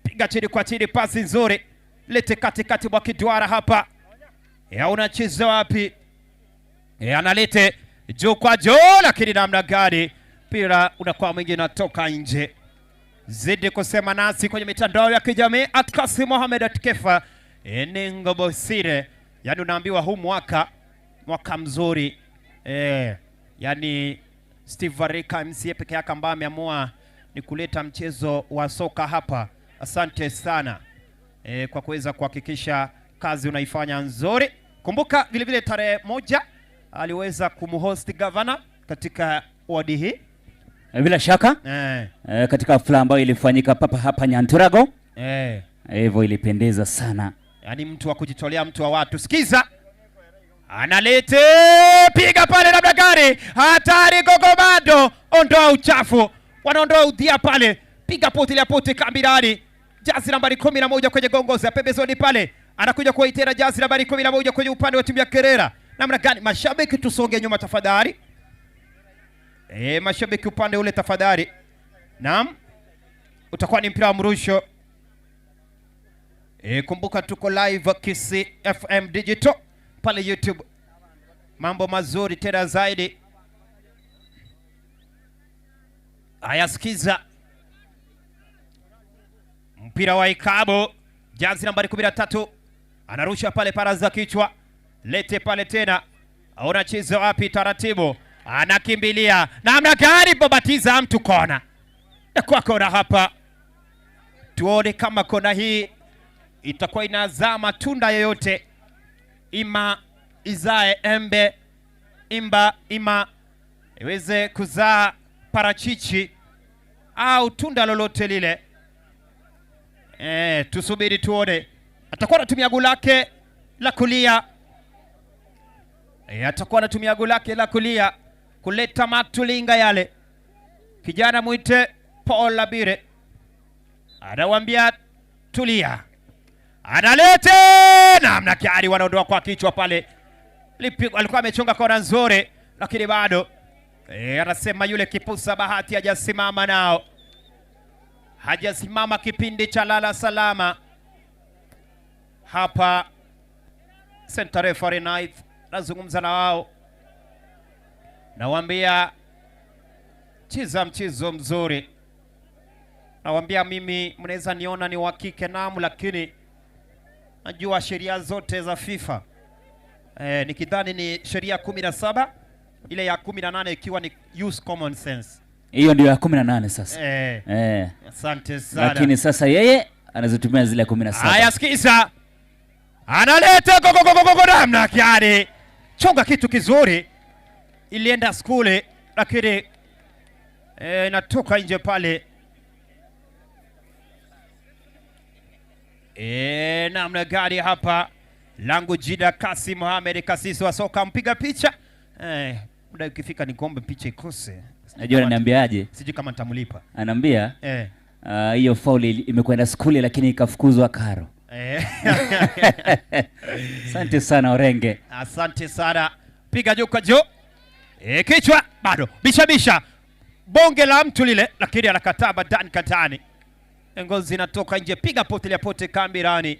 Piga chini kwa chini, pasi nzuri. Lete katikati mwa kiduara hapa. Unacheza wapi? Analete juu kwa juu lakini namna gani mpira unakuwa mwingi unatoka nje. Zidi kusema nasi kwenye mitandao ya kijamii @Kasim Mohamed @Kefa Eningo Bosire. Yani unaambiwa huu mwaka mzuri. Yani Steve Vareka MCA peke yake ambaye ameamua ni kuleta mchezo wa soka hapa. Asante sana kwa kuweza kuhakikisha kazi unaifanya nzuri. Kumbuka vile vile tarehe 1 aliweza kumhost governor katika wadi hii. Bila shaka katika hafla ambayo ilifanyika papa hapa Nyanturago. Hivyo ilipendeza sana. Yani mtu wa kujitolea, mtu wa watu. Sikiza. Analete piga pale labda gari. Hatari Gogomado. Ondoa uchafu. Wanaondoa udhia pale. Piga poti la poti Kambirani. Jazi nambari 11 kwenye gongozi. Pembezoni pale. Anakuja kuitera jazi nambari 11 kwenye upande wa timu ya Kerera. Namna gani? Mashabiki tusonge nyuma tafadhali. Mashabiki upande ule tafadhali. Naam. Utakuwa ni mpira wa mrusho. Kumbuka tuko live Kisii FM Digital pale YouTube. Mambo mazuri tena zaidi. Haya, sikiza. Mpira wa ikabu. Jazi nambari 13. Anarusha pale para za kichwa. Lete pale tena. Unacheza wapi? Taratibu. Anakimbilia. Namna gani babatiza mtu kona. Kwa kona hapa. Tuone kama kona hii itakuwa inazaa matunda yoyote. Ima izae embe, ima iweze kuzaa parachichi au tunda lolote lile. Tusubiri tuone. Atakuwa anatumia guu lake la kulia. Atakuwa anatumia guu lake la kulia kuleta matulinga yale. Kijana muite Paul Labire. Anawaambia tulia. Analete namna gani wanaondoa kwa kichwa pale. Alikuwa amechonga kona nzuri lakini bado anasema yule kipusa bahati hajasimama nao. Hajasimama kipindi cha lala salama. Hapa Center Referee Night nazungumza na wao. Nawaambia cheza mchezo mzuri. Nawaambia mimi mnaweza niona ni wa kike namu, lakini najua sheria zote za FIFA. Nikidhani ni sheria 17, ile ya 18 ikiwa ni use common sense. Hiyo ndio ya 18 sasa. Asante sana. Lakini sasa yeye anazitumia zile 17. Haya, sikiza. Analeta namna gani. Chonga kitu kizuri. Ilienda skule lakini inatoka nje pale. Namna gani hapa. Langu jina Kasim Mohamed Kasisi wa soka mpiga picha. Muda ukifika nikombe picha ikose. Najua ananiambiaje? Sijui kama nitamlipa. Ananiambia hiyo foul imekwenda skuli lakini ikafukuzwa karo. Asante sana Orenge. Asante sana. Piga juu kwa juu. Kichwa bado. Bisha. Bonge la mtu lile lakini anakataa Dan Katani. Ngozi inatoka nje. Piga pote la pote Kambirani.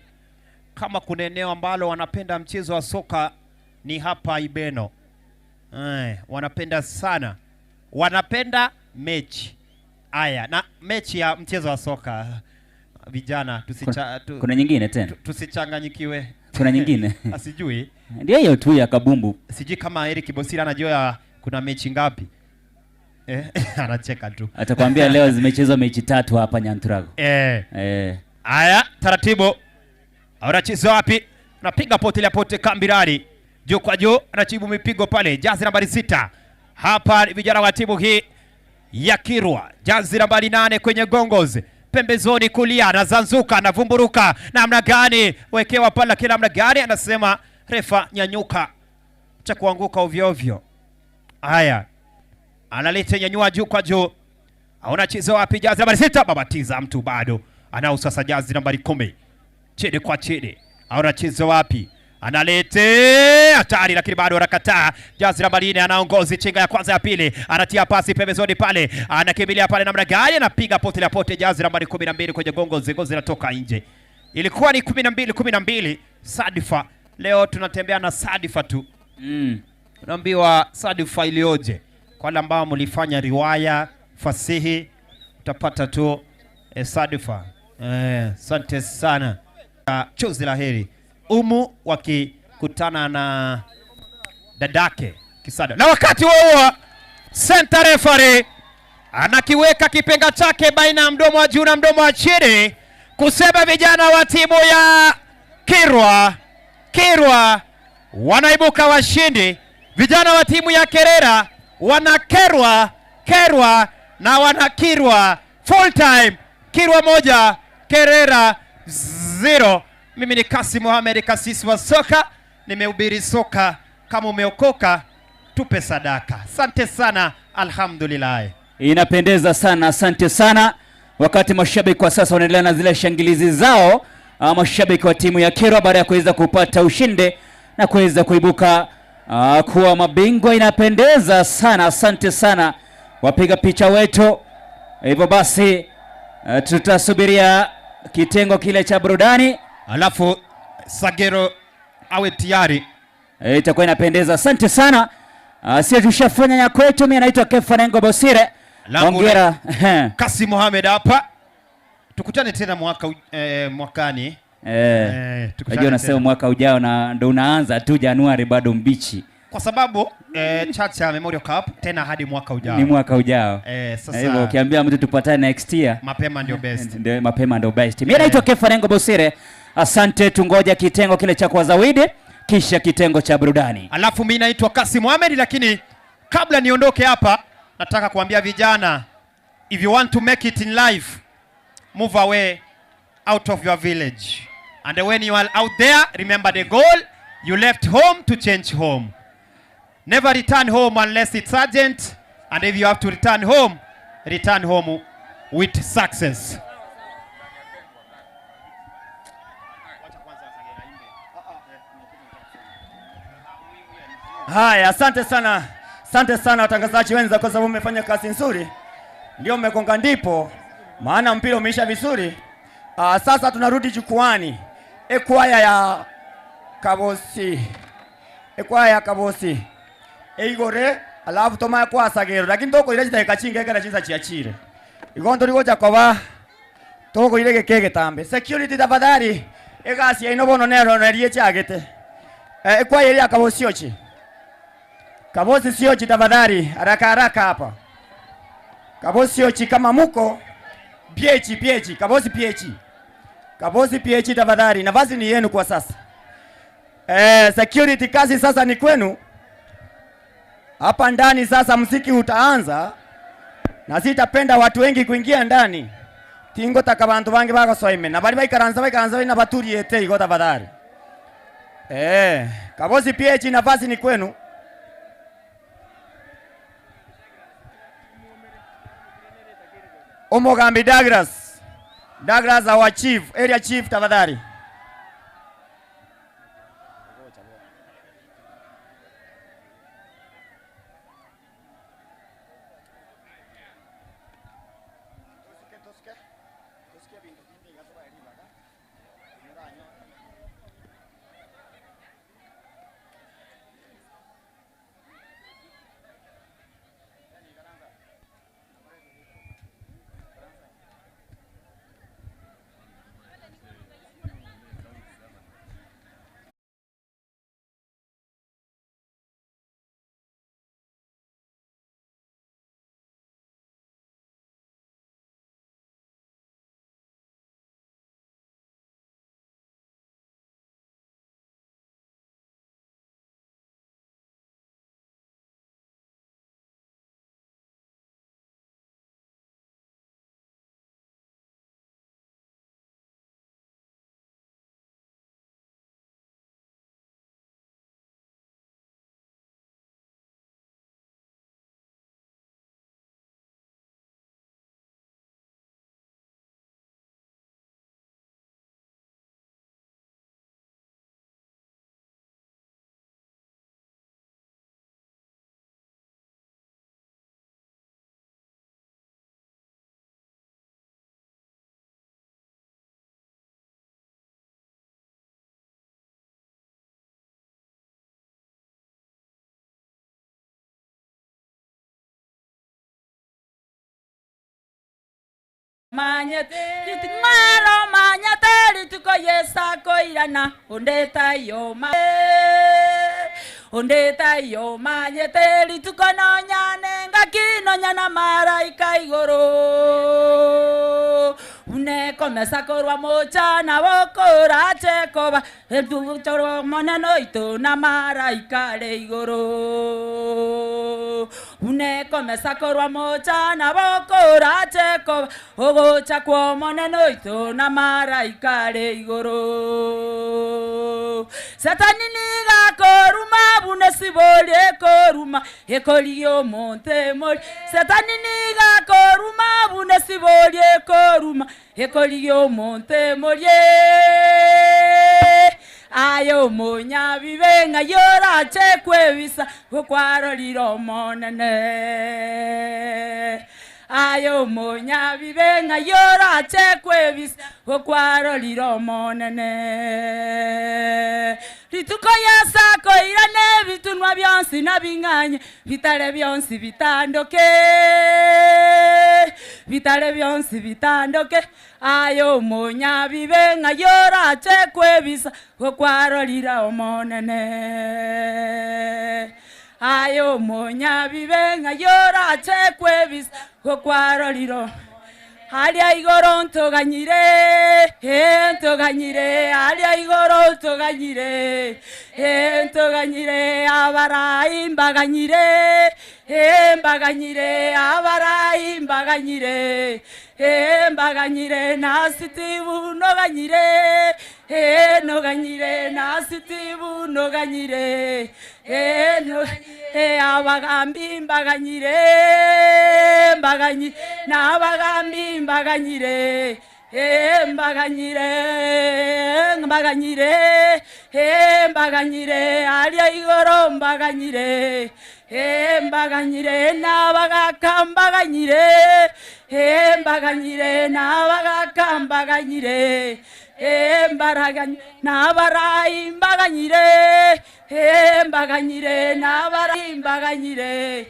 Kama kuna eneo ambalo wanapenda mchezo wa soka ni hapa Ibeno. Wanapenda sana. Wanapenda mechi. Aya, na mechi ya mchezo wa soka vijana kuna nyingine tena. Tusichanganyikiwe. Kuna nyingine. Asijui. Ndio hiyo tu ya kabumbu. Sijui kama Eric Bosira anajua kuna mechi ngapi. Anacheka tu. Atakwambia leo zimechezwa mechi 3 hapa Nyanturago. Aya, taratibu. Anacheza wapi? Anapiga pote la pote Kambirani. Juu kwa juu anachibu mipigo pale. Jazi nambari 6. Hapa vijana wa timu hii ya Kirwa. Jazi nambari 8 kwenye gongozi. Pembezoni kulia anazanzuka, anavumburuka. Namna gani? Wekewa pala kila namna gani? Anasema refa nyanyuka. Cha kuanguka ovyo ovyo. Haya. analeta nyanyua juu kwa juu. Anacheza wapi jazi nambari 6? Babatiza mtu bado. Anao sasa jazi nambari 10. Chede kwa chede. Anacheza wapi? Analete hatari lakini bado anakataa. Jazi nambari 4 anaongozi chenga ya kwanza ya pili. Anatia pasi pembezoni pale. Anakimbilia pale namna gani? Anapiga pote la pote jazi nambari 12 kwenye gongo zinatoka nje. Ilikuwa ni 12 Sadifa. Leo tunatembea na Sadifa tu. Unaambiwa Sadifa ilioje. Kwa wale ambao mlifanya riwaya fasihi utapata tu Sadifa. Asante sana. Chozi la heri. Umu wakikutana na dadake Kisada. Na wakati huo center referee anakiweka kipenga chake baina ya mdomo wa juu na mdomo wa chini kusema vijana wa timu ya Kirwa wanaibuka washindi. Vijana wa timu ya Kerera wanakerwa na wanakirwa full time. Kirwa 1 Kerera 0. Mimi ni Kasi Mohamed, kasisi wa soka. Nimehubiri soka. Kama umeokoka tupe sadaka. Asante sana, alhamdulillah. Inapendeza sana, asante sana. Wakati mashabiki kwa sasa wanaendelea na zile shangilizi zao, mashabiki wa timu ya Kirwa baada ya kuweza kupata ushindi na kuweza kuibuka kuwa mabingwa. Inapendeza sana, asante sana wapiga picha wetu. Hivyo basi tutasubiria kitengo kile cha burudani, alafu Sagero awe tayari. Itakuwa inapendeza. Asante sana. Sisi tushafanya ya kwetu. Mimi naitwa Kefanengo Bosire. Hongera Kasi Mohamed hapa. Tukutane tena mwakani. Unajua nasema mwaka ujao na ndo unaanza tu, Januari bado mbichi. Kwa sababu Chacha Memorial Cup tena hadi mwaka ujao. Ni mwaka ujao. Sasa hivyo ukiambia mtu tupatane next year, mapema ndio best. Ndio mapema ndio best. Mimi naitwa Kefanengo Bosire. Asante, tungoja kitengo kile cha kwa zawadi kisha kitengo cha burudani. Alafu mimi naitwa Kasi Mohamed, lakini kabla niondoke hapa nataka kuambia vijana, if you want to make it in life, move away out of your village. And when you are out there, remember the goal. You left home to change home. Never return home unless it's urgent. And if you have to return home with success. Haya, asante sana watangazaji wenza, kwa sababu mmefanya kazi nzuri. Ndio mmekonga ndipo maana mpira umeisha vizuri. Sasa tunarudi jukwani. Ekwaya ya Kabosi Eigore, alafu toma kwa Sagero, lakini toko ile chita kachinga kana chiza chiachire igondo ligoja kwa toko ile keke tambe security tafadhali egasi ino bono nero nerie chagete. Ekwaya ya Kabosi ochi Kabosi siochi tafadhali, haraka hapa. Kabosi siochi kama muko PH Kabosi PH tafadhali, nafasi ni yenu kwa sasa. Security kazi sasa ni kwenu. Hapa ndani sasa muziki utaanza na sitapenda watu wengi kuingia ndani. Tingo takabantu bange bagasoime na bali baikaranza na baturi ete igo tafadhali. Kabosi PH nafasi ni kwenu. Omogambi Douglas our chief, area chief tafadhali. manyete ngaro manyete lituko yesa koirana ondeta yo manyete lituko no nyane ngakino nyana maraika igoro unekomesa korwa mochana bokora chekoba etuchoro moneno ito na maraika le igoro unekomesa korwa mochana bokora chekoba ogocha kwa moneno ito na maraika le igoro satani niga koruma bune sibole koruma ekoliyo monte mol satani niga koruma bune sibole koruma ekoliyo monte molie ayo monya bibenga yora chekwebisa kwaro liro monene ayo monya bibenga yora chekwebisa kwaro liro monene lituko yasa koirane bitunwa byonsi nabinganye bitale byonsi bitandoke ayo monya bibenga yora chekwebisa kwaro liro monene ayo monya bibenga yora chekwebisa kwaro liro Alia igoro ntoganyire alia igoro ntoganyire abarai mbaganyire abarai mbaganyire nasitibu noganyire nasitibu noganyire abagambi mbaganyire n'abagambi mbaganyire alia igoro mbaganyire n'abagaka mbaganyire n'abagaka mbaganyire n'abarai mbaganyire n'abarai mbaganyire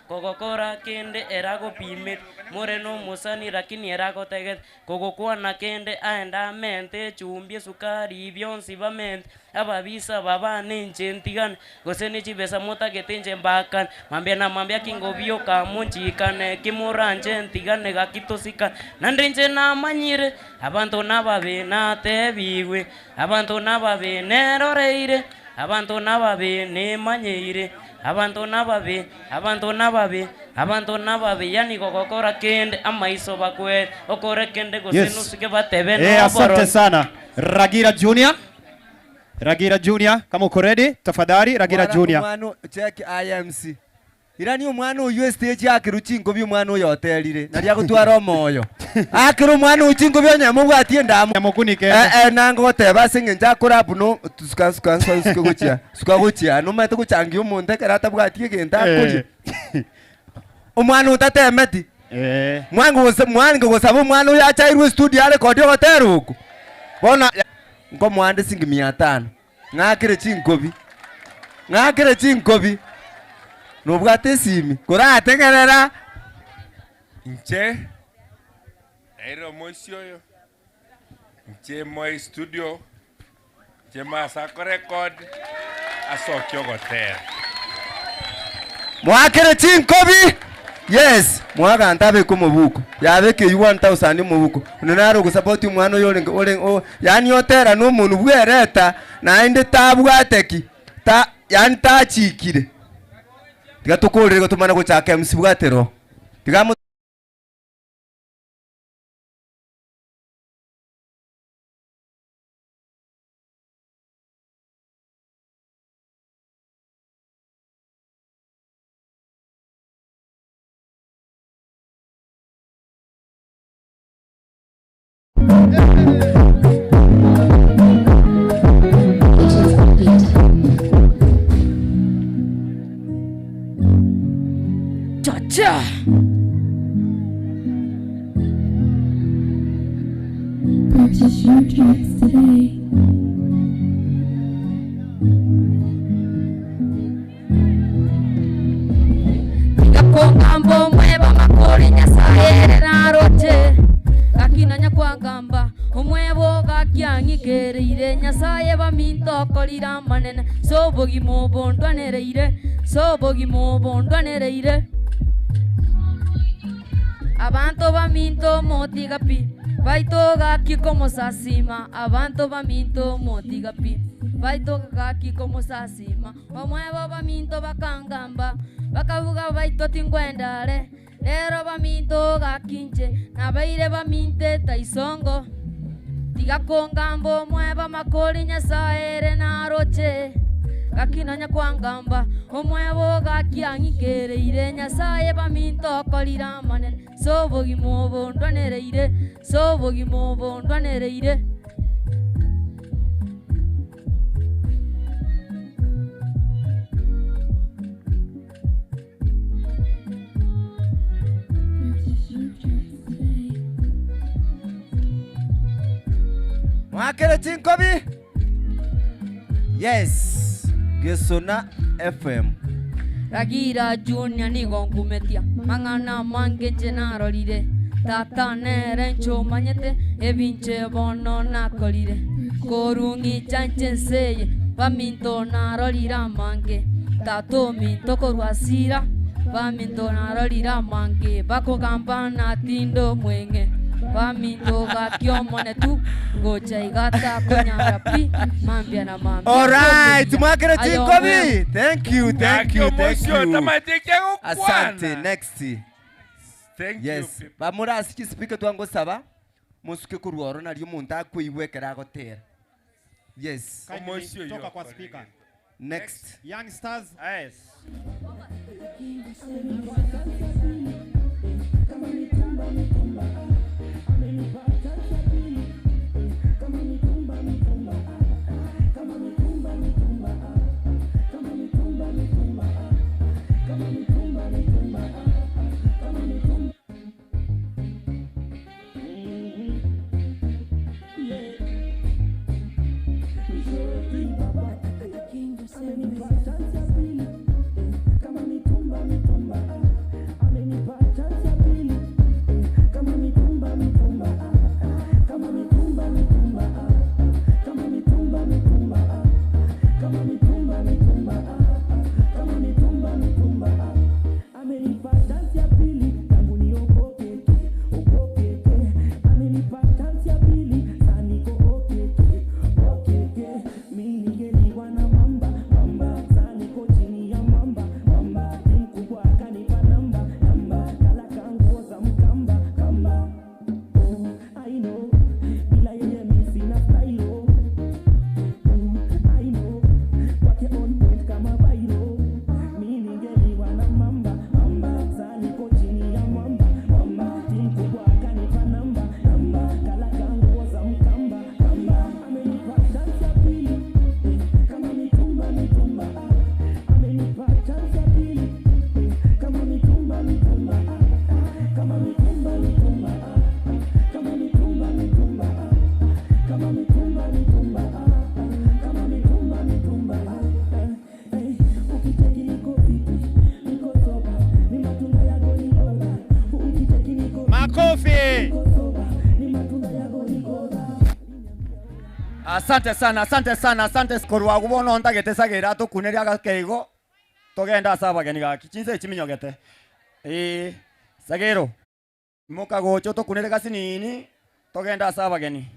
Kogokora kende erago pimit moreno musani lakini erago teget kogokuwa na kende aenda mente chumbie sukari byonsi bamente ababisa baba ninje ntigan goseni chibesa mota getenje mbakan mambia kingobio kamunchikane kimuranje ntigane gakitosika nandrinje na manyire abantu nababe na tebiwe abantu nababe neroreire abantu nababe ne manyire abantu nababe yani gogokora kende amaiso bakwe okore kende gosenu sike batebe no asante sana Ragira Junior kama uko ready tafadhali Ragira Junior mwana check IMC irani umwana uyu stage akiruchingo byo mwana uyu hotelire nari agutwara omoyo akiru mwana uchingo byo nyamubwatie ndamu nyamukunike nango goteba singe njakora buno sukaguchia no mate kuchangia umuntu karata bwatie genda kuri umwana utatemeti mwangu gusaba umwana uyu achairwe studio ale kodi hotel huko bona ngo mwande singi 500 ngakire chinkobi nubwate simi kurategerera nche ero moisio yo nche moi studio Chemasa ko record asokyo goter. Mwakere chinkobi. Yes, mwaga ntabe ko mubuko. Yabeke 1000 mubuko. Unenaro ku support umwana yo yani yotera no muntu bwereta na inde tabwateki. Yani tachikire. Tiga tukolere gutumana ko chake MC bwatero. Tiga Cha-cha. Purchase your tracks today. Kongambo mweba makori nyasaye na roche gakinanya kwa gamba omwebo gakiangikereire nyasaye baminto kolira manene sobogi mobondwanereire abantu baminto motigapi baito gaki como sasima abantu baminto motigapi baito gaki como sasima omwebo baminto bakangamba bakavuga baito tingwendare lero baminto gakinje nabaire baminte taisongo tiga kongambo mweba makori nyasaere na roche gakinanya kwangamba omwebo gakiangikereire nyasaye baminto kolira manene sobogi mobondwanereire Mwakere chinkobi. Yes, Gesona FM. Ragira Junior nigo ngumetia mangana mange narorire tata nere ncho manyete evinche bono nakorire korungi chanche seye baminto narorira mange tato minto korwasira baminto narorira mange bakogamba natindo mwenge baminto gakiomone tu gocha igata kunyarapi mambia na mambia. All right, mwakere chinkobi. Thank you. Asante. Next. Thank yes. you. Bamura asiki speaker twango saba. Musuke kuruoro na ryo muntu akuibwekera gotera. Yes. Toka kwa speaker. Next. Young Stars. Yes. Kama mitumba Asante sana, asante sana, asante korwa kubono ndagete sagira tukuneria gakeigo. Togenda saba geni gaki. Chinse chiminyogete. Sagero. Muka gocho tukunere gasinini. Togenda saba geni.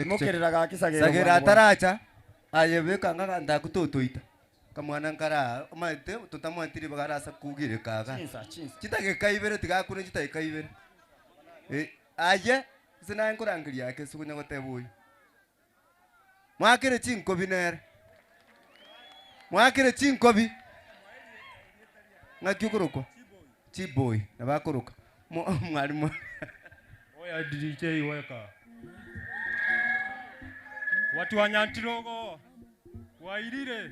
Mukerera gaki sagero. Sagira ataracha. Ayebeka ngakanda kutotoita. Kamwana nkara maite tutamwantiri bagarasa kugire kaga. Chinsa. Chitage kaibere tigakune chitage kaibere. Aye sina nkurangiria yake sukunya gotebuyi. Mwakire chinkobi nere. Mwakire chinkobi. Ngakyukuruko. Chiboy nabakuruka. Mwalimu. Oya DJ weka. Watu wa Nyantirogo. Wairire.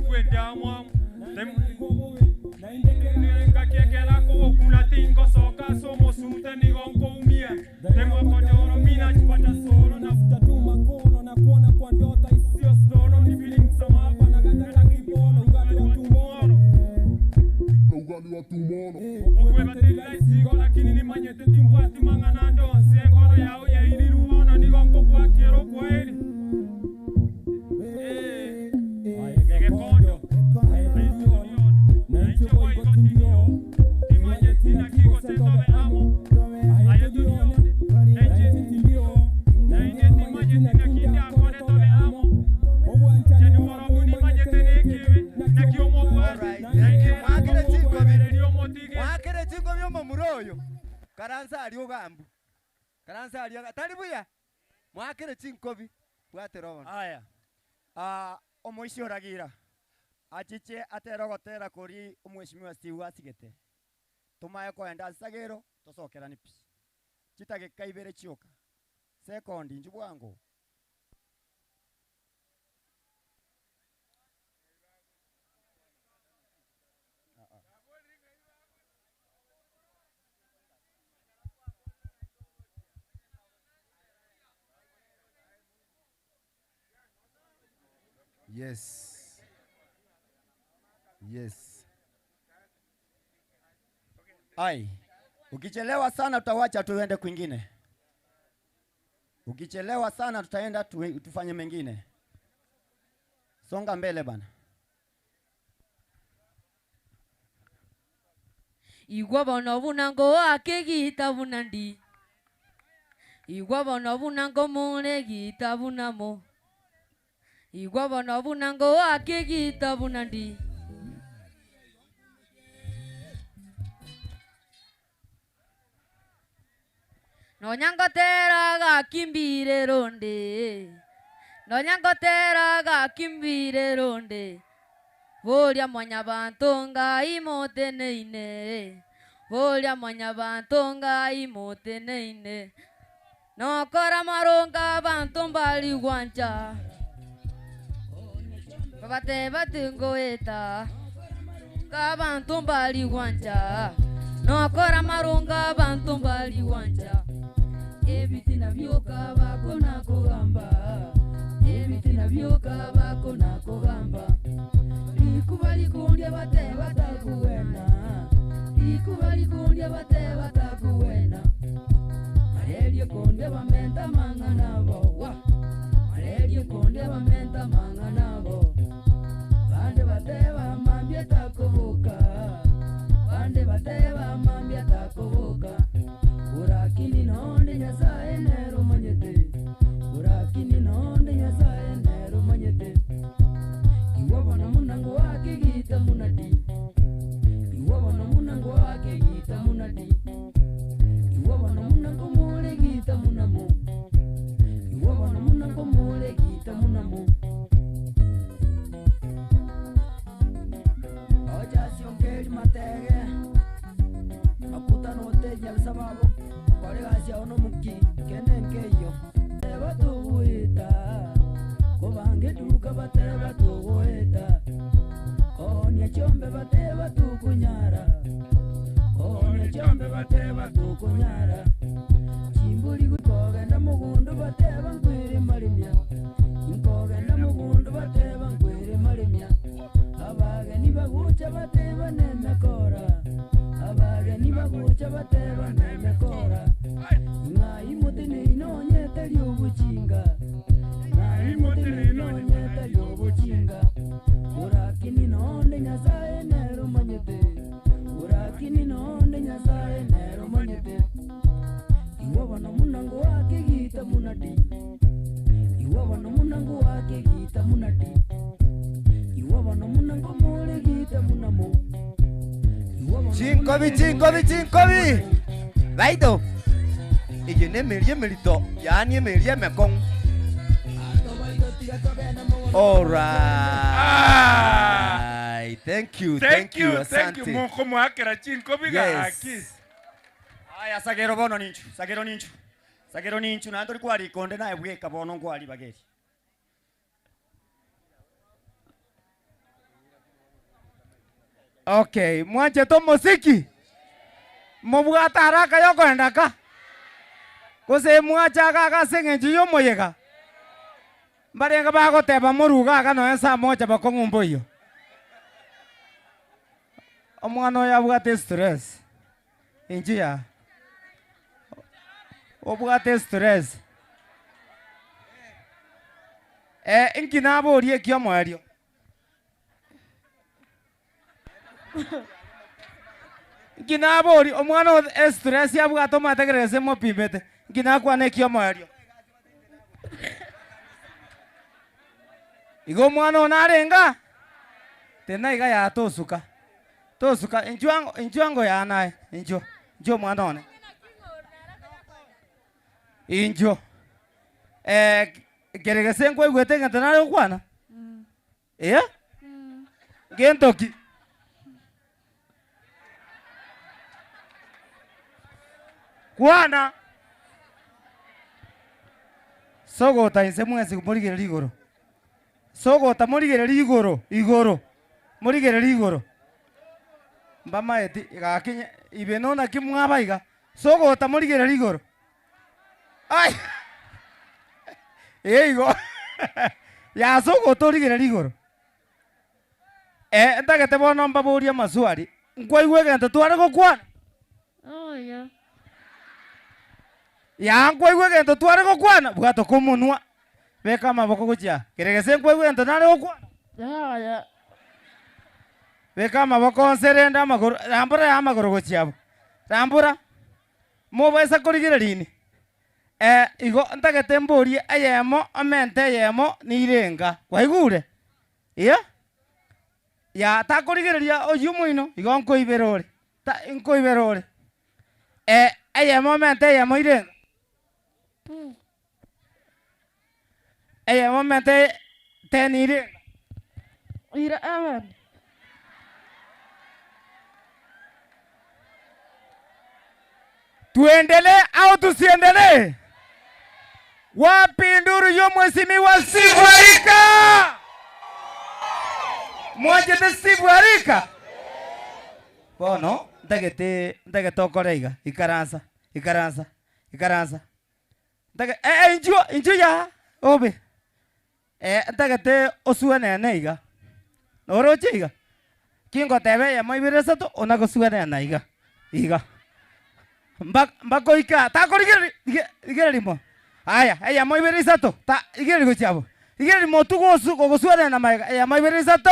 Kwenda mwa. Nenga kekela ko kuna tingo soka somo sute ni gonko umia. Tengo kodoro mina chipata solo na futa tu makono na kuona kwa ndota isio storo ni feeling sama pana ganda kibono ugali wa tumono. Ugali wa tumono. Okwe batila isigo lakini ni manyete timpati mangana ndonse ngoro yao ya iliruona ni gonko kwa kero kwa eli. Ege kondo. Karanza ali ogambu. Karanza ali talibuya. Mwakire chinkobi. Bwaterona. Haya. Omoishi oragira. Achiche aterogotera kuri omweshimiwa Steve asigete. Tumaye kwenda sagero tosokera nipi. Chitage kaibere chioka. Second njubwango. Yes. Yes. Ai. Ukichelewa sana tutawacha tuende kwingine. Ukichelewa sana tutaenda tufanye mengine. Songa mbele bana. Igwa bono bunango akegita bunandi. Igwa bono bunango mune gita bunamo. Igwa bono bunango akegita bunandi. Nonyangotera gakimbire ronde. Nonyangotera gakimbire ronde. Volia mwanya bantonga imoteneine. Volia mwanya bantonga imoteneine. Nokora maronga bantombali guancha. Babate batungoeta. Kabantombali guancha. Nokora maronga bantombali guancha. Ebitina byoka bako na kogamba. Ebitina byoka bako na kogamba. Likubali kundia bate batakuwena. Likubali kundia bate batakuwena. Marelio kundia bamenta mangana bo. Marelio kundia bamenta mangana bo. Bande bate bamambia takubuka. Bande bate bamambia takubuka. Urakini nonde nyasaye nero manyete. Urakini nonde nyasaye nero manyete. Iwabona munango wake gita munadi. Iwabona munango wake gita munadi. Iwabona munango mole gita munamo. Iwabona munango mole gita munamo. Oja siongeri matege. Akuta note nyal sababu. Kore gasi ono muki kenenkeyo. Eba tuwita. Kobange duka bateba tuwita. Konya chombe bateba tukunyara. Konya chombe bateba tukunyara. Chimbuli kugenda mugundu bateba nkwiri malimya. Nkogenda mugundu bateba nkwiri malimya. Abageni bagucha bateba nemekora. bateba nemekora ngai mutini inonyete lyobuchinga ngai mutini inonyete lyobuchinga urakini nonde nyasaye nero manyete urakini nonde nyasaye nero manyete iwo bana munango wake gita munadi iwo bana munango wake gita munadi iwo bana munango mole gita munamo Chinkobi. Baito. Iyo nemerie merito, yani emerie mekong. Alright. Thank you. Thank you. Moko mwakera Chinkobi gaki. Aya sagero bono ninchu. Sagero ninchu na ndori kwari konde na ebweka bono kwari bageri. Okay, mwache to muziki. Mubwata haraka yoko endaka. Kose mwacha kaka senge jiyo moyega. Mbarenga bago teba muruga kano esa moja bakongumbo iyo. Omwana yabwate stress. Injia. Obwate stress. Inkinabo orie kyo mwario. Ginabori omwana stress yabwato mategereze mo pibete ginakwa nekyo mario igo mwana onarenga tena iga ya tosuka injuango ya nae injo mwana one injo geregese ngwe gwete ngatana kwana gentoki kwana sogota inse mwezi kumurigere ligoro sogota murigere igoro murigere ligoro mbama eti gakinya ibenona kimwabaiga sogota murigere ligoro ai eigo ya sogota murigere ligoro ndagete bono mbaburia maswali nkwaigwe gento tware gukwana ya nkwaigwe gento tware gukwana bwato kumunwa beka maboko gucia kiregese nkwaigwe gento nare gukwana beka maboko nserenda maguru rambura ya maguru guciabo rambura mubesa kurigire rini igo ndagete mburie ayemo amente yemo nirenga kwaigure ya takurigereria oyu muino igo nkoiberore ta nkoiberore aya moment aya moire aya moment tenire ira amen tuendelee au tusiendelee? Wapi nduru yo mheshimiwa Steve Harika? Mwaje de Steve Harika. Bono, ndagete okoreiga ikaranza. Ndage injo ya obe. Ndagete osuene neiga. Noroche iga. Kingo tebe ya moibire sato onago suene naiga. Iga. Mbako ika igere limo. Aya moibire sato ta igere gochabo. Igere limo tugo suene na maiga. Aya moibire sato.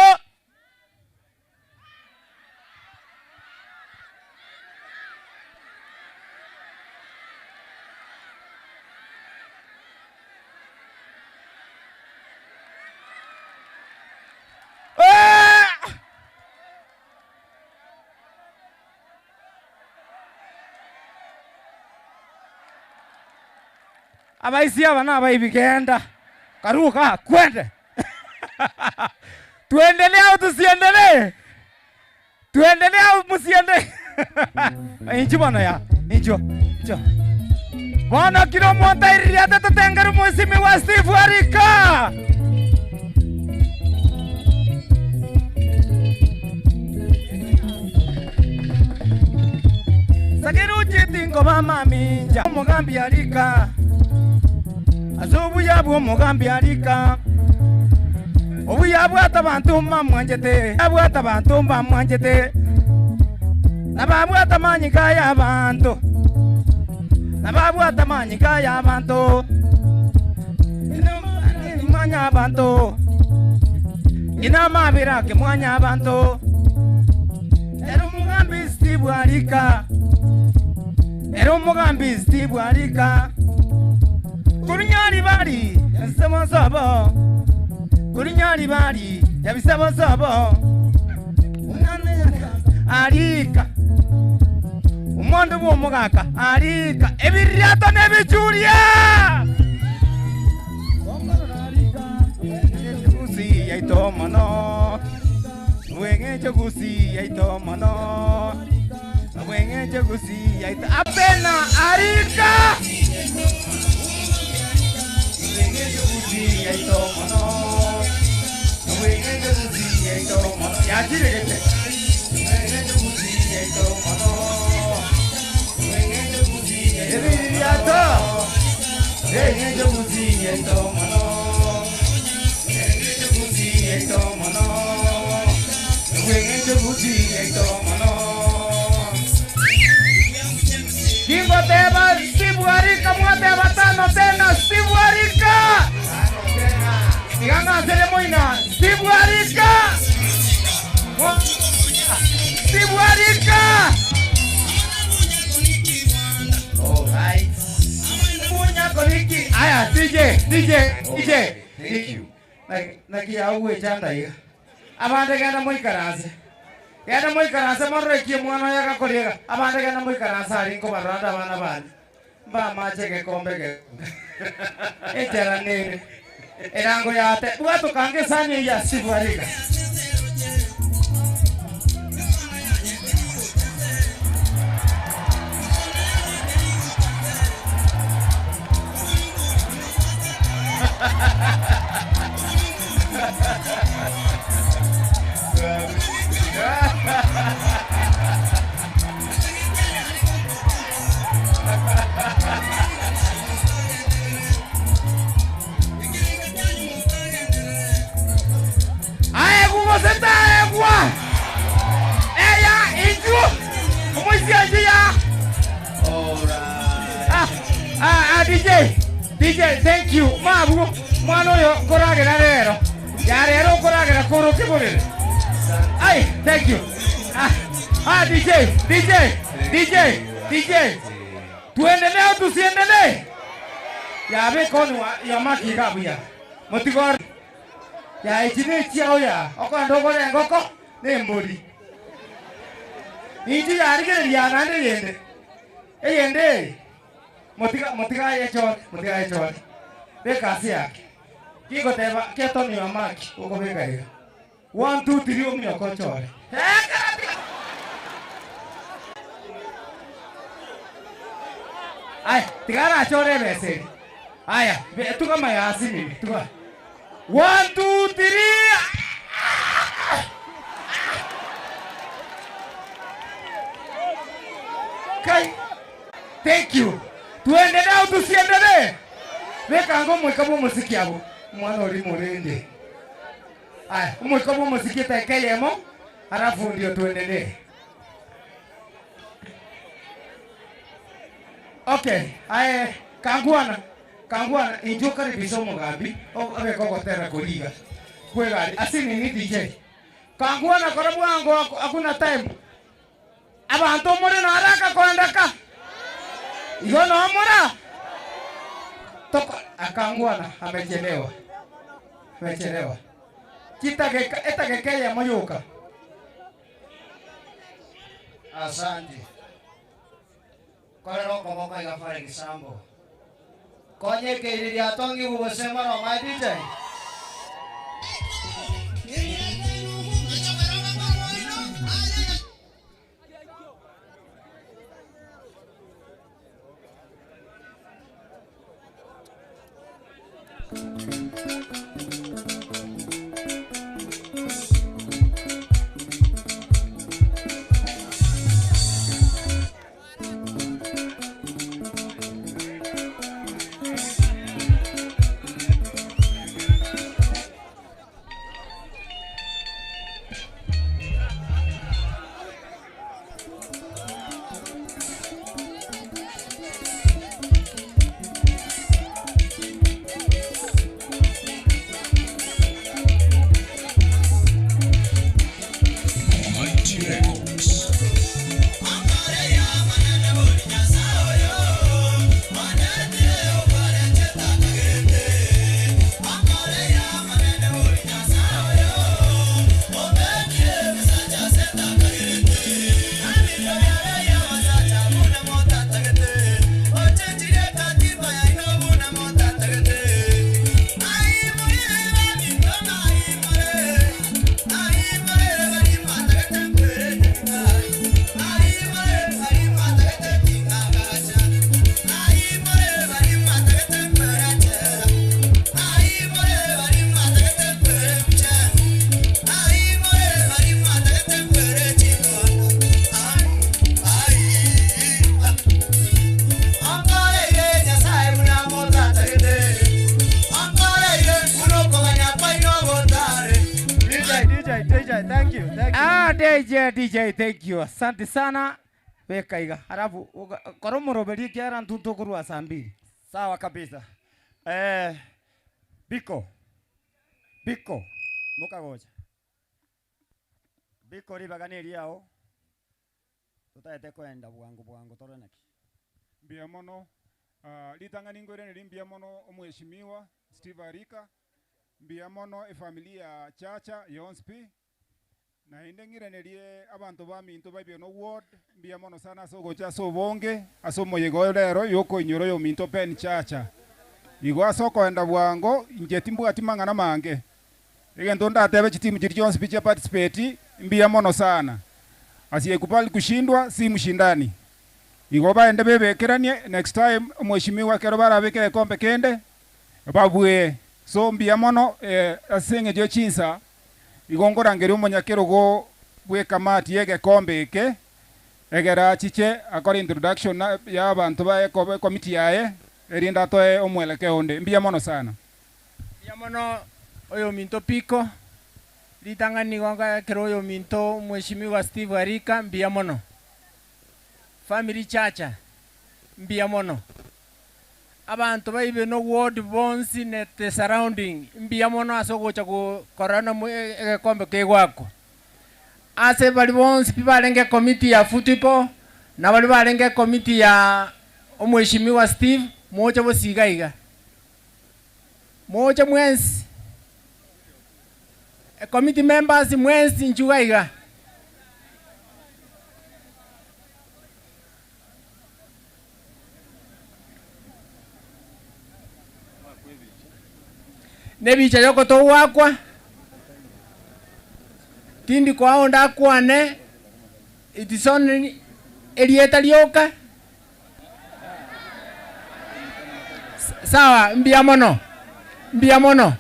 Abaisi abana abaibigenda karuka kwende. Tuendelee au tusiendelee? Tuendelee au msiendelee? Inchi bana ya incho. Bana kilo monta iriata tutengaru mwesimi wa Steve Harika. Sakiru jitingo mama minja Mugambi Harika. Azubu yabu Mugambi Harika. Obu yabu atabantu mamwanjete. Yabu atabantu mamwanjete. Nababwata manyika y'abantu. Nababwata manyika y'abantu. Mwanya abantu. Ina mabira ke mwanya abantu. Ero mugambi Steve Arika. Ero mugambi Steve Arika. Kurinyari bari yabisabo sabo. Kurinyari bari yabisabo sabo. Arika. Umondo bw'omugaka Arika. Ebiryato n'ebijulia. Gusi yaito mono. Wenge gusi yaito mono. Wenge gusi yaito apena Arika. Wenge gusi yaito mono. Wenge gusi yaito mono. Yajirete. Wenge gusi yaito mono. Wenge gusi yaito. Wenge gusi yaito mono. Wenge gusi yaito mono. Wenge gusi yaito mono. Kingo tema Steve Arika mwatema tano tena Steve Arika. Siganga ceremonia Steve Arika. Steve Arika. Alright. Munya koniki. Aya DJ. Thank you. Naki auwe chanda hiyo. Abande gana muy karase. Gana muy karase morre ki mwana ya kakoriega. Abande gana muy karase arinko baranda bana bani. Ba mache ke kombe ke. Echara nene. Erango ya te. Buato kange sanye ya Steve Arika. Aye, ¿cómo se está, Egua? Ella y tú. ¿Cómo se llama? DJ, thank you. Mabu, mano yo korage na rero. Ya rero korage na koro ke bolele. Ay, thank you. DJ. Tuendelee au tusiendelee? Ya be kono ya maki gabuya. Motigor. Ya ichine chiao ya. Oko ndogo le ngoko ne mbodi. Inji ya rigere ya nande yende. Yende. Motiga ye chon. Be kasi yake. Kiko teba keto ni mamaki uko bega hiyo. 1 2 3 umyo kochore. Ay, tigara chore bese. Aya, tu kama ya asimi, tu. 1 2 3. Kai. Thank you. Tuendelee au tusiendelee? Weka ngomo kama muziki hapo. Mwana uri murende. Aya, kama muziki takelemo, alafu ndio tuendelee. Okay, aya kangwana injoka ribiso mugambi. Abe koko tera koliga. Kwega asini ni DJ. Kangwana karabu wangu hakuna time. Abantu muri na haraka kwendaka. Iyo no mura. Toka akangwana amechelewa. Eta kekele moyoka. Asante. Korero komoko igafare kisambo. Konye keiriri atongi ubosema no my DJ. DJ, thank you. Asante sana. Weka iga. Halafu koromo robeli kiara ntuto kurua saa 2. Sawa kabisa. Biko. Muka goja. Biko ribaganiri yao. Tutaete kwenda bwangu toronaki. Mbia mono litangani ngore ni mbia mono omheshimiwa Steve Arika. Mbia mono familia Chacha Yonspi. Na indengire nerie abantu baminto babyo no ward mbia mono sana so gocha so bonge aso moyego lero yoko inyoro yo minto pen Chacha. Igwa soko enda bwango injetimbu atimangana mange. Egento ndatebe chitimu chiri Yonspi cha participate mbia mono sana. Asiyekubali kushindwa si mshindani. Igoba ende bebekeranie next time mheshimiwa kero barabeke kombe kende babwe so mbia mono asenge jo chinsa igongora ngeri umunyakero go bwe kamati yege kombe ke egera chiche akora introduction ya abantu ba committee yae erinda toe omweleke onde mbia mono sana mbia mono oyo minto piko litangani gonga kero oyo minto mheshimiwa Steve Arika mbia mono family Chacha mbia mono abantu baibe no ward bonsi net surrounding mbia mono asogocha ku corona kombe ke gwako ase bali bonsi bibalenge committee ya football na bali balenge committee ya omheshimiwa Steve moja bosigaiga moja mwensi committee members mwensi njugaiga nebicha yoko to wakwa tindi kwa onda kwane itison elieta lioka sawa mbia mono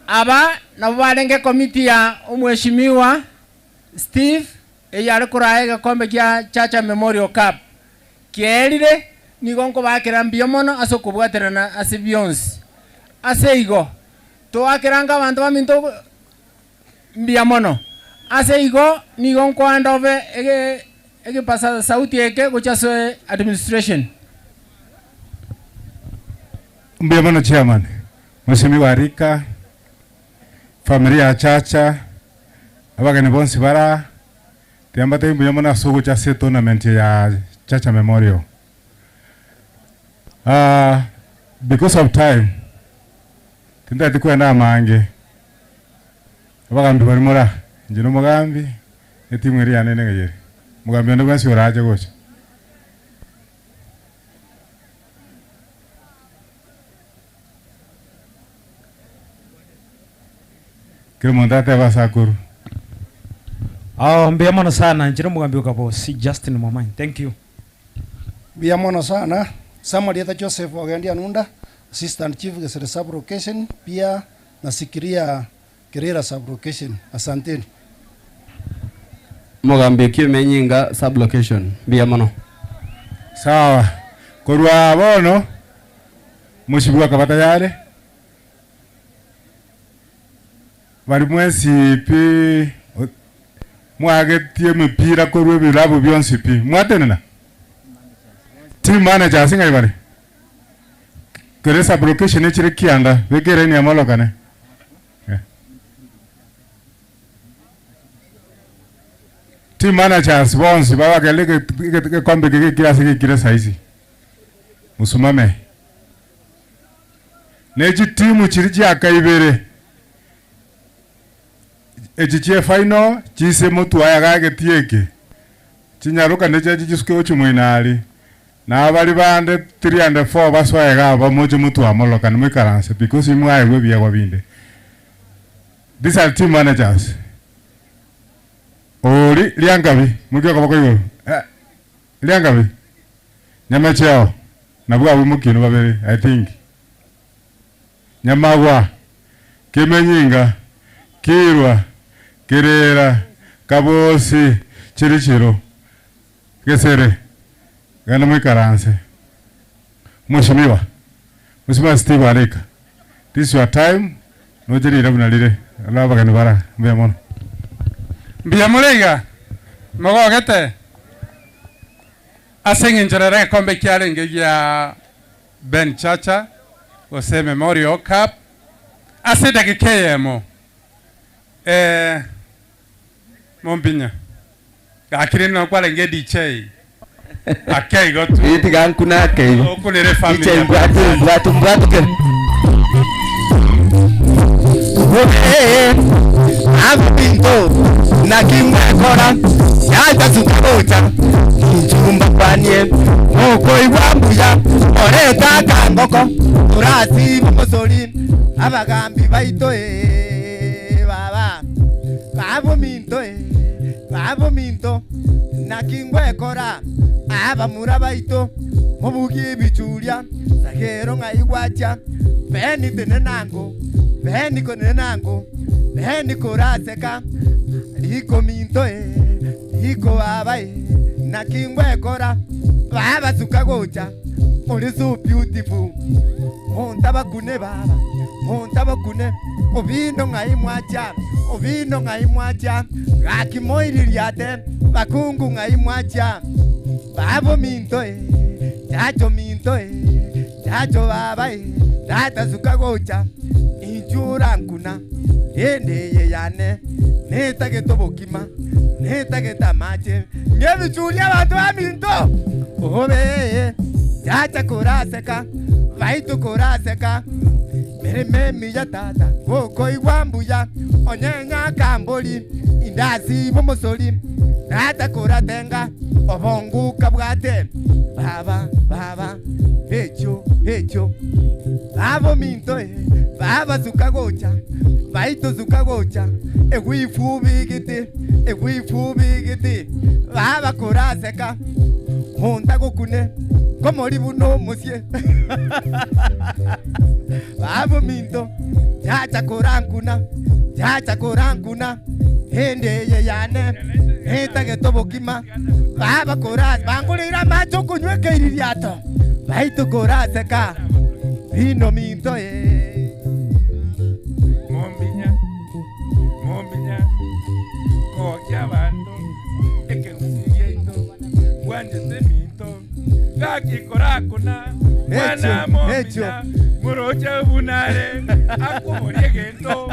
aba na balenge committee ya omheshimiwa Steve eyale kuraega kombe kya Chacha Memorial Cup kielire nigonko bakira mbia mono asokubwaterana asibionsi aseigo to akiranga abantu baminto mbia mono aseigo nigonko andove ege pasa sauti eke gochaso administration mbia mono chairman mheshimiwa Arika familia Chacha abagani bonsi bara tiambate mbia mono asogo cha se tournament ya Chacha Memorial because of time tinda tikwenda mange abagambi bari mura njino mugambi etimu iri anene ngere mugambi ndo basi oraje gocha kile mondate basakuru mbia mono sana njino mugambi ukabo si Justin Momai thank you mbia mono sana Samuel Joseph Ogendi Anunda Assistant Chief Gesere Sub-Location, pia nasikiria Kerera Sub-Location. Asanteni. Mogambe Kimenyinga Sub-Location. Mbia mono. Sawa. Korwa bono. Mheshimiwa kabata yale. Bari mwesi pi mwagetie mupira korwe bilabu byonsi pi. Mwatenena. Team manager singa bari. Kere Sub-Location echire kianda bekere ni amolokane team managers bonsi baba kele ke kombe ke kiasi kire saizi musumame neji timu chiriji akaibere ejichie final chise mutu aya gagetieke chinyaruka neje jisuke ochumwinali na abali bande 304 baswaega bamoje mutu amoloka nimikaranse because imwaye bya gwabinde. These are team managers. Ori liangabi mugyo kabako yoro liangabi nyamachao nabwa bumukino babere I think nyamagwa Kimenyinga Kirwa Kerera Kabosi Chirichiro Gesere gana mwikaranse Mheshimiwa Steve Arika, this is your time nojeri rabunalire alaba kanibara mbemono Mbia muliga. Mogogete. Asenge njorere kombe kiarenge ya Ben Chacha. Ose Memorial Cup. Ase dakikeyemo. Mombinya. Akirino kwa lenge DJ. Akei gotu. Iti gan kuna akei. Okunere family. DJ mbatu ke. Pinto na kimwe kora yata sukabocha chumba kwanye moko iwambuya oreta kangoko turasi musoli abagambi baito baba babo minto na kimwe kora abamura baito mubugi bichulia sagero ngaigwacha beni tenenango beni konenango beni koraseka liko minto liko baba na kingwe kora baba sukagocha uri so beautiful monta bakune baba monta bakune obino ngai mwacha akimoiririate bakungu ngai mwacha babo minto chacho baba tata sukagocha injura nkuna endeye yane netage tobokima netage tamache ngebichulia bantu baminto obe chacha koraseka baito koraseka mereme ya tata goko igwambuya onyenya kamboli indasi bomosoli tata koratenga obonguka bwate baba hecho abo minto baba sukagocha baito sukagocha egwifubi giti baba koraseka monta gokune komori buno musie abo minto chacha korankuna endeye yane etage tobokima baba koras bangulira macho kunyweka iririato baito koraseka vino minto mombinya kokya bantu ekekusiyeito wanjete minto kakikorakuna mwana mombinya murocha bunare akumorie gento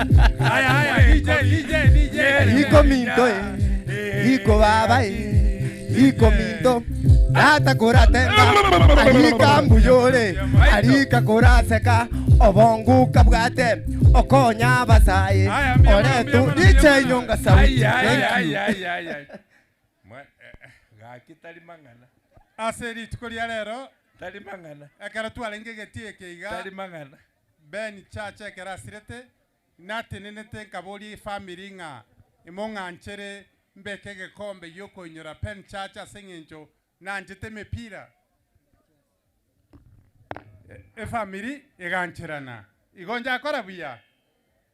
aya DJ iko minto iko baba iko minto tata koratenga alika mbuyole alika koraseka obonguka bwate okonya basaye oretu DJ nyonga sauti gakitari mangana aseri tukoria rero tari mangana ekara twalenge getie keiga tari mangana Ben Chacha ekara sirete natenenete kabori family nga imonganchere mbeke gekombe yoko inyora Ben Chacha sengencho nanjete mepira family egancherana igonja akora buya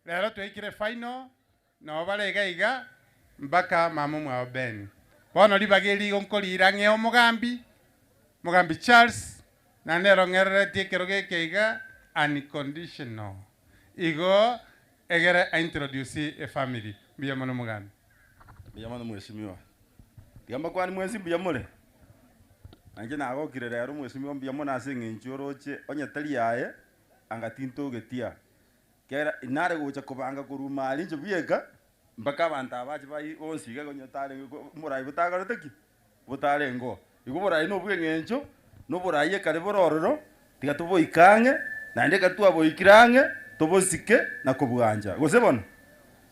rero twekire final no balega iga mbaka mamu mwa Ben bono libageli onkolira ngeo mugambi Charles na nero ngerere tikero keiga unconditional igo egere introduce a family biya mono mugambi biya mono mheshimiwa gamba kwani mwezi biya mole anje nagokire rero mheshimiwa biya mono asengenchoroche onyetari yaye angatinto getia kera inare gocha kubanga kurumali nje biyeka mbaka abantu abaje bayi onsiga gonyotare murai butagaroteki butarengo igo murai no bwengencho no buraye kare borororo tiga tubo ikange na ndeka tu abo ikirange tobosike na kubwanja gosebona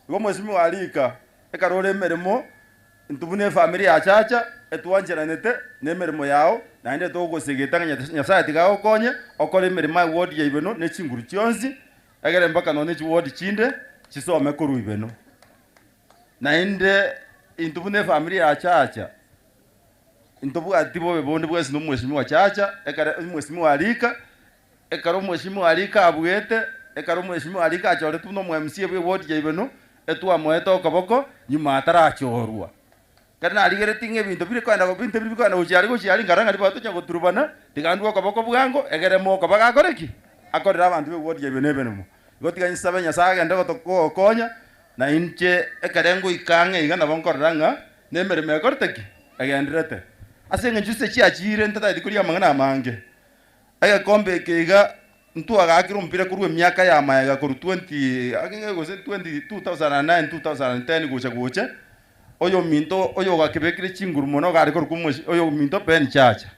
igo mheshimiwa alika ekarore meremo ntubune family ya Chacha etuanjeranete nemeremo yao na inde togosegetanga nyasaya tiga okonye okore meremo ward ya ibeno ne chinguru chionzi agere mbaka none chi ward chinde chisome kuru ibeno na inde intubune family ya Chacha intobu atibo bebonde bwese no mheshimiwa Chacha ekare mheshimiwa alika ekaro mheshimiwa alika abwete ekaro mheshimiwa alika achore tuno MC bwe ward ya ibeno etwa moeto kaboko nyuma atarachorwa kana aligere tinge bintu bire kwanda ko bintu bire kwanda ucyari ngaranga libato cyango turubana tigandwa kaboko bwango egere mo kabaga akoreki akorera abantu be ward ya ibeno ebeno gotiga nsabenya saga ndako to konya na inche ekarengo ikange iga na bonkoranga nemereme korteki agenderete asenge njuse chi achire ntata dikuria mangana mange aya kombe keiga ntu agakira mpira kurwe miaka ya maega kuru 20 akinge gose 2009 2010 gocha oyo minto oyo gakibekire chinguru mono gari kuru kumwe oyo minto Ben Chacha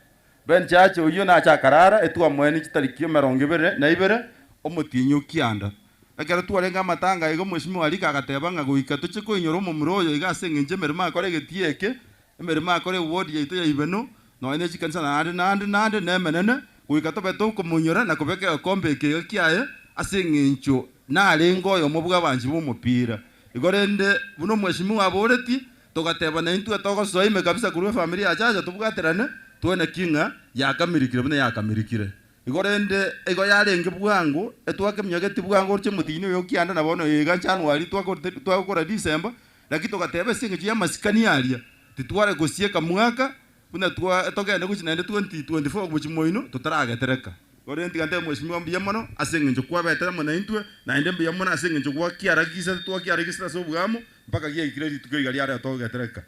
oyo na chakarara etua mweni chitarikio 22 omutinyo kianda akara tuarenga matanga igo mweshimiwa alika agatebanga guika tuche kuinyoro mumuroyo igasenge nje merima akore getieke merima akore ward yaito ya ibeno no ene chikanisa nande nemenene guika tobeto kumunyora na kubeka kombe ke kiaye asenge ncho na arengo yo mubuga banji bumupira igorende buno mweshimiwa aboreti togateba na intu atogosoime kabisa kurwe familia achacha tubugaterane tuone kinga yakamirikire bune yakamirikire igorende ego yarenge bwangu etwake myageti bwangu che mutini yo kianda na bono iga January twakora December lakini togatebe singe ya masikani yalia titware gosieka mwaka buna togende kuchina 2024 buchimoino tutaragetereka gorende kante mweshimiwa mbiyamono asenge njo kwa betera mona intwe na inde mbiyamono asenge njo kwa kiarakisa twakiarakisa so bwamo mpaka giye kiredi tukiri yari atogetereka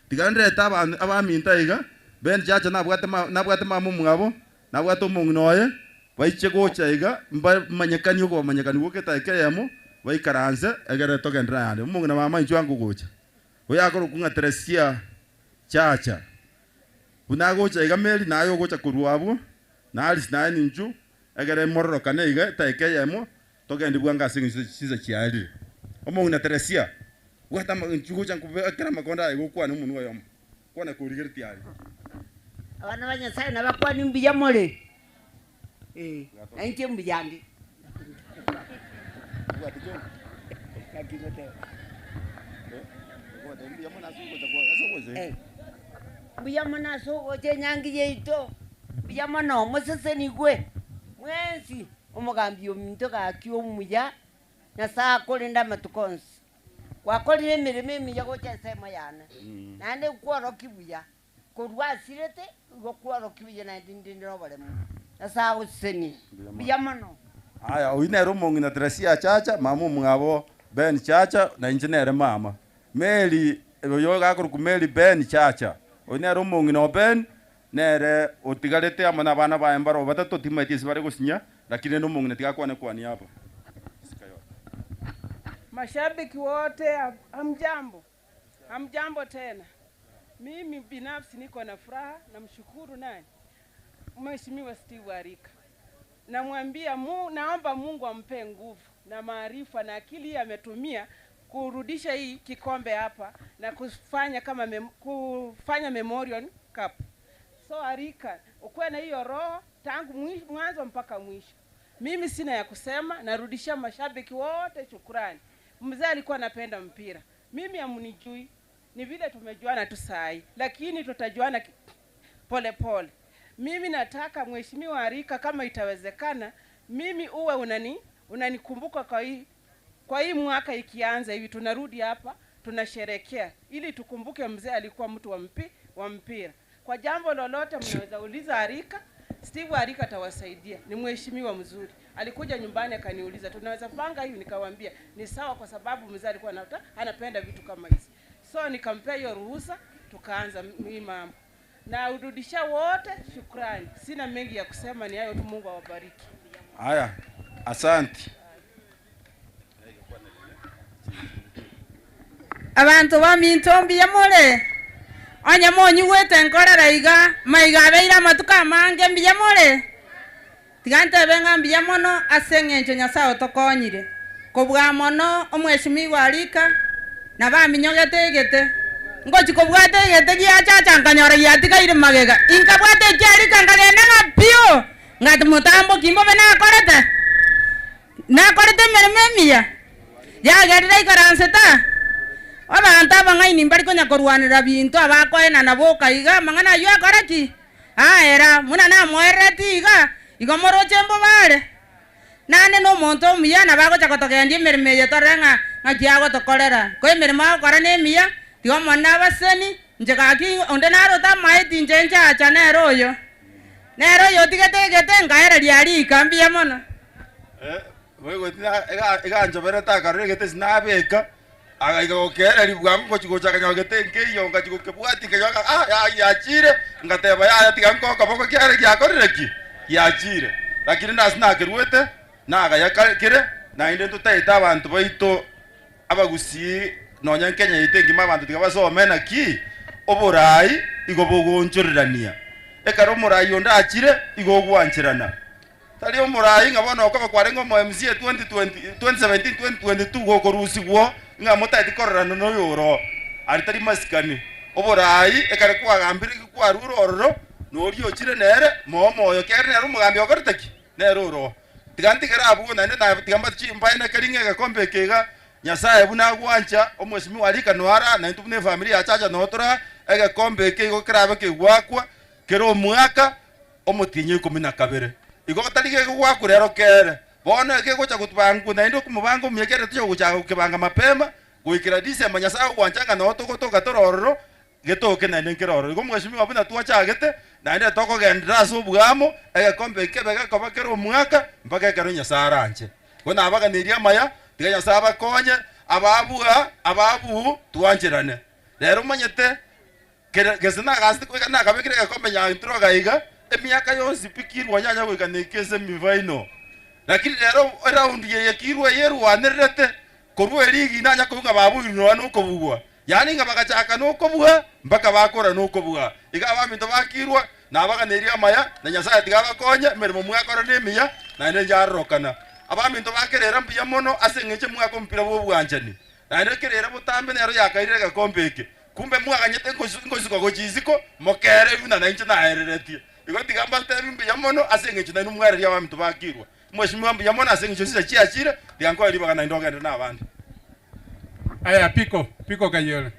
tigande taba abaminta iga Ben Chacha nabwate mamu mwabo nabwate omongnoye baiche gocha iga manyekani uko manyekani woke taikeyemo baikaranze egere togendra yande omongna mama inchwangu gocha oyakoro kunga Teresia Chacha una gocha iga meri nayo gocha kuruabo na alis na ninju egere morro kane iga taikeyemo togendi bwanga singa chiali omongna Teresia wata manchugo changu akira makonda igo kwa numuntu wayomo kwana kurigirti ali abana banyasai nabakwani mbiyamole nanke mbiyandi mbiyamona sogo chenyangi yeito mbiyamona moseseni gwe mwensi omugambi ominto gakyo muya na saa kolinda matukonsi wakolire emirimo emiya gocha sema yana nande kworo kibuya kurwa sirete gokworo kibuya na ndindiro balemu asa useni biyamano aya uinero mongi na Teresia Chacha mamu mwabo Ben Chacha na engineer mama Meli yo gakuru ku Meli Ben Chacha uinero mongi no Ben nere otigarete amana bana ba embaro batatu timati sibare gusinya lakini no mongi netika kwane kwani hapa mashabiki wote hamjambo tena. Mimi binafsi niko na furaha, namshukuru nani? Mheshimiwa Steve Arika. Namwambia naomba Mungu ampe nguvu na maarifa na akili ametumia kurudisha hii kikombe hapa na kufanya kama kufanya Memorial Cup. So Arika, ukuwe na hiyo roho tangu mwanzo mpaka mwisho. Mimi sina ya kusema, narudisha mashabiki wote shukrani. Mzee alikuwa anapenda mpira. Mimi amunijui. Ni vile tumejuana tu sai, lakini tutajuana pole pole. Mimi nataka Mheshimiwa Arika kama itawezekana, mimi uwe unanikumbuka kwa hii mwaka ikianza hivi tunarudi hapa, tunasherekea ili tukumbuke mzee alikuwa mtu wa mpira. Kwa jambo lolote mnaweza uliza Arika, Steve Arika atawasaidia. Ni mheshimiwa mzuri. Alikuja nyumbani akaniuliza tunaweza panga hivi, nikamwambia ni sawa kwa sababu mzee alikuwa anapenda vitu kama hizi. So nikampea hiyo ruhusa tukaanza hii mambo. Na urudisha wote shukrani. Sina mengi ya kusema, ni hayo tu. Mungu awabariki. Haya, asante. Abantu bamintombi yamole anya monyu wete nkorera iga maiga beira matuka mange mbiyamole tigante benga mbiyamono asengencho nyasao tokonyire kobwa mono omweshimiwa Arika na baminyogetegete ngochi kobwategete gia chacha nkanyora yatigaire magega inkabwate Arika ngagenda ngapio ngati mutambo kimbo bena korete merememia yagerira ikaranseta abantu abangaini mbari konya korwanira bintu abakoena nabo kaiga mangana yo akoraki era muna na moereti iga moro chembo bare nane no monto miyana bago chakotogendi mermeje torenga ngakiago tokorera ko emerema kora ne miya tigo mona baseni njegaki onde naro ta maiti njenja acha nero yo tigete ngaera liari kambi yamono wewe ega njobere ta karege tes nabeka agaiga gokereri bwangu gochigochaka nyogete ngeyo ngachigokebwati kayoga yachire ngateba tiga nkoko boko kyare gyakorire ki yachire lakini nasina kerwete naga kire na inde tutaita abantu baito abagusi nonya Kenya itengima abantu tigabasomena ki oborai igobogonchorirania ekaro morai onda achire igogwanchirana tali omorai ngabona okaba kwarengo mo MCA 2017 2022 gokorusigwo nga mutaiti kororano no yoro aritari masikani oborai ekare kwagambire kwaruro ororo nori ochire nere moyo kerne ari mugambi okorteki nere oro tiganti kera abu na tigamba chimba ina karinge gakombe kega nyasaye buna gwancha omwesimi walika noara na ntubune familia ya chacha notora ege kombe kego krabe kegwakwa kero mwaka omutinye 12 igotalige gwakwa rero kere bona kegocha kutubangu na ndo kumubango myekere tucho gucha kibanga mapema gwikira December nyasaye gwanchanga no togotoka tororo getoke na ndenkeroro igo mwesimi wabuna tuachagete na inde toko gendra subugamo ege kombe kebega koba kero mwaka mpaka kero nyasara anje kona abaga niria maya tiganya saba konye ababu tuanjirane rero manyete gesina gasti kweka na kabekire kombe nya intro gaiga emyaka yose pikirwa nyanya kweka nekeze mivaino lakini rero round ye kirwa yeru wanerete korwe ligi nanya kunga babu no nuko bugwa yani nga bagachaka nuko bugwa mpaka bakora nuko bugwa igaba minto bakirwa na baga neria maya na nyasaye tigaba konye merimo mwakora nemiya na ine jarokana abaminto bakerera mbiya mono asengeche mwako mpira bwo bwanjani na ine kerera butambe nero yakaire gakombeke kumbe mwaganyete ngozi kwa gochiziko mokere buna na inche na hereretie igo tigamba tebi mbiya mono asengeche na numwere ya baminto bakirwa mweshimwa mbiya mono asengeche sisa chiachire dianko ali bagana ndoga ndo na abandi aya piko kayole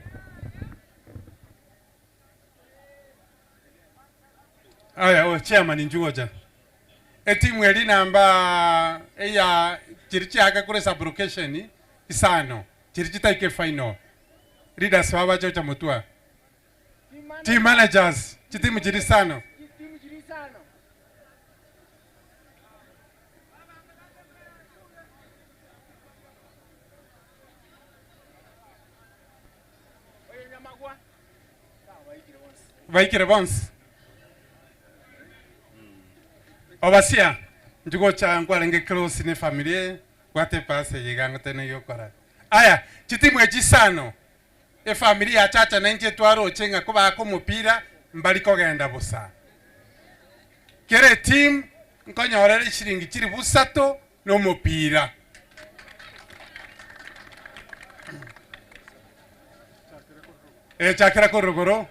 aya chairman njugoja etimu eri namba eya chirichaka kure sublocation isano chirichitaike final leaders baba chocha mutwa team managers chitimu chirisano Vaikire bonse Obasia njugo cha ngwarenge close ni familia kwate pase yigango tene yokora aya chitimu ejisano familia chacha na nje twaro chenga kuba ko mupira mbali ko genda busa kere team nkonyorere shiringi kiri busato no mupira chakira korogoro